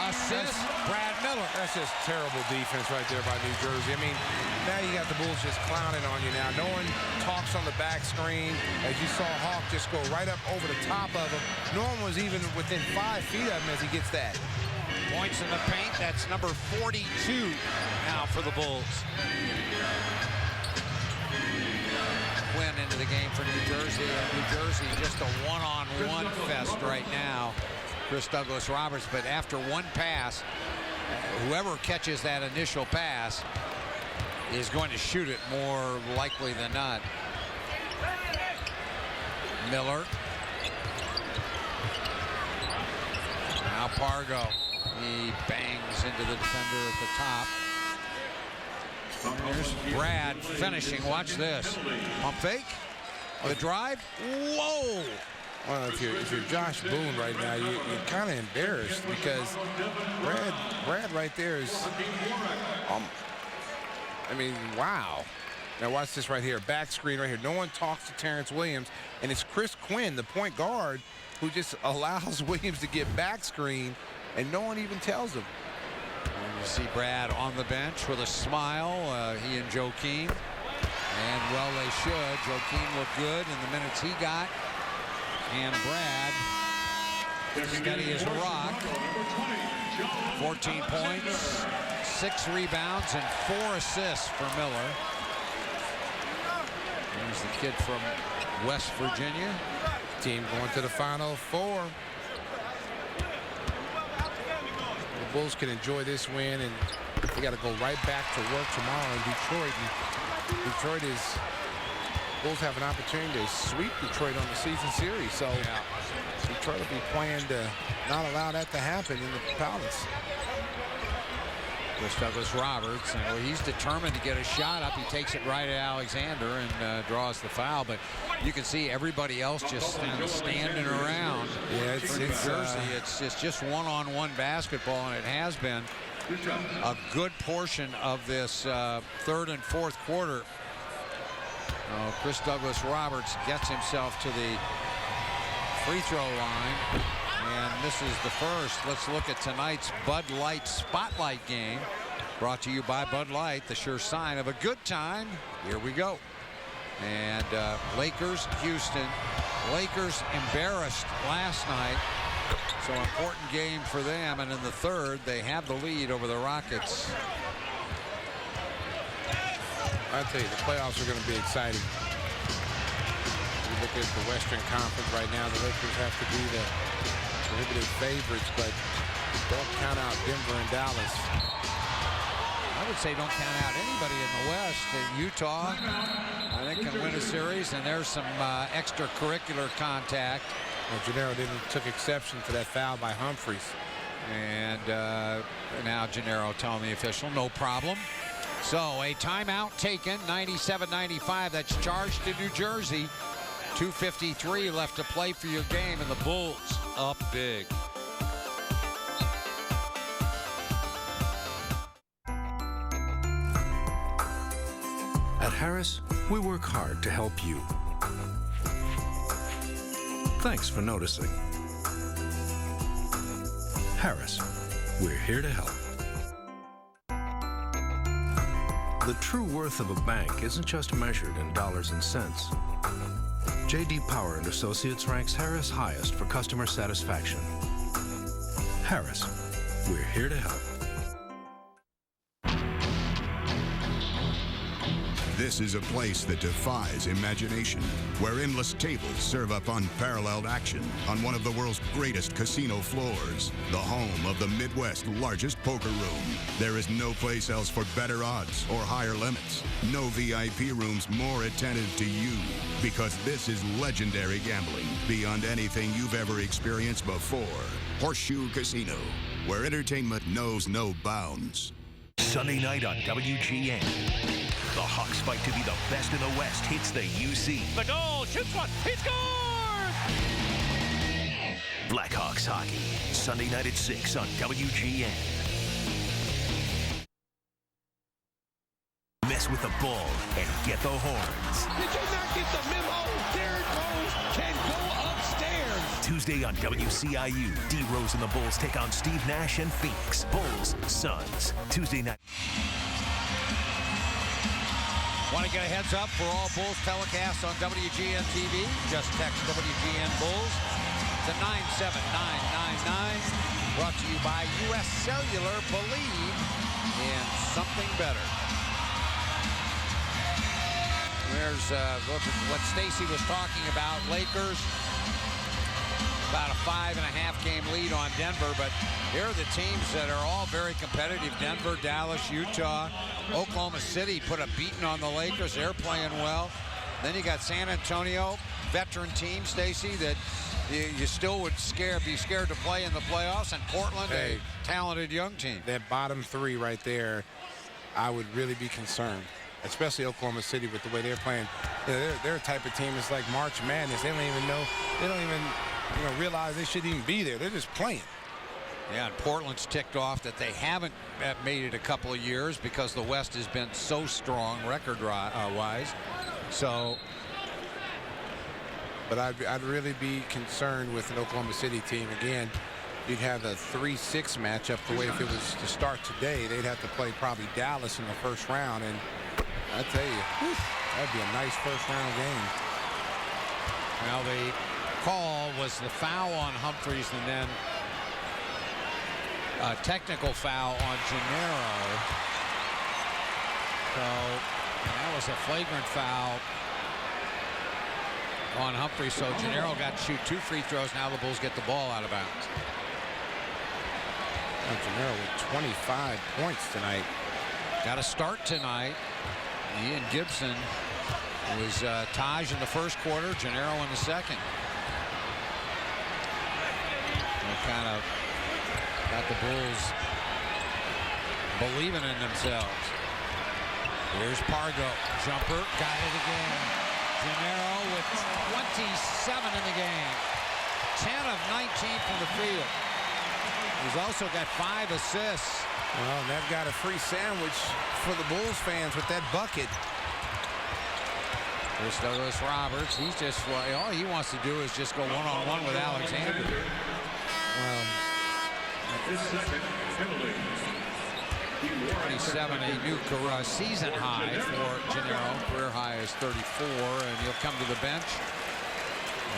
Assist, Brad Miller. That's just terrible defense right there by New Jersey. I mean, now you got the Bulls just clowning on you now. No one talks on the back screen. As you saw Hawk just go right up over the top of him. No one was even within 5 feet of him as he gets that. Points in the paint. That's number 42 now for the Bulls. Quinn into the game for New Jersey. New Jersey just a one-on-one fest right now. Chris Douglas Roberts, but after one pass, whoever catches that initial pass is going to shoot it more likely than not. Miller. Now Pargo. He bangs into the defender at the top. Here's Brad finishing. Watch this. Pump fake. The drive. Whoa! Well, if you're Josh Boone right now, you're kind of embarrassed because Brad right there is, I mean, wow. Now watch this right here, back screen right here. No one talks to Terrence Williams, and it's Chris Quinn, the point guard, who just allows Williams to get back screen, and no one even tells him. And you see Brad on the bench with a smile, he and Joakim, and well, they should. Joakim looked good in the minutes he got. And Brad, steady as a rock. 14 points, 6 rebounds, and 4 assists for Miller. Here's the kid from West Virginia. Team going to the Final Four. The Bulls can enjoy this win, and they got to go right back to work tomorrow in Detroit. And Detroit is... Bulls have an opportunity to sweep Detroit on the season series. So Detroit will be playing to not allow that to happen in the Palace. Chris Douglas Roberts, and he's determined to get a shot up. He takes it right at Alexander and draws the foul, but you can see everybody else just standing around. Yeah, for New Jersey. It's just one-on-one basketball, and it has been a good portion of this third and fourth quarter. Chris Douglas Roberts gets himself to the free throw line, and this is the first. Let's look at tonight's Bud Light Spotlight game, brought to you by Bud Light, the sure sign of a good time. Here we go. And Lakers, Houston. Lakers embarrassed last night, so important game for them, and in the third they have the lead over the Rockets. I tell you, the playoffs are going to be exciting. You look at the Western Conference right now, the Lakers have to be the prohibitive favorites, but don't count out Denver and Dallas. I would say don't count out anybody in the West. Utah, I think, can win a series, and there's some extracurricular contact. Well, Gennaro took exception to that foul by Humphries. And now Gennaro telling the official, no problem. So a timeout taken, 97-95. That's charged to New Jersey. 2:53 left to play for your game, and the Bulls up big. At Harris, we work hard to help you. Thanks for noticing. Harris, we're here to help. The true worth of a bank isn't just measured in dollars and cents. J.D. Power & Associates ranks Harris highest for customer satisfaction. Harris, we're here to help. This is a place that defies imagination, where endless tables serve up unparalleled action on one of the world's greatest casino floors, the home of the Midwest's largest poker room. There is no place else for better odds or higher limits. No VIP rooms more attentive to you, because this is legendary gambling beyond anything you've ever experienced before. Horseshoe Casino, where entertainment knows no bounds. Sunday night on WGN. The Hawks fight to be the best in the West hits the UC. The goal, shoots one, he scores! Blackhawks hockey, Sunday night at 6 on WGN. Mess with the ball and get the horns. Did you not get the memo? Derrick Rose can go upstairs. Tuesday on WCIU, D. Rose and the Bulls take on Steve Nash and Phoenix. Bulls, Suns, Tuesday night. Want to get a heads up for all Bulls telecasts on WGN TV? Just text WGN Bulls to 97999. Brought to you by U.S. Cellular. Believe in something better. There's what Stacy was talking about. Lakers, about a 5.5-game lead on Denver, but here are the teams that are all very competitive. Denver, Dallas, Utah, Oklahoma City put a beating on the Lakers. They're playing well. Then you got San Antonio, veteran team, Stacy, that you still would be scared to play in the playoffs, and Portland, a talented young team. That bottom three right there, I would really be concerned, especially Oklahoma City with the way they're playing. They're a type of team, it's like March Madness. They don't even realize they shouldn't even be there. They're just playing. Yeah, and Portland's ticked off that they haven't made it a couple of years because the West has been so strong record-wise. So, but I'd really be concerned with an Oklahoma City team. Again, you'd have a 3-6 matchup the way if it was to start today, they'd have to play probably Dallas in the first round. And I tell you, that'd be a nice first-round game. Well, the call was the foul on Humphries, and then a technical foul on Gennaro. So that was a flagrant foul on Humphries. So Gennaro got to shoot 2 free throws. Now the Bulls get the ball out of bounds. Gennaro with 25 points tonight. Got a start tonight. Ian Gibson was Taj in the first quarter, Gennaro in the second. kind of got the Bulls believing in themselves. Here's Pargo. Jumper. Got it again. Gennaro with 27 in the game. 10 of 19 from the field. He's also got 5 assists. Well, and they've got a free sandwich for the Bulls fans with that bucket. Here's Douglas Roberts. He's just, all he wants to do is just go one-on-one with Alexander. 27, a new season high for Gennaro. Career high is 34, and he'll come to the bench.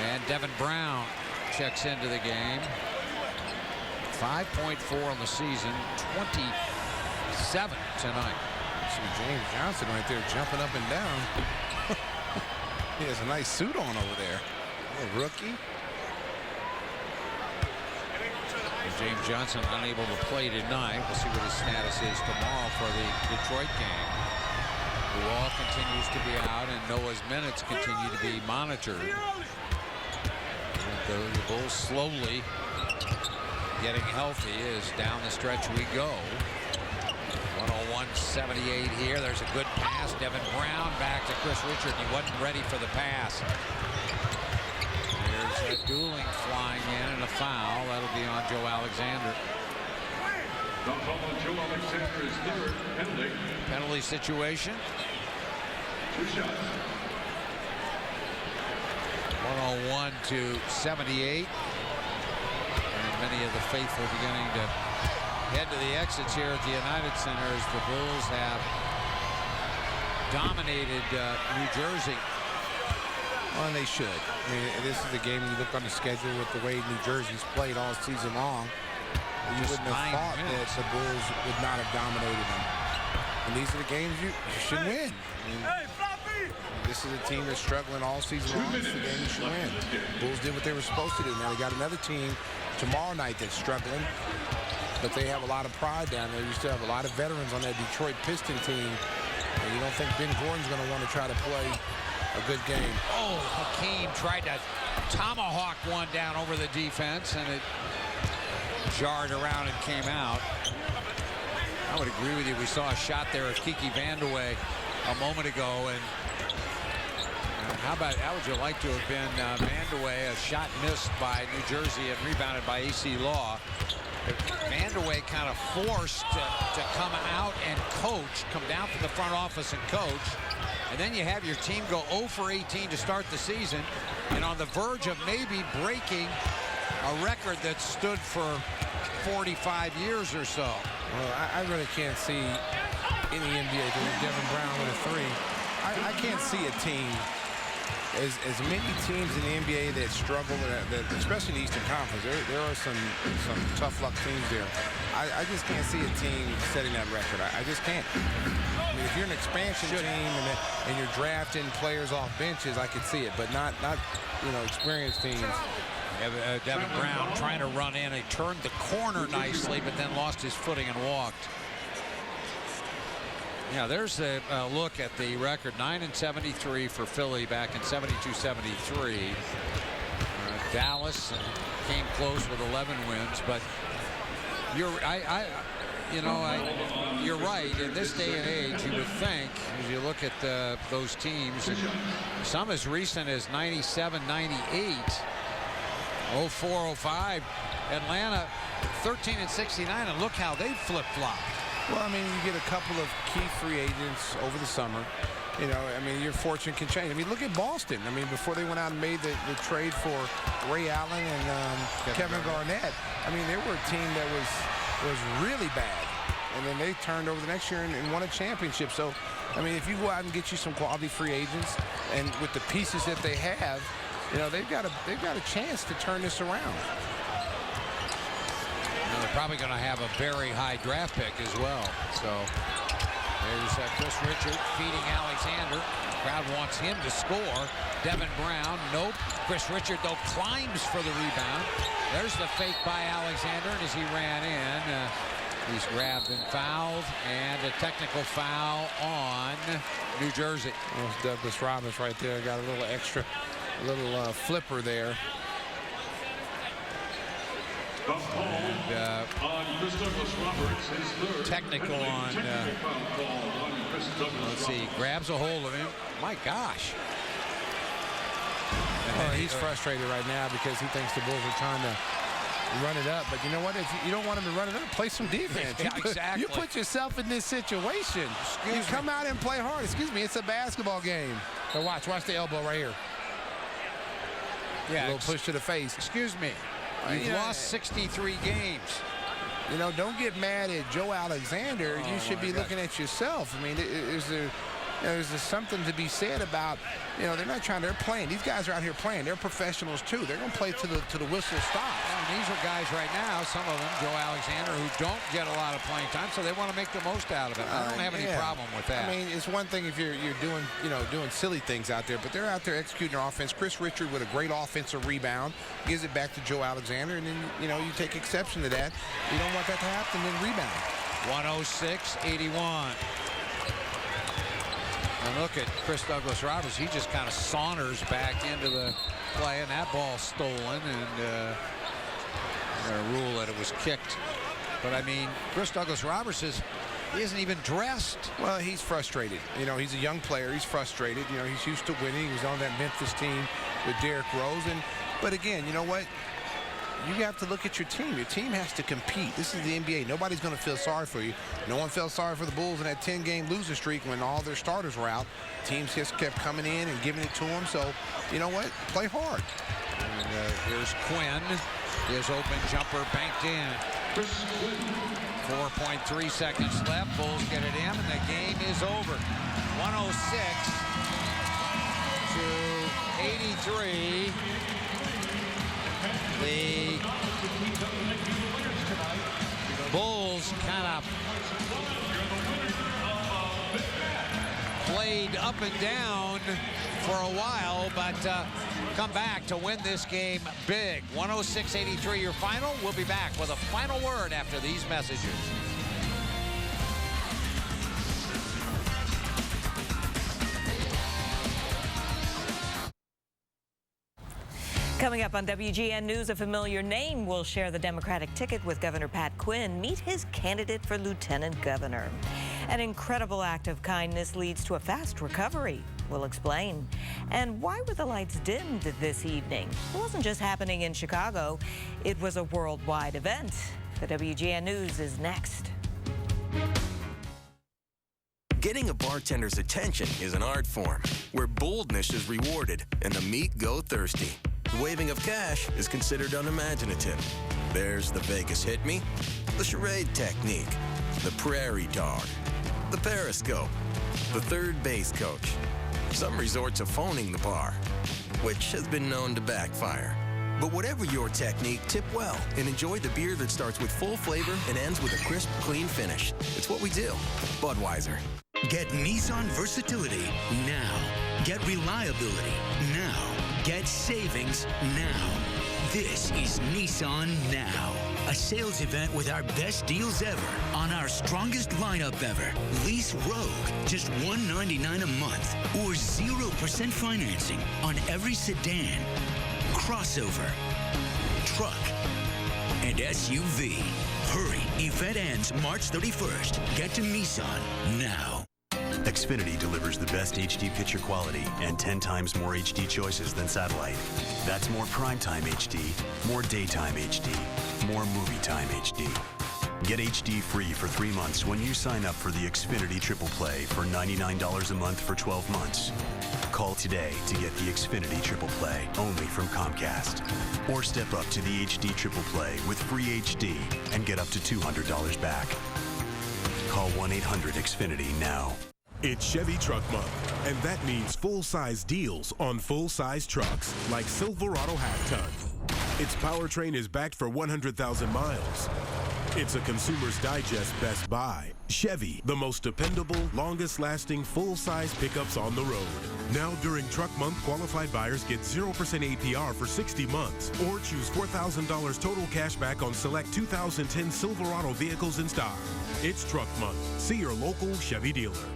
And Devin Brown checks into the game. 5.4 on the season, 27 tonight. See James Johnson right there jumping up and down. He has a nice suit on over there. A rookie. James Johnson unable to play tonight. We'll see what his status is tomorrow for the Detroit game. Wall continues to be out, and Noah's minutes continue to be monitored. The Bulls slowly getting healthy as down the stretch we go. 101-78 here. There's a good pass. Devin Brown back to Chris Richard. He wasn't ready for the pass. There's a dueling flying in and a foul. That'll be on Joe Alexander. Joe Alexander is third penalty. Penalty situation. 2 shots. 101-78. And many of the faithful beginning to head to the exits here at the United Center as the Bulls have dominated New Jersey. Well, and they should. I mean, this is the game you look on the schedule with the way New Jersey's played all season long. You wouldn't have thought that the Bulls would not have dominated them. And these are the games you should win. I mean, this is a team that's struggling all season long. It's the game you should win. Bulls did what they were supposed to do. Now they got another team tomorrow night that's struggling, but they have a lot of pride down there. You still have a lot of veterans on that Detroit Piston team. And you don't think Ben Gordon's going to want to try to play a good game. Oh, Hakeem tried to tomahawk one down over the defense, and it jarred around and came out. I would agree with you. We saw a shot there of Kiki Vandeweghe a moment ago, and how would you like to have been Vandeweghe, a shot missed by New Jersey and rebounded by AC Law. Vandeweghe kind of forced to come out and coach, come down to the front office and coach. And then you have your team go 0 for 18 to start the season, and on the verge of maybe breaking a record that stood for 45 years or so. Well, I really can't see in the NBA doing Devin Brown with a 3. I can't see a team, as many teams in the NBA that struggle, especially in the Eastern Conference. There are some tough luck teams there. I just can't see a team setting that record. I just can't. I mean, if you're an expansion team and you're drafting players off benches, I could see it, but not experienced teams. Devin Brown trying to run in. He turned the corner nicely, but then lost his footing and walked. Yeah, there's a look at the record. 9-73 for Philly back in 72-73. Dallas came close with 11 wins, but you're right. In this day and age, you would think, as you look at those teams, some as recent as 97-98, 04-05, Atlanta 13-69, and look how they flip-flop. Well, I mean, you get a couple of key free agents over the summer. You know, I mean, your fortune can change. I mean, look at Boston. I mean, before they went out and made the trade for Ray Allen and Kevin Garnett, I mean, they were a team that was really bad. And then they turned over the next year and won a championship. So, I mean, if you go out and get you some quality free agents, and with the pieces that they have, you know, they've got a chance to turn this around. They're probably going to have a very high draft pick as well. So there's Chris Richard feeding Alexander. The crowd wants him to score. Devin Brown, nope. Chris Richard, though, climbs for the rebound. There's the fake by Alexander, and as he ran in, he's grabbed and fouled, and a technical foul on New Jersey. There's Douglas Roberts right there. Got a little extra, flipper there. And, on Chris Douglas Roberts, his third. technical on, Chris Douglas let's see, grabs a hold of him. My gosh. Well, he's frustrated right now because he thinks the Bulls are trying to run it up. But you know what? If you don't want him to run it up, play some defense. Yeah, exactly. You put yourself in this situation. You come out and play hard. Excuse me, it's a basketball game. So watch the elbow right here. Yeah, a little push to the face. Excuse me. You've lost 63 games. You know, don't get mad at Joe Alexander. You should be looking at yourself. I mean, there's something to be said about, you know, they're playing. These guys are out here playing. They're professionals too. They're going to play to the whistle stops. And these are guys right now, some of them, Joe Alexander, who don't get a lot of playing time, so they want to make the most out of it. I don't have any problem with that. I mean, it's one thing if you're doing silly things out there, but they're out there executing their offense. Chris Richard with a great offensive rebound gives it back to Joe Alexander, and then, you know, you take exception to that. You don't want that to happen, then rebound. 106-81. And look at Chris Douglas Roberts. He just kind of saunters back into the play, and that ball's stolen. And I'm going to rule that it was kicked. But I mean, Chris Douglas Roberts he isn't even dressed. Well, he's frustrated. You know, he's a young player. He's frustrated. You know, he's used to winning. He was on that Memphis team with Derrick Rose. But again, you know what? You have to look at your team. Your team has to compete. This is the NBA. Nobody's going to feel sorry for you. No one felt sorry for the Bulls in that 10-game losing streak when all their starters were out. Teams just kept coming in and giving it to them. So, you know what? Play hard. And here's Quinn. His open jumper banked in. 4.3 seconds left. Bulls get it in, and the game is over. 106 to 83. The Bulls kind of played up and down for a while, but come back to win this game big. 106-83 your final. We'll be back with a final word after these messages. Coming up on WGN News, a familiar name will share the Democratic ticket with Governor Pat Quinn. Meet his candidate for lieutenant governor. An incredible act of kindness leads to a fast recovery. We'll explain. And why were the lights dimmed this evening? It wasn't just happening in Chicago. It was a worldwide event. The WGN News is next. Getting a bartender's attention is an art form where boldness is rewarded and the meat go thirsty. The waving of cash is considered unimaginative. There's the Vegas hit me, the charade technique, the prairie dog, the periscope, the third base coach. Some resort to phoning the bar, which has been known to backfire. But whatever your technique, tip well and enjoy the beer that starts with full flavor and ends with a crisp, clean finish. It's what we do. Budweiser. Get Nissan versatility now. Get reliability now. Get savings now. This is Nissan Now, a sales event with our best deals ever on our strongest lineup ever. Lease Rogue, just $199 a month, or 0% financing on every sedan, crossover, truck, and SUV. Hurry, event ends March 31st. Get to Nissan now. Xfinity delivers the best HD picture quality and 10 times more HD choices than satellite. That's more primetime HD, more daytime HD, more movie time HD. Get HD free for 3 months when you sign up for the Xfinity Triple Play for $99 a month for 12 months. Call today to get the Xfinity Triple Play only from Comcast. Or step up to the HD Triple Play with free HD and get up to $200 back. Call 1-800-XFINITY now. It's Chevy Truck Month, and that means full-size deals on full-size trucks like Silverado Half-Ton. Its powertrain is backed for 100,000 miles. It's a Consumer's Digest Best Buy. Chevy, the most dependable, longest-lasting, full-size pickups on the road. Now during Truck Month, qualified buyers get 0% APR for 60 months or choose $4,000 total cash back on select 2010 Silverado vehicles in stock. It's Truck Month. See your local Chevy dealer.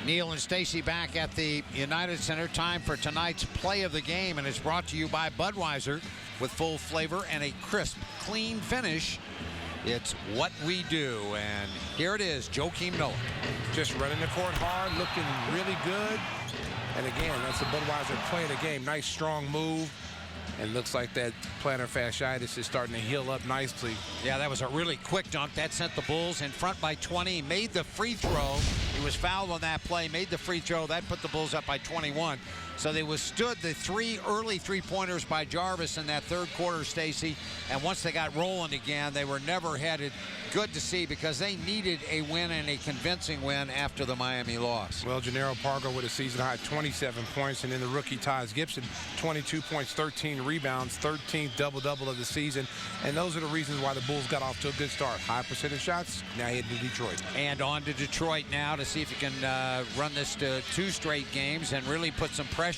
Neil and Stacy back at the United Center. Time for tonight's play of the game, and it's brought to you by Budweiser. With full flavor and a crisp, clean finish, it's what we do. And here it is, Joakim Noah. Just running the court hard, looking really good. And again, that's the Budweiser play of the game. Nice, strong move. And looks like that plantar fasciitis is starting to heal up nicely. Yeah, that was a really quick dunk. That sent the Bulls in front by 20. He made the free throw. He was fouled on that play, made the free throw. That put the Bulls up by 21. So they withstood the early three-pointers by Jarvis in that third quarter, Stacy. And once they got rolling again, they were never headed. Good to see, because they needed a win, and a convincing win, after the Miami loss. Well, Jannero Pargo with a season-high 27 points, and then the rookie Taj Gibson, 22 points, 13 rebounds, 13th double-double of the season. And those are the reasons why the Bulls got off to a good start. High percentage shots, now heading to Detroit. And on to Detroit now to see if he can run this to 2 straight games and really put some pressure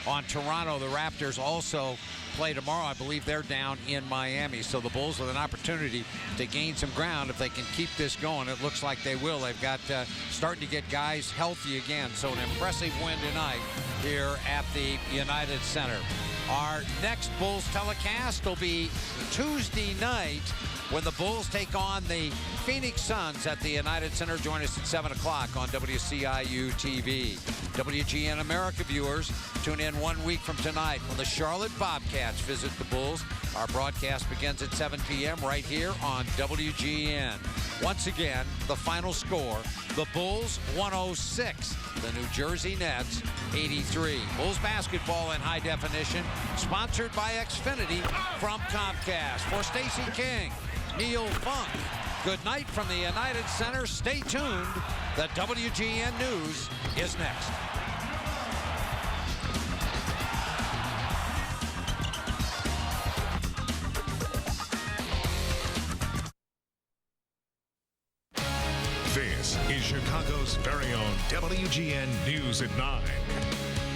on Toronto. The Raptors also play tomorrow. I believe they're down in Miami. So the Bulls with an opportunity to gain some ground if they can keep this going. It looks like they will. They've got starting to get guys healthy again. So an impressive win tonight here at the United Center. Our next Bulls telecast will be Tuesday night when the Bulls take on the Phoenix Suns at the United Center. Join us at 7 o'clock on WCIU TV. WGN America viewers, tune in 1 week from tonight when the Charlotte Bobcats visit the Bulls. Our broadcast begins at 7 p.m. right here on WGN. Once again, the final score, the Bulls 106, the New Jersey Nets 83. Bulls basketball in high definition, sponsored by Xfinity from Comcast. For Stacy King, Neil Funk, good night from the United Center. Stay tuned. The WGN News is next. This is Chicago's very own WGN News at 9.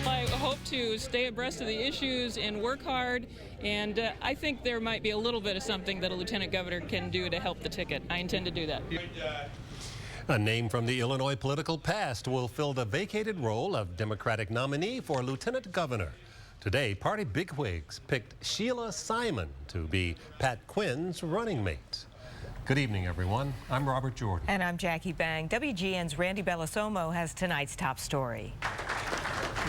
I hope to stay abreast of the issues and work hard, and I think there might be a little bit of something that a lieutenant governor can do to help the ticket. I intend to do that. A name from the Illinois political past will fill the vacated role of Democratic nominee for lieutenant governor. Today, party bigwigs picked Sheila Simon to be Pat Quinn's running mate. Good evening, everyone. I'm Robert Jordan. And I'm Jackie Bang. WGN's Randy Bellosomo has tonight's top story.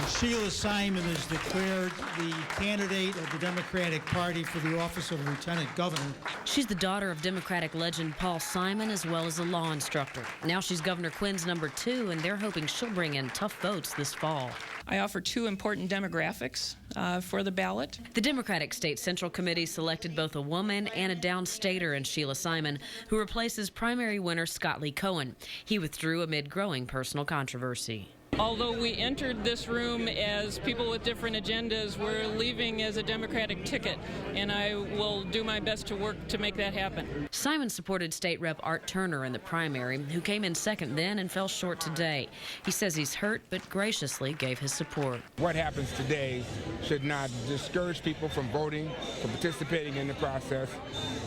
Sheila Simon is declared the candidate of the Democratic Party for the office of Lieutenant Governor. She's the daughter of Democratic legend Paul Simon, as well as a law instructor. Now she's Governor Quinn's number 2, and they're hoping she'll bring in tough votes this fall. I offer 2 important demographics for the ballot. The Democratic State Central Committee selected both a woman and a downstater in Sheila Simon, who replaces primary winner Scott Lee Cohen. He withdrew amid growing personal controversy. Although we entered this room as people with different agendas, we're leaving as a Democratic ticket, and I will do my best to work to make that happen. Simon supported State Rep Art Turner in the primary, who came in second then and fell short today. He says he's hurt, but graciously gave his support. What happens today should not discourage people from voting, from participating in the process.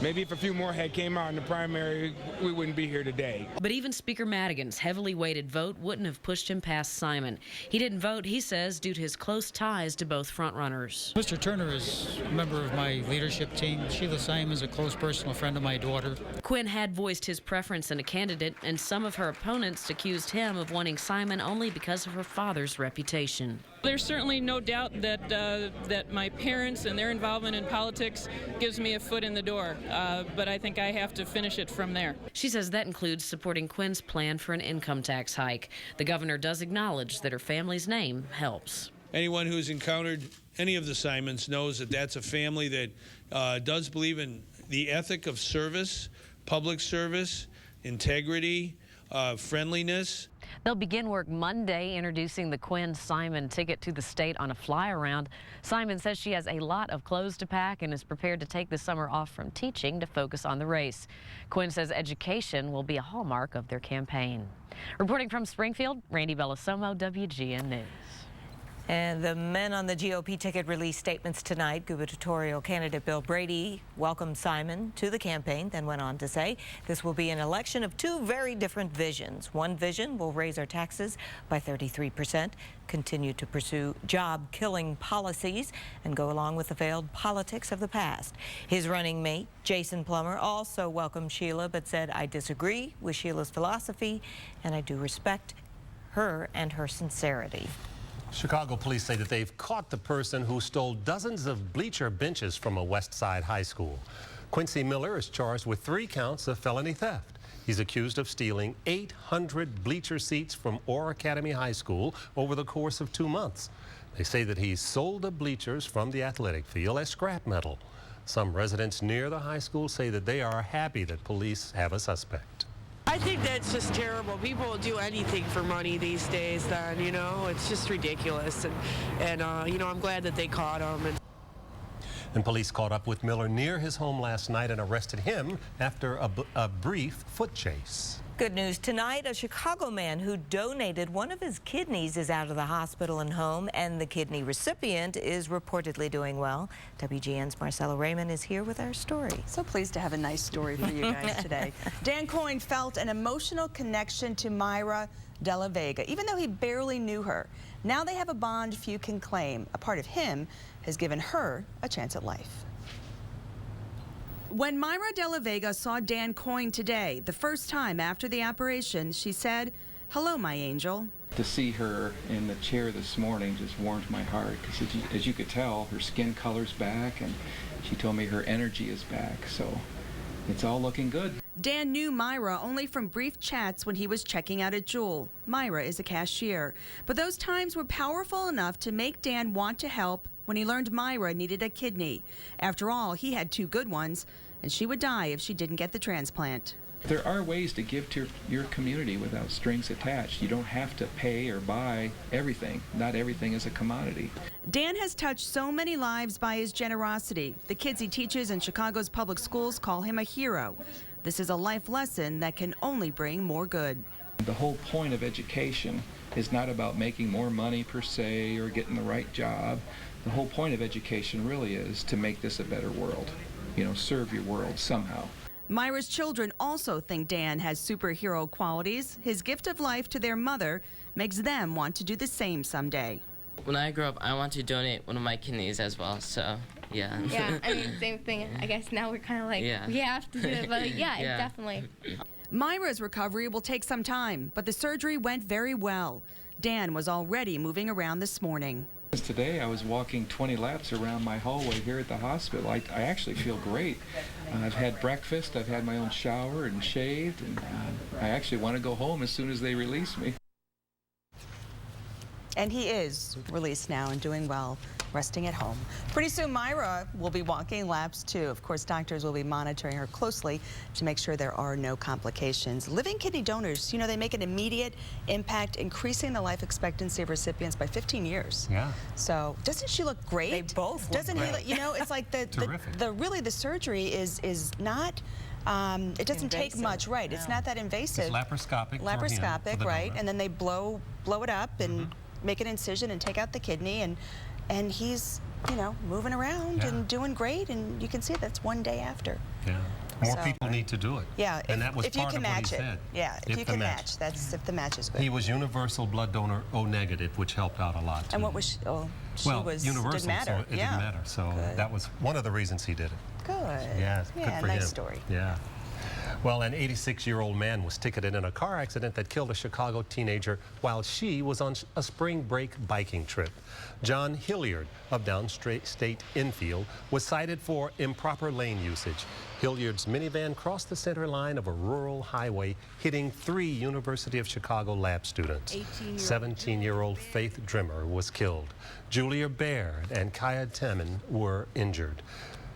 Maybe if a few more had came out in the primary, we wouldn't be here today. But even Speaker Madigan's heavily weighted vote wouldn't have pushed him past Simon. He didn't vote, he says, due to his close ties to both frontrunners. Mr. Turner is a member of my leadership team. Sheila Simon is a close personal friend of my daughter. Quinn had voiced his preference in a candidate, and some of her opponents accused him of wanting Simon only because of her father's reputation. There's certainly no doubt that that my parents and their involvement in politics gives me a foot in the door, but I think I have to finish it from there. She says that includes supporting Quinn's plan for an income tax hike. The governor does acknowledge that her family's name helps. Anyone who's encountered any of the Simons knows that that's a family that does believe in the ethic of service, public service, integrity, friendliness. They'll begin work Monday introducing the Quinn-Simon ticket to the state on a fly-around. Simon says she has a lot of clothes to pack and is prepared to take the summer off from teaching to focus on the race. Quinn says education will be a hallmark of their campaign. Reporting from Springfield, Randy Bellosomo, WGN News. And the men on the GOP ticket released statements tonight. Gubernatorial candidate Bill Brady welcomed Simon to the campaign, then went on to say, this will be an election of two very different visions. One vision will raise our taxes by 33%, continue to pursue job-killing policies, and go along with the failed politics of the past. His running mate, Jason Plummer, also welcomed Sheila, but said, I disagree with Sheila's philosophy, and I do respect her and her sincerity. Chicago police say that they've caught the person who stole dozens of bleacher benches from a West Side high school. Quincy Miller is charged with 3 counts of felony theft. He's accused of stealing 800 bleacher seats from Orr Academy High School over the course of 2 months. They say that he sold the bleachers from the athletic field as scrap metal. Some residents near the high school say that they are happy that police have a suspect. I think that's just terrible. People will do anything for money these days then, you know? It's just ridiculous. And you know, I'm glad that they caught him. And police caught up with Miller near his home last night and arrested him after a brief foot chase. Good news tonight, a Chicago man who donated one of his kidneys is out of the hospital and home, and the kidney recipient is reportedly doing well. WGN's Marcella Raymond is here with our story. So pleased to have a nice story for you guys today. Dan Coyne felt an emotional connection to Mayra De La Vega, even though he barely knew her. Now they have a bond few can claim. A part of him has given her a chance at life. When Mayra De La Vega saw Dan Coyne today, the first time after the operation, she said, "Hello, my angel." To see her in the chair this morning just warmed my heart, because as you could tell, her skin color's back, and she told me her energy is back, so it's all looking good. Dan knew Mayra only from brief chats when he was checking out at Jewel. Mayra is a cashier, but those times were powerful enough to make Dan want to help when he learned Mayra needed a kidney. After all, he had 2 good ones, and she would die if she didn't get the transplant. There are ways to give to your community without strings attached. You don't have to pay or buy everything. Not everything is a commodity. Dan has touched so many lives by his generosity. The kids he teaches in Chicago's public schools call him a hero. This is a life lesson that can only bring more good. The whole point of education is not about making more money per se or getting the right job. The whole point of education really is to make this a better world. You know, serve your world somehow. Mayra's children also think Dan has superhero qualities. His gift of life to their mother makes them want to do the same someday. When I grow up, I want to donate one of my kidneys as well, so yeah. Yeah, I mean, same thing. I guess now we're kind of like, yeah. We have to do it, but yeah, Yeah. definitely. Mayra's recovery will take some time, but the surgery went very well. Dan was already moving around this morning. Today I was walking 20 laps around my hallway here at the hospital. I actually feel great. I've had breakfast, I've had my own shower and shaved, and I actually want to go home as soon as they release me. And he is released now and doing well, resting at home. Pretty soon Mayra will be walking laps too. Of course, doctors will be monitoring her closely to make sure there are no complications. Living kidney donors, you know, they make an immediate impact, increasing the life expectancy of recipients by 15 years. Yeah. So doesn't she look great? They both look Doesn't great. he look, you know, it's like really the surgery is not it doesn't take Invasive. much, right? No. It's not that invasive. It's laparoscopic. Laparoscopic, for the right? donor. And then they blow it up and make an incision and take out the kidney, and he's, you know, moving around and doing great, and you can see that's one day after. Yeah. More So- people need to do it. Yeah, And that was if you part can of what he match it. said. Yeah, if you the can match, that's if the match is good. He was universal blood donor O negative, which helped out a lot. And too. what was she? Oh, she well, was universal, didn't matter. so it yeah. didn't matter. So Good. that was one of the reasons he did it. Good. Yeah, good for nice him. story. Yeah. Well, an 86-year-old man was ticketed in a car accident that killed a Chicago teenager while she was on a spring break biking trip. John Hilliard of Downstate Infield was cited for improper lane usage. Hilliard's minivan crossed the center line of a rural highway, hitting 3 University of Chicago lab students. 17-year-old Faith Drimmer was killed. Julia Baird and Kaya Temin were injured.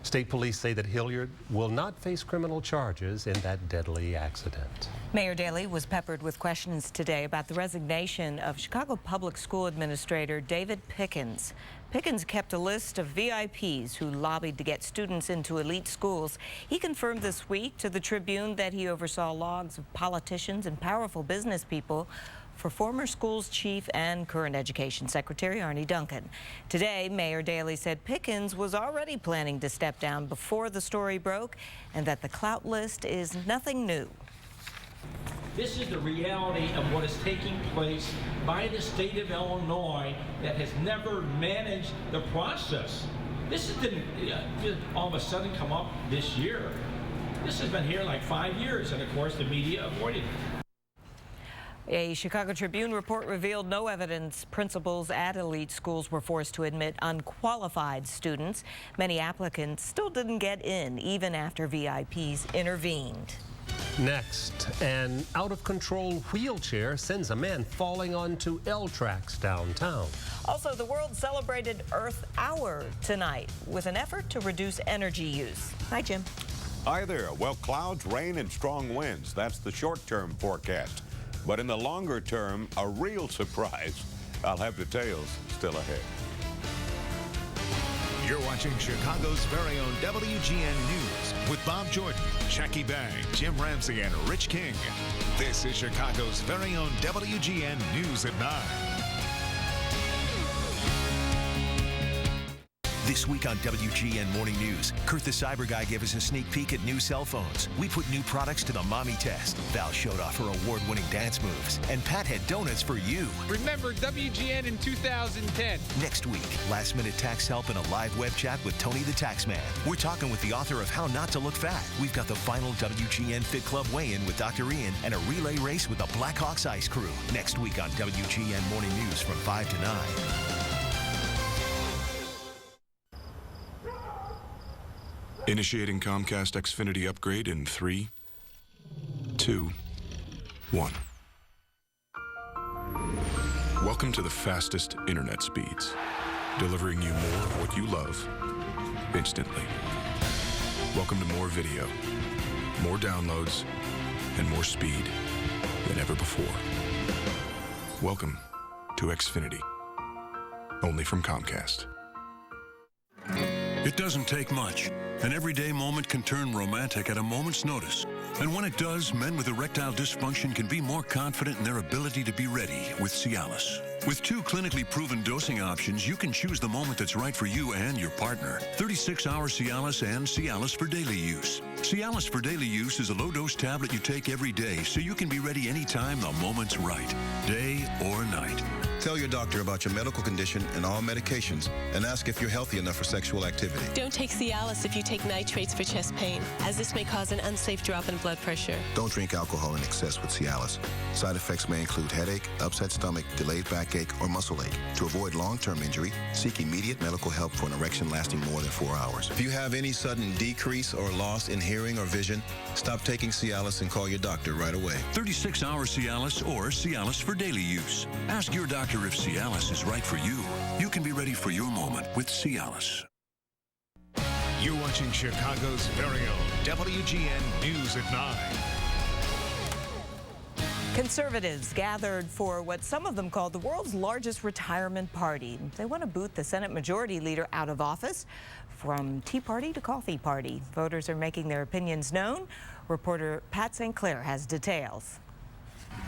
State police say that Hilliard will not face criminal charges in that deadly accident. Mayor Daley was peppered with questions today about the resignation of Chicago Public School Administrator David Pickens. Pickens kept a list of VIPs who lobbied to get students into elite schools. He confirmed this week to the Tribune that he oversaw logs of politicians and powerful business people for former schools chief and current education secretary Arne Duncan. Today, Mayor Daley said Pickens was already planning to step down before the story broke and that the clout list is nothing new. This is the reality of what is taking place by the state of Illinois that has never managed the process. This didn't all of a sudden come up this year. This has been here like 5 years, and of course the media avoided it. A Chicago Tribune report revealed no evidence principals at elite schools were forced to admit unqualified students. Many applicants still didn't get in, even after VIPs intervened. Next, an out-of-control wheelchair sends a man falling onto L tracks downtown. Also, the world celebrated Earth Hour tonight with an effort to reduce energy use. Hi, Jim. Hi there. Well, clouds, rain, and strong winds. That's the short-term forecast. But in the longer term, a real surprise. I'll have details still ahead. You're watching Chicago's very own WGN News with Bob Jordan, Jackie Bang, Jim Ramsey, and Rich King. This is Chicago's very own WGN News at 9. This week on WGN Morning News, Kurt the Cyber Guy gave us a sneak peek at new cell phones. We put new products to the mommy test. Val showed off her award-winning dance moves. And Pat had donuts for you. Remember WGN in 2010. Next week, last-minute tax help and a live web chat with Tony the Taxman. We're talking with the author of How Not to Look Fat. We've got the final WGN Fit Club weigh-in with Dr. Ian and a relay race with the Blackhawks Ice Crew. Next week on WGN Morning News from 5 to 9. Initiating Comcast Xfinity upgrade in 3, 2, 1. Welcome to the fastest internet speeds, delivering you more of what you love instantly. Welcome to more video, more downloads, and more speed than ever before. Welcome to Xfinity, only from Comcast. It doesn't take much. An everyday moment can turn romantic at a moment's notice. And when it does, men with erectile dysfunction can be more confident in their ability to be ready with Cialis. With 2 clinically proven dosing options, you can choose the moment that's right for you and your partner. 36-hour Cialis and Cialis for daily use. Cialis for daily use is a low-dose tablet you take every day so you can be ready anytime the moment's right, day or night. Tell your doctor about your medical condition and all medications, and ask if you're healthy enough for sexual activity. Don't take Cialis if you take nitrates for chest pain, as this may cause an unsafe drop in blood pressure. Don't drink alcohol in excess with Cialis. Side effects may include headache, upset stomach, delayed backache, or muscle ache. To avoid long-term injury, seek immediate medical help for an erection lasting more than 4 hours. If you have any sudden decrease or loss in hearing or vision, stop taking Cialis and call your doctor right away. 36-hour Cialis or Cialis for daily use. Ask your doctor if Cialis is right for you. You can be ready for your moment with Cialis. You're watching Chicago's very own WGN News at 9. Conservatives gathered for what some of them called the world's largest retirement party. They want to boot the Senate Majority Leader out of office. From Tea Party to Coffee Party, voters are making their opinions known. Reporter Pat St. Clair has details.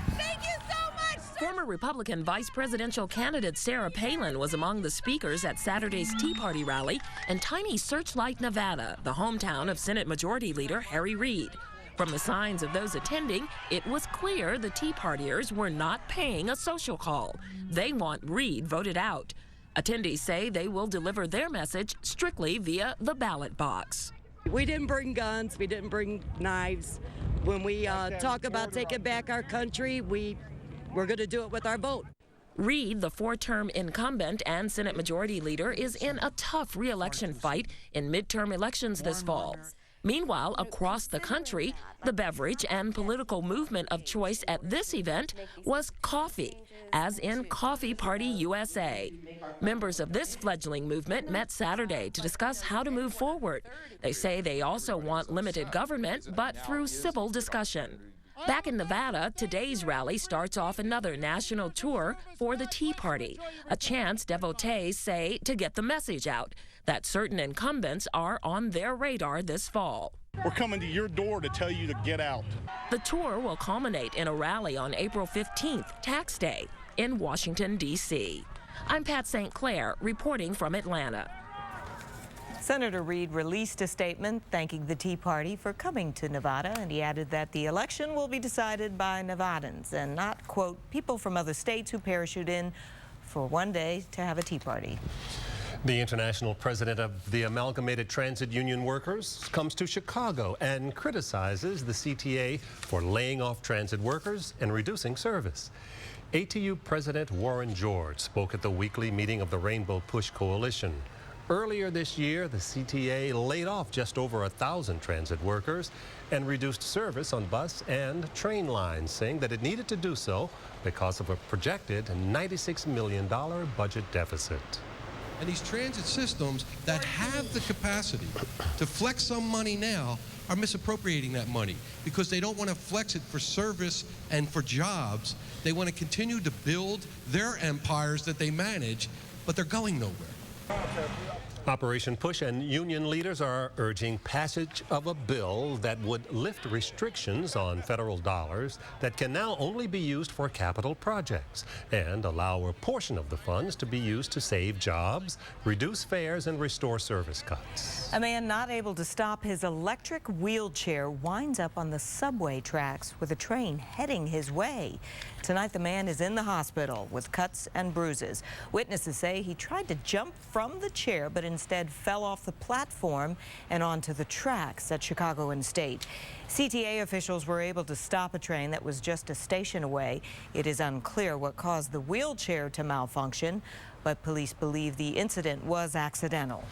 Thank you so much, sir. Former Republican vice presidential candidate Sarah Palin was among the speakers at Saturday's Tea Party rally in tiny Searchlight, Nevada, the hometown of Senate Majority Leader Harry Reid. From the signs of those attending, it was clear the Tea Partiers were not paying a social call. They want Reid voted out. Attendees say they will deliver their message strictly via the ballot box. We didn't bring guns, we didn't bring knives. When we talk about taking back our country, we're going to do it with our vote. Reid, the 4-term incumbent and Senate Majority Leader, is in a tough re-election fight in midterm elections this fall. Meanwhile, across the country, the beverage and political movement of choice at this event was coffee, as in Coffee Party USA. Members of this fledgling movement met Saturday to discuss how to move forward. They say they also want limited government, but through civil discussion. Back in Nevada, today's rally starts off another national tour for the Tea Party, a chance devotees say to get the message out that certain incumbents are on their radar this fall. We're coming to your door to tell you to get out. The tour will culminate in a rally on April 15th, Tax Day, in Washington, D.C. I'm Pat St. Clair, reporting from Atlanta. Senator Reid released a statement thanking the Tea Party for coming to Nevada, and he added that the election will be decided by Nevadans and not, quote, people from other states who parachute in for one day to have a tea party. The international president of the Amalgamated Transit Union Workers comes to Chicago and criticizes the CTA for laying off transit workers and reducing service. ATU President Warren George spoke at the weekly meeting of the Rainbow Push Coalition. Earlier this year, the CTA laid off just over 1,000 transit workers and reduced service on bus and train lines, saying that it needed to do so because of a projected $96 million budget deficit. And these transit systems that have the capacity to flex some money now are misappropriating that money because they don't want to flex it for service and for jobs. They want to continue to build their empires that they manage, but they're going nowhere. Operation Push and union leaders are urging passage of a bill that would lift restrictions on federal dollars that can now only be used for capital projects and allow a portion of the funds to be used to save jobs, reduce fares, and restore service cuts. A man not able to stop his electric wheelchair winds up on the subway tracks with a train heading his way. Tonight, the man is in the hospital with cuts and bruises. Witnesses say he tried to jump from the chair, but instead fell off the platform and onto the tracks at Chicago and State. CTA officials were able to stop a train that was just a station away. It is unclear what caused the wheelchair to malfunction, but police believe the incident was accidental.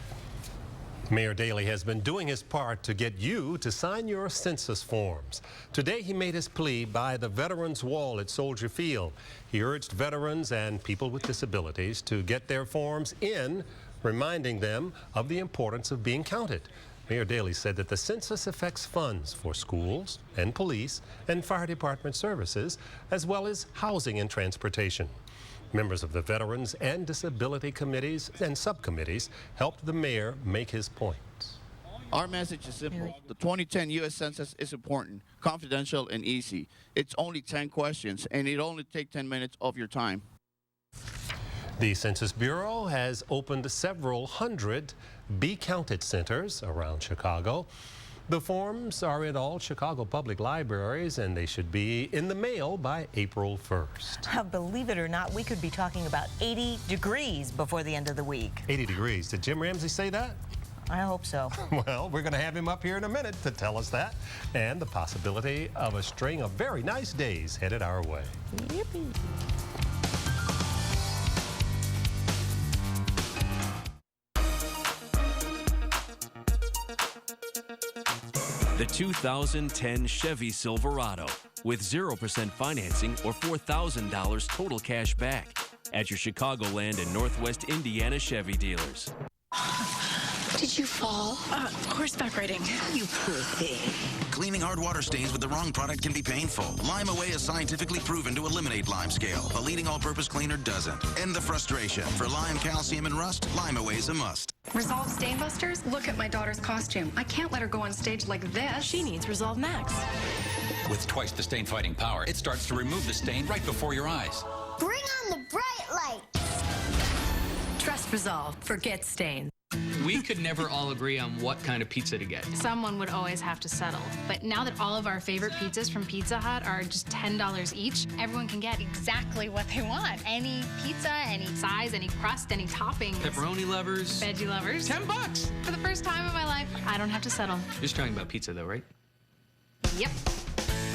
Mayor Daley has been doing his part to get you to sign your census forms. Today, he made his plea by the Veterans Wall at Soldier Field. He urged veterans and people with disabilities to get their forms in, reminding them of the importance of being counted. Mayor Daley said that the census affects funds for schools and police and fire department services, as well as housing and transportation. Members of the Veterans and Disability Committees and subcommittees helped the mayor make his point. Our message is simple. The 2010 U.S. Census is important, confidential, and easy. It's only 10 questions, and it only takes 10 minutes of your time. The Census Bureau has opened several hundred Be Counted centers around Chicago. The forms are in all Chicago public libraries, and they should be in the mail by April 1st. Believe it or not, we could be talking about 80 degrees before the end of the week. 80 degrees. Did Jim Ramsey say that? I hope so. Well, we're going to have him up here in a minute to tell us that, and the possibility of a string of very nice days headed our way. Yippee. The 2010 Chevy Silverado with 0% financing or $4,000 total cash back at your Chicagoland and Northwest Indiana Chevy dealers. Did you fall? Horseback riding. You poor thing. Cleaning hard water stains with the wrong product can be painful. Lime Away is scientifically proven to eliminate lime scale. A leading all-purpose cleaner doesn't. End the frustration. For lime, calcium, and rust, Lime Away is a must. Resolve Stain Busters? Look at my daughter's costume. I can't let her go on stage like this. She needs Resolve Max. With twice the stain-fighting power, it starts to remove the stain right before your eyes. Bring on the bright lights. Trust Resolve. Forget stain. We could never all agree on what kind of pizza to get. Someone would always have to settle. But now that all of our favorite pizzas from Pizza Hut are just $10 each, everyone can get exactly what they want. Any pizza, any size, any crust, any toppings. Pepperoni lovers. Veggie lovers. $10. For the first time in my life, I don't have to settle. Just talking about pizza though, right? Yep.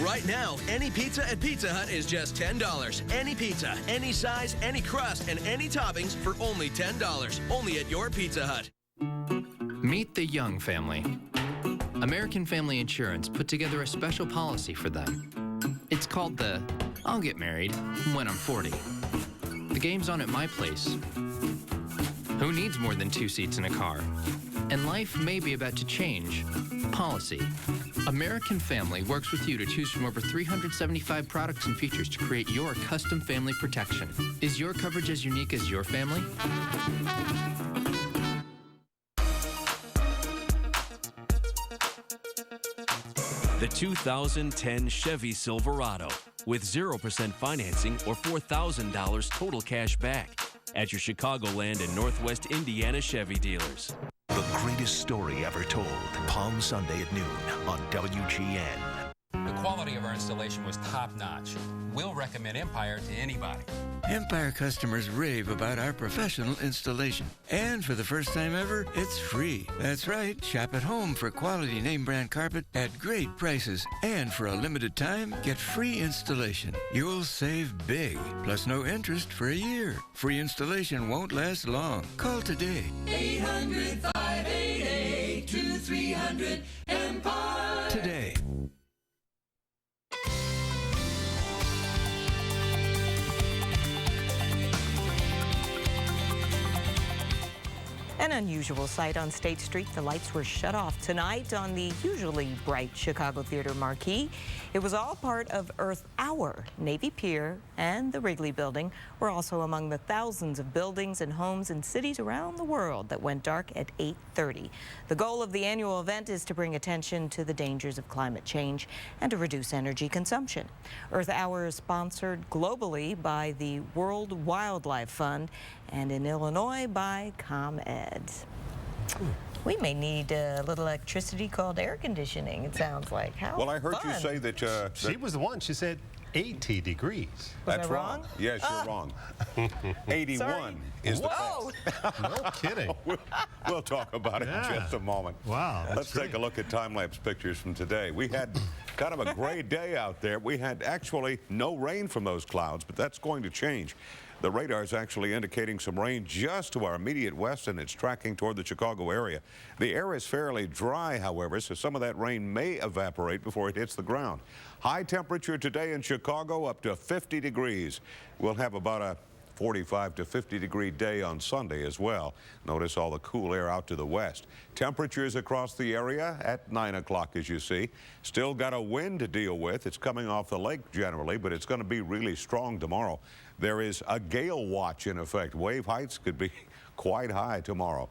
Right now, any pizza at Pizza Hut is just $10. Any pizza, any size, any crust, and any toppings for only $10. Only at your Pizza Hut. Meet the Young family. American Family Insurance put together a special policy for them. It's called the I'll Get Married When I'm 40. The game's on at my place. Who needs more than 2 seats in a car? And life may be about to change. Policy. American Family works with you to choose from over 375 products and features to create your custom family protection. Is your coverage as unique as your family? The 2010 Chevy Silverado with 0% financing or $4,000 total cash back at your Chicagoland and Northwest Indiana Chevy dealers. The greatest story ever told. Palm Sunday at noon on WGN. The quality of our installation was top-notch. We'll recommend Empire to anybody. Empire customers rave about our professional installation. And for the first time ever, it's free. That's right. Shop at home for quality name brand carpet at great prices. And for a limited time, get free installation. You'll save big. Plus no interest for a year. Free installation won't last long. Call today. 800-588-2300 Empire. Today. An unusual sight on State Street. The lights were shut off tonight on the usually bright Chicago Theater marquee. It was all part of Earth Hour. Navy Pier and the Wrigley Building were also among the thousands of buildings and homes in cities around the world that went dark at 8:30. The goal of the annual event is to bring attention to the dangers of climate change and to reduce energy consumption. Earth Hour is sponsored globally by the World Wildlife Fund and in Illinois by ComEd. We may need a little electricity called air conditioning, it sounds like. How Well, I heard fun. you say that... she was the one. She said 80 degrees. That's wrong? Yes, you're wrong. 81 Sorry. is the Whoa. best. No kidding. We'll talk about it in just a moment. Wow. Let's take a look at time-lapse pictures from today. We had kind of a gray day out there. We had actually no rain from those clouds, but that's going to change. The radar is actually indicating some rain just to our immediate west, and it's tracking toward the Chicago area. The air is fairly dry, however, so some of that rain may evaporate before it hits the ground. High temperature today in Chicago up to 50 degrees. We'll have about a 45 to 50 degree day on Sunday as well. Notice all the cool air out to the west. Temperatures across the area at 9 o'clock, as you see. Still got a wind to deal with. It's coming off the lake generally, but it's going to be really strong tomorrow. There is a gale watch in effect. Wave heights could be quite high tomorrow.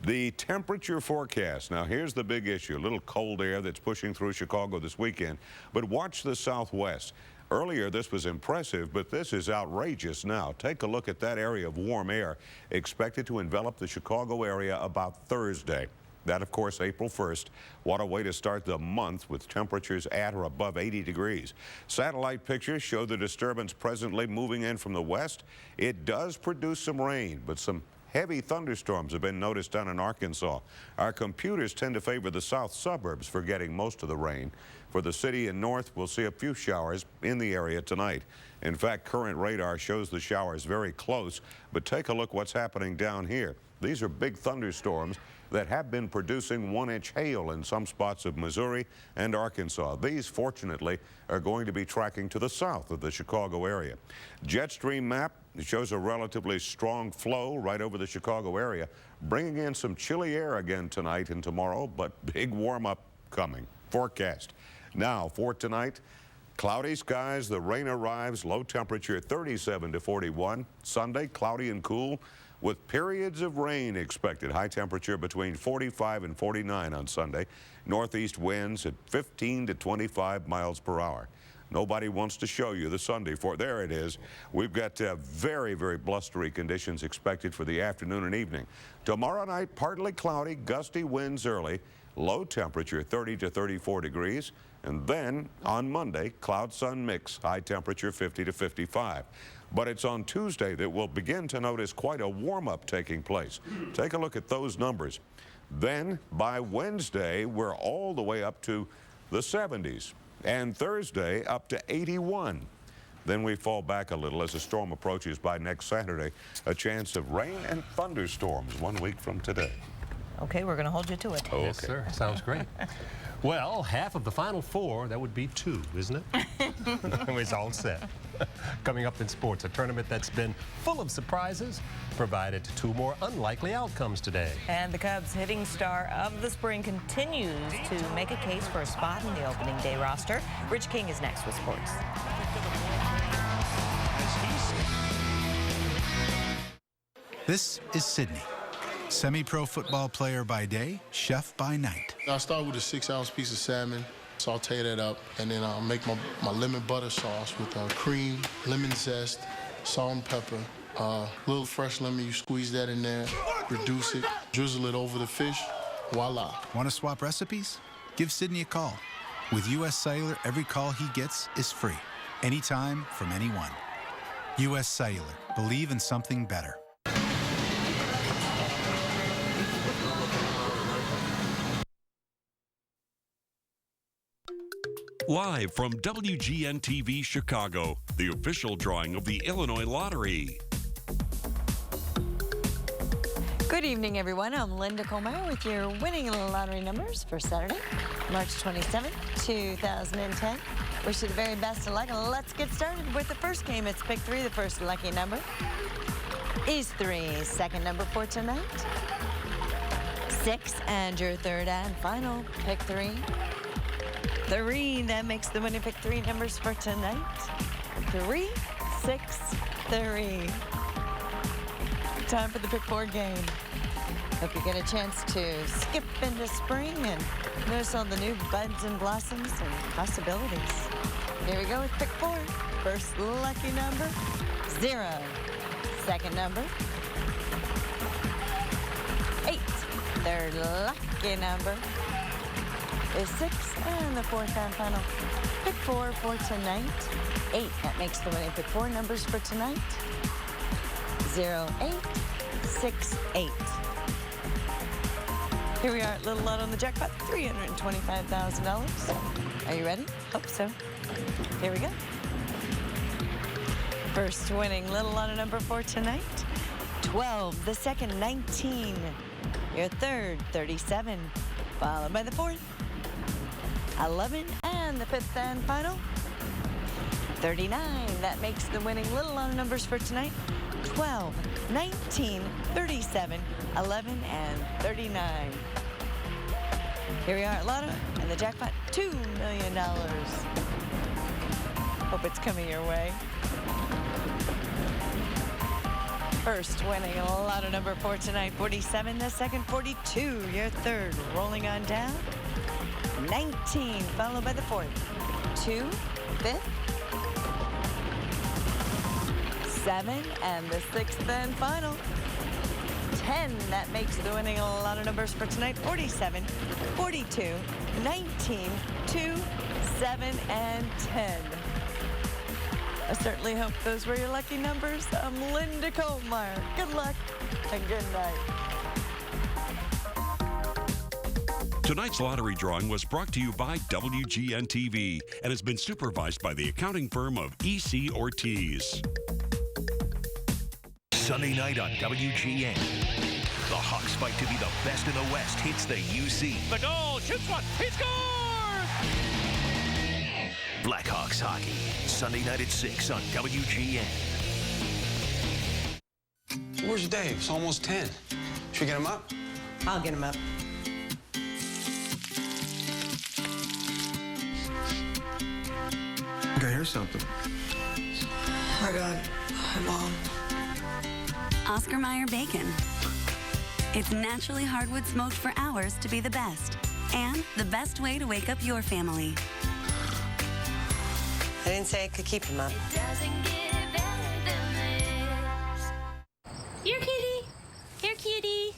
The temperature forecast. Now, here's the big issue. A little cold air that's pushing through Chicago this weekend. But watch the southwest. Earlier, this was impressive, but this is outrageous now. Take a look at that area of warm air expected to envelop the Chicago area about Thursday. That, of course, April 1st. What a way to start the month with temperatures at or above 80 degrees. Satellite pictures show the disturbance presently moving in from the west. It does produce some rain, but some heavy thunderstorms have been noticed down in Arkansas. Our computers tend to favor the south suburbs for getting most of the rain. For the city and north, we'll see a few showers in the area tonight. In fact, current radar shows the showers very close, but take a look what's happening down here. These are big thunderstorms that have been producing 1-inch hail in some spots of Missouri and Arkansas. These, fortunately, are going to be tracking to the south of the Chicago area. Jetstream map shows a relatively strong flow right over the Chicago area, bringing in some chilly air again tonight and tomorrow, but big warm-up coming. Forecast. Now, for tonight, cloudy skies, the rain arrives, low temperature 37 to 41. Sunday, cloudy and cool, with periods of rain expected. High temperature between 45 and 49 on Sunday. Northeast winds at 15 to 25 miles per hour. Nobody wants to show you the Sunday for there it is. We've got very, very blustery conditions expected for the afternoon and evening. Tomorrow night, partly cloudy, gusty winds early. Low temperature 30 to 34 degrees. And then on Monday, cloud-sun mix, high temperature 50 to 55. But it's on Tuesday that we'll begin to notice quite a warm-up taking place. Take a look at those numbers. Then by Wednesday, we're all the way up to the 70s. And Thursday up to 81. Then we fall back a little as a storm approaches by next Saturday. A chance of rain and thunderstorms 1 week from today. Okay, we're going to hold you to it. Okay. Yes, sir. Sounds great. Well, half of the Final Four, that would be 2, isn't it? It's all set. Coming up in sports, a tournament that's been full of surprises, provided 2 more unlikely outcomes today. And the Cubs hitting star of the spring continues to make a case for a spot in the opening day roster. Rich King is next with sports. This is Sydney. Semi-pro football player by day, chef by night. I start with a 6-ounce piece of salmon, saute that up, and then I'll make my lemon butter sauce with cream, lemon zest, salt and pepper, little fresh lemon. You squeeze that in there, reduce it, drizzle it over the fish. Voila. Want to swap recipes? Give Sidney a call. With U.S. Cellular, every call he gets is free. Anytime, from anyone. U.S. Cellular. Believe in something better. Live from WGN-TV Chicago, the official drawing of the Illinois Lottery. Good evening, everyone. I'm Linda Kohlmeyer with your winning lottery numbers for Saturday, March 27, 2010. Wish you the very best of luck. Let's get started with the first game. It's pick 3. The first lucky number is 3. Second number for tonight, 6. And your third and final pick 3. 3. That makes the winning pick 3 numbers for tonight. 3, 6, 3. Time for the pick 4 game. Hope you get a chance to skip into spring and notice all the new buds and blossoms and possibilities. Here we go with pick 4. First lucky number, 0. Second number, 8. Third lucky number is 6. And the fourth and final pick 4 for tonight, 8. That makes the winning pick 4 numbers for tonight. 0, 8, 6, 8. Here we are at Little Lotto on the jackpot, $325,000. Are you ready? Hope so. Here we go. First winning Little Lotto number for tonight, 12. The second, 19. Your third, 37. Followed by the fourth, 11. And the fifth and final, 39. That makes the winning Little Lotto numbers for tonight, 12, 19, 37, 11, and 39. Here we are at Lotto, and the jackpot, $2 million. Hope it's coming your way. First winning Lotto number for tonight, 47. The second, 42. Your third, rolling on down, 19, followed by the fourth, 2, 5th, 7, and the sixth and final, 10. That makes the winning Lotto numbers for tonight, 47, 42, 19, 2, 7, and 10. I certainly hope those were your lucky numbers. I'm Linda Kohlmeyer. Good luck and good night. Tonight's lottery drawing was brought to you by WGN-TV and has been supervised by the accounting firm of E.C. Ortiz. Sunday night on WGN. The Hawks fight to be the best in the West hits the UC. The goal, shoots one, he scores! Blackhawks hockey, Sunday night at 6 on WGN. Where's Dave? It's almost 10. Should we get him up? I'll get him up. Okay, here's something. Oh, God. Hi, Mom. Oscar Mayer bacon. It's naturally hardwood smoked for hours to be the best. And the best way to wake up your family. I didn't say I could keep him up. Here, kitty. Here, kitty.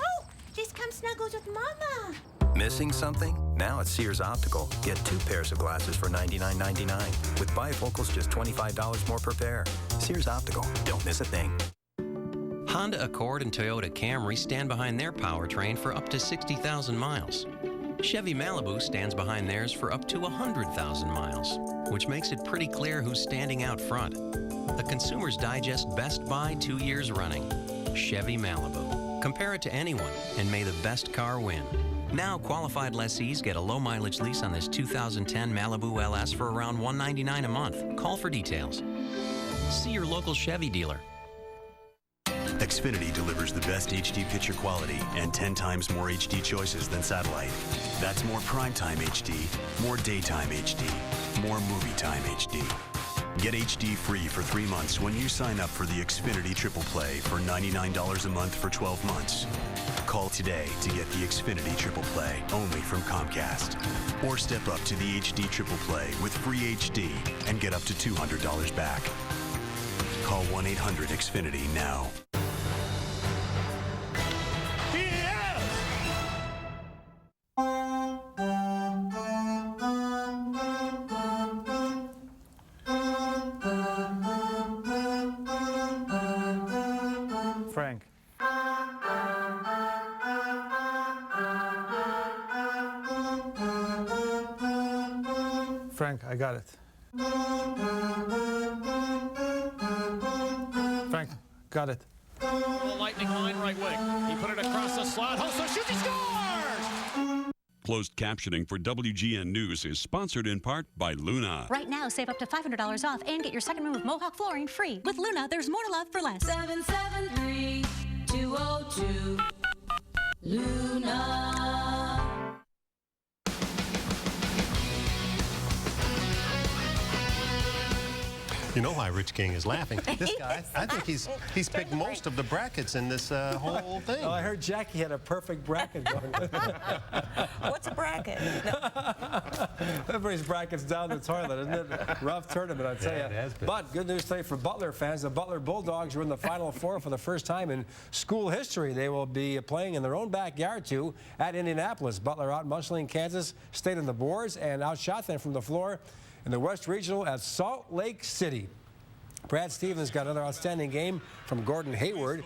Oh, just come snuggles with Mama. Missing something? Now at Sears Optical, get 2 pairs of glasses for $99.99. With bifocals, just $25 more per pair. Sears Optical. Don't miss a thing. Honda Accord and Toyota Camry stand behind their powertrain for up to 60,000 miles. Chevy Malibu stands behind theirs for up to 100,000 miles, which makes it pretty clear who's standing out front. The Consumer's Digest Best Buy 2 years running. Chevy Malibu. Compare it to anyone, and may the best car win. Now, qualified lessees get a low-mileage lease on this 2010 Malibu LS for around $199 a month. Call for details. See your local Chevy dealer. Xfinity delivers the best HD picture quality and 10 times more HD choices than satellite. That's more primetime HD, more daytime HD, more movie time HD. Get HD free for 3 months when you sign up for the Xfinity Triple Play for $99 a month for 12 months. Call today to get the Xfinity Triple Play only from Comcast. Or step up to the HD Triple Play with free HD and get up to $200 back. Call 1-800-XFINITY now. Frank. Frank, I got it. Frank, got it. The lightning line right wing. He put it across the slot. Hosso shoots, he scores! Closed captioning for WGN News is sponsored in part by Luna. Right now, save up to $500 off and get your second room with Mohawk flooring free. With Luna, there's more to love for less. 773-202 Luna. You know why Rich King is laughing. This guy, I think he's picked most of the brackets in this whole thing. Oh, I heard Jackie had a perfect bracket going. What's a bracket? No. Everybody's bracket's down the toilet, isn't it? Rough tournament, I tell you. Yeah, it has been. But good news today for Butler fans. The Butler Bulldogs are in the Final Four for the first time in school history. They will be playing in their own backyard, too, at Indianapolis. Butler out-muscling Kansas State on the boards and outshot them from the floor in the West Regional at Salt Lake City. Brad Stevens got another outstanding game from Gordon Hayward.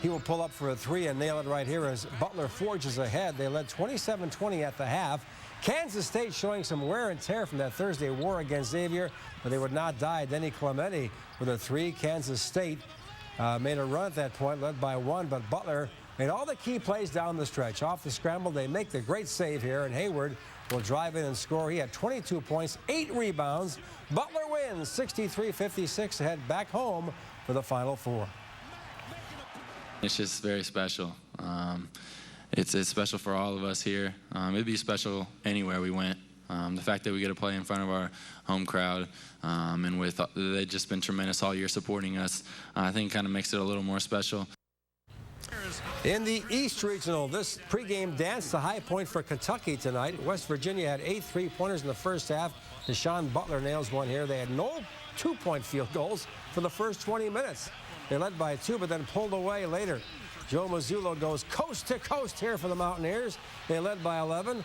He will pull up for a three and nail it right here as Butler forges ahead. They led 27-20 at the half. Kansas State showing some wear and tear from that Thursday war against Xavier, but they would not die. Denny Clemente with a three. Kansas State made a run at that point, led by one, but Butler made all the key plays down the stretch. Off the scramble, they make the great save here, and Hayward will drive in and score. He had 22 points, 8 rebounds. Butler wins 63-56 to head back home for the Final Four. It's just very special. It's special for all of us here. It'd be special anywhere we went. The fact that we get to play in front of our home crowd and with they've just been tremendous all year supporting us, I think kind of makes it a little more special. In the East Regional, this pregame dance, the high point for Kentucky tonight. West Virginia had 8 3-pointers in the first half. Deshaun Butler nails one here. They had no 2-point field goals for the first 20 minutes. They led by 2, but then pulled away later. Joe Mazzulla goes coast to coast here for the Mountaineers. They led by 11,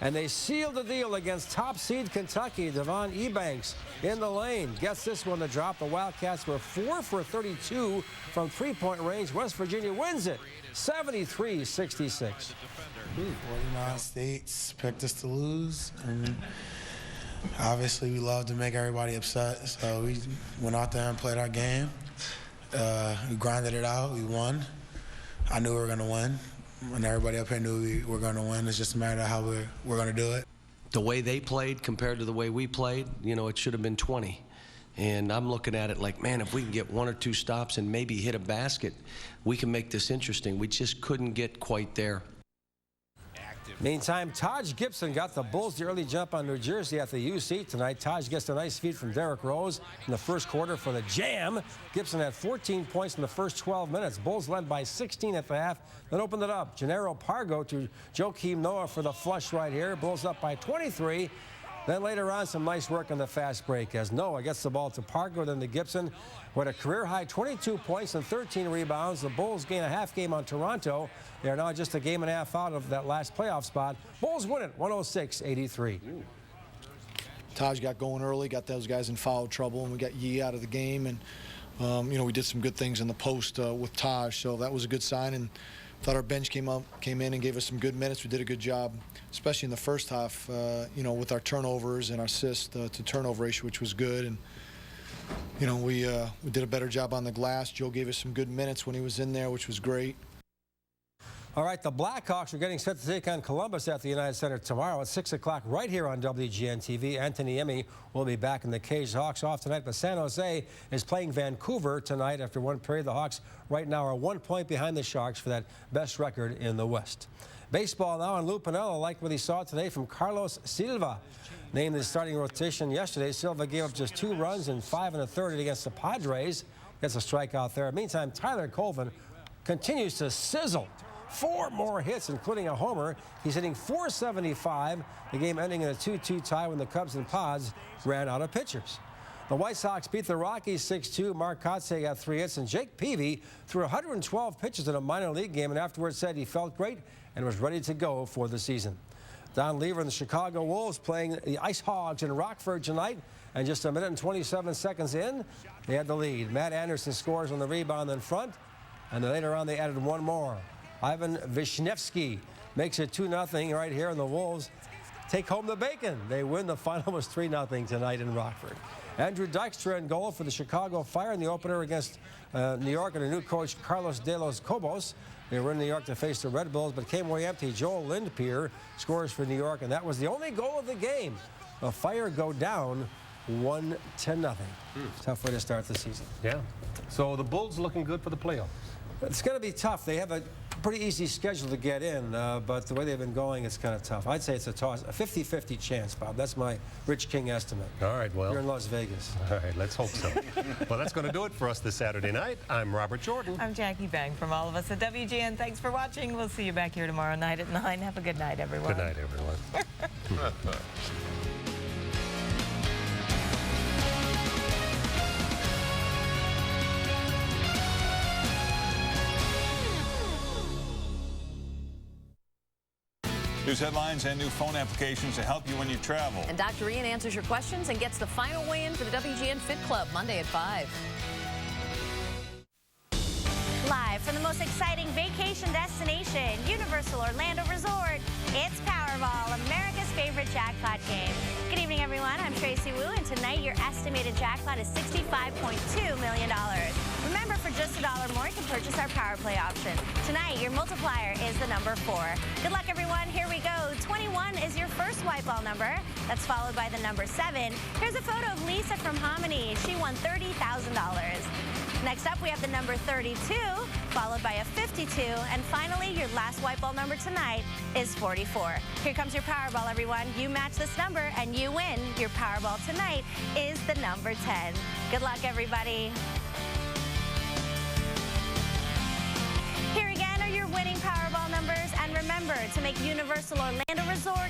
and they sealed the deal against top seed Kentucky. Devon Ebanks in the lane gets this one to drop. The Wildcats were 4 for 32 from 3-point range. West Virginia wins it 73-66. 49 states picked us to lose, and obviously we love to make everybody upset, so we went out there and played our game. We grinded it out. We won. I knew we were going to win, and everybody up here knew we were going to win. It's just a matter of how we're going to do it. The way they played compared to the way we played, you know, it should have been 20. And I'm looking at it like, man, if we can get 1 or 2 stops and maybe hit a basket, we can make this interesting. We just couldn't get quite there. Meantime, Taj Gibson got the Bulls the early jump on New Jersey at the UC tonight. Taj gets a nice feed from Derrick Rose in the first quarter for the Jam. Gibson had 14 points in the first 12 minutes. Bulls led by 16 at the half, then opened it up. Gennaro Pargo to Joakim Noah for the flush right here. Bulls up by 23. Then later on, some nice work on the fast break as Noah gets the ball to Pargo, then to Gibson. With a career-high 22 points and 13 rebounds, the Bulls gain a half game on Toronto. They are now just a game and a half out of that last playoff spot. Bulls win it 106-83. Taj got going early, got those guys in foul trouble, and we got Yee out of the game. And, you know, we did some good things in the post with Taj, so that was a good sign. And thought our bench came in and gave us some good minutes. We did a good job, especially in the first half, you know, with our turnovers and our assist to turnover ratio, which was good. And, you know, we did a better job on the glass. Joe gave us some good minutes when he was in there, which was great. All right, the Blackhawks are getting set to take on Columbus at the United Center tomorrow at 6 o'clock right here on WGN-TV. Anthony Emmy will be back in the cage. The Hawks off tonight, but San Jose is playing Vancouver tonight after one period. The Hawks right now are 1 point behind the Sharks for that best record in the West. Baseball now, and Lou Piniella liked what he saw today from Carlos Silva. Named the starting rotation yesterday, Silva gave up just 2 runs in 5 1/3 against the Padres. Gets a strikeout there. Meantime, Tyler Colvin continues to sizzle. 4 more hits, including a homer. He's hitting .475. The game ending in a 2-2 tie when the Cubs and Pods ran out of pitchers. The White Sox beat the Rockies 6-2. Mark Kotsay got 3 hits, and Jake Peavy threw 112 pitches in a minor league game and afterwards said he felt great and was ready to go for the season. Don Lever and the Chicago Wolves playing the Ice Hogs in Rockford tonight. And just a minute and 27 seconds in, they had the lead. Matt Anderson scores on the rebound in front, and then later on they added 1 more. Ivan Vishnevsky makes it 2-0 right here, and the Wolves take home the bacon. They win. The final was 3-0 tonight in Rockford. Andrew Dykstra in goal for the Chicago Fire in the opener against New York and a new coach, Carlos De Los Cobos. They were in New York to face the Red Bulls, but came away empty. Joel Lindpier scores for New York, and that was the only goal of the game. The Fire go down 1-0. Tough way to start the season. Yeah. So the Bulls looking good for the playoffs. It's going to be tough. They have a pretty easy schedule to get in, but the way they've been going, it's kind of tough. I'd say it's a toss, a 50-50 chance, Bob. That's my Rich King estimate. All right, well. You're in Las Vegas. All right, let's hope so. Well, that's going to do it for us this Saturday night. I'm Robert Jordan. I'm Jackie Bang from all of us at WGN. Thanks for watching. We'll see you back here tomorrow night at 9. Have a good night, everyone. Good night, everyone. News headlines and new phone applications to help you when you travel. And Dr. Ian answers your questions and gets the final weigh-in for the WGN Fit Club Monday at 5. Live from the most exciting vacation destination, Universal Orlando Resort, it's Powerball, America's favorite jackpot game. Good evening, everyone. I'm Tracy Wu, and tonight your estimated jackpot is $65.2 million. Remember, for just $1 more, you can purchase our Power Play option. Tonight, your multiplier is the number 4. Good luck, everyone. Here we go. 21 is your first white ball number. That's followed by the number 7. Here's a photo of Lisa from Hominy. She won $30,000. Next up, we have the number 32, followed by a 52, and finally, your last white ball number tonight is 44. Here comes your Powerball, everyone. You match this number, and you win. Your Powerball tonight is the number 10. Good luck, everybody. Here again are your winning Powerball numbers, and remember to make Universal Orlando Resort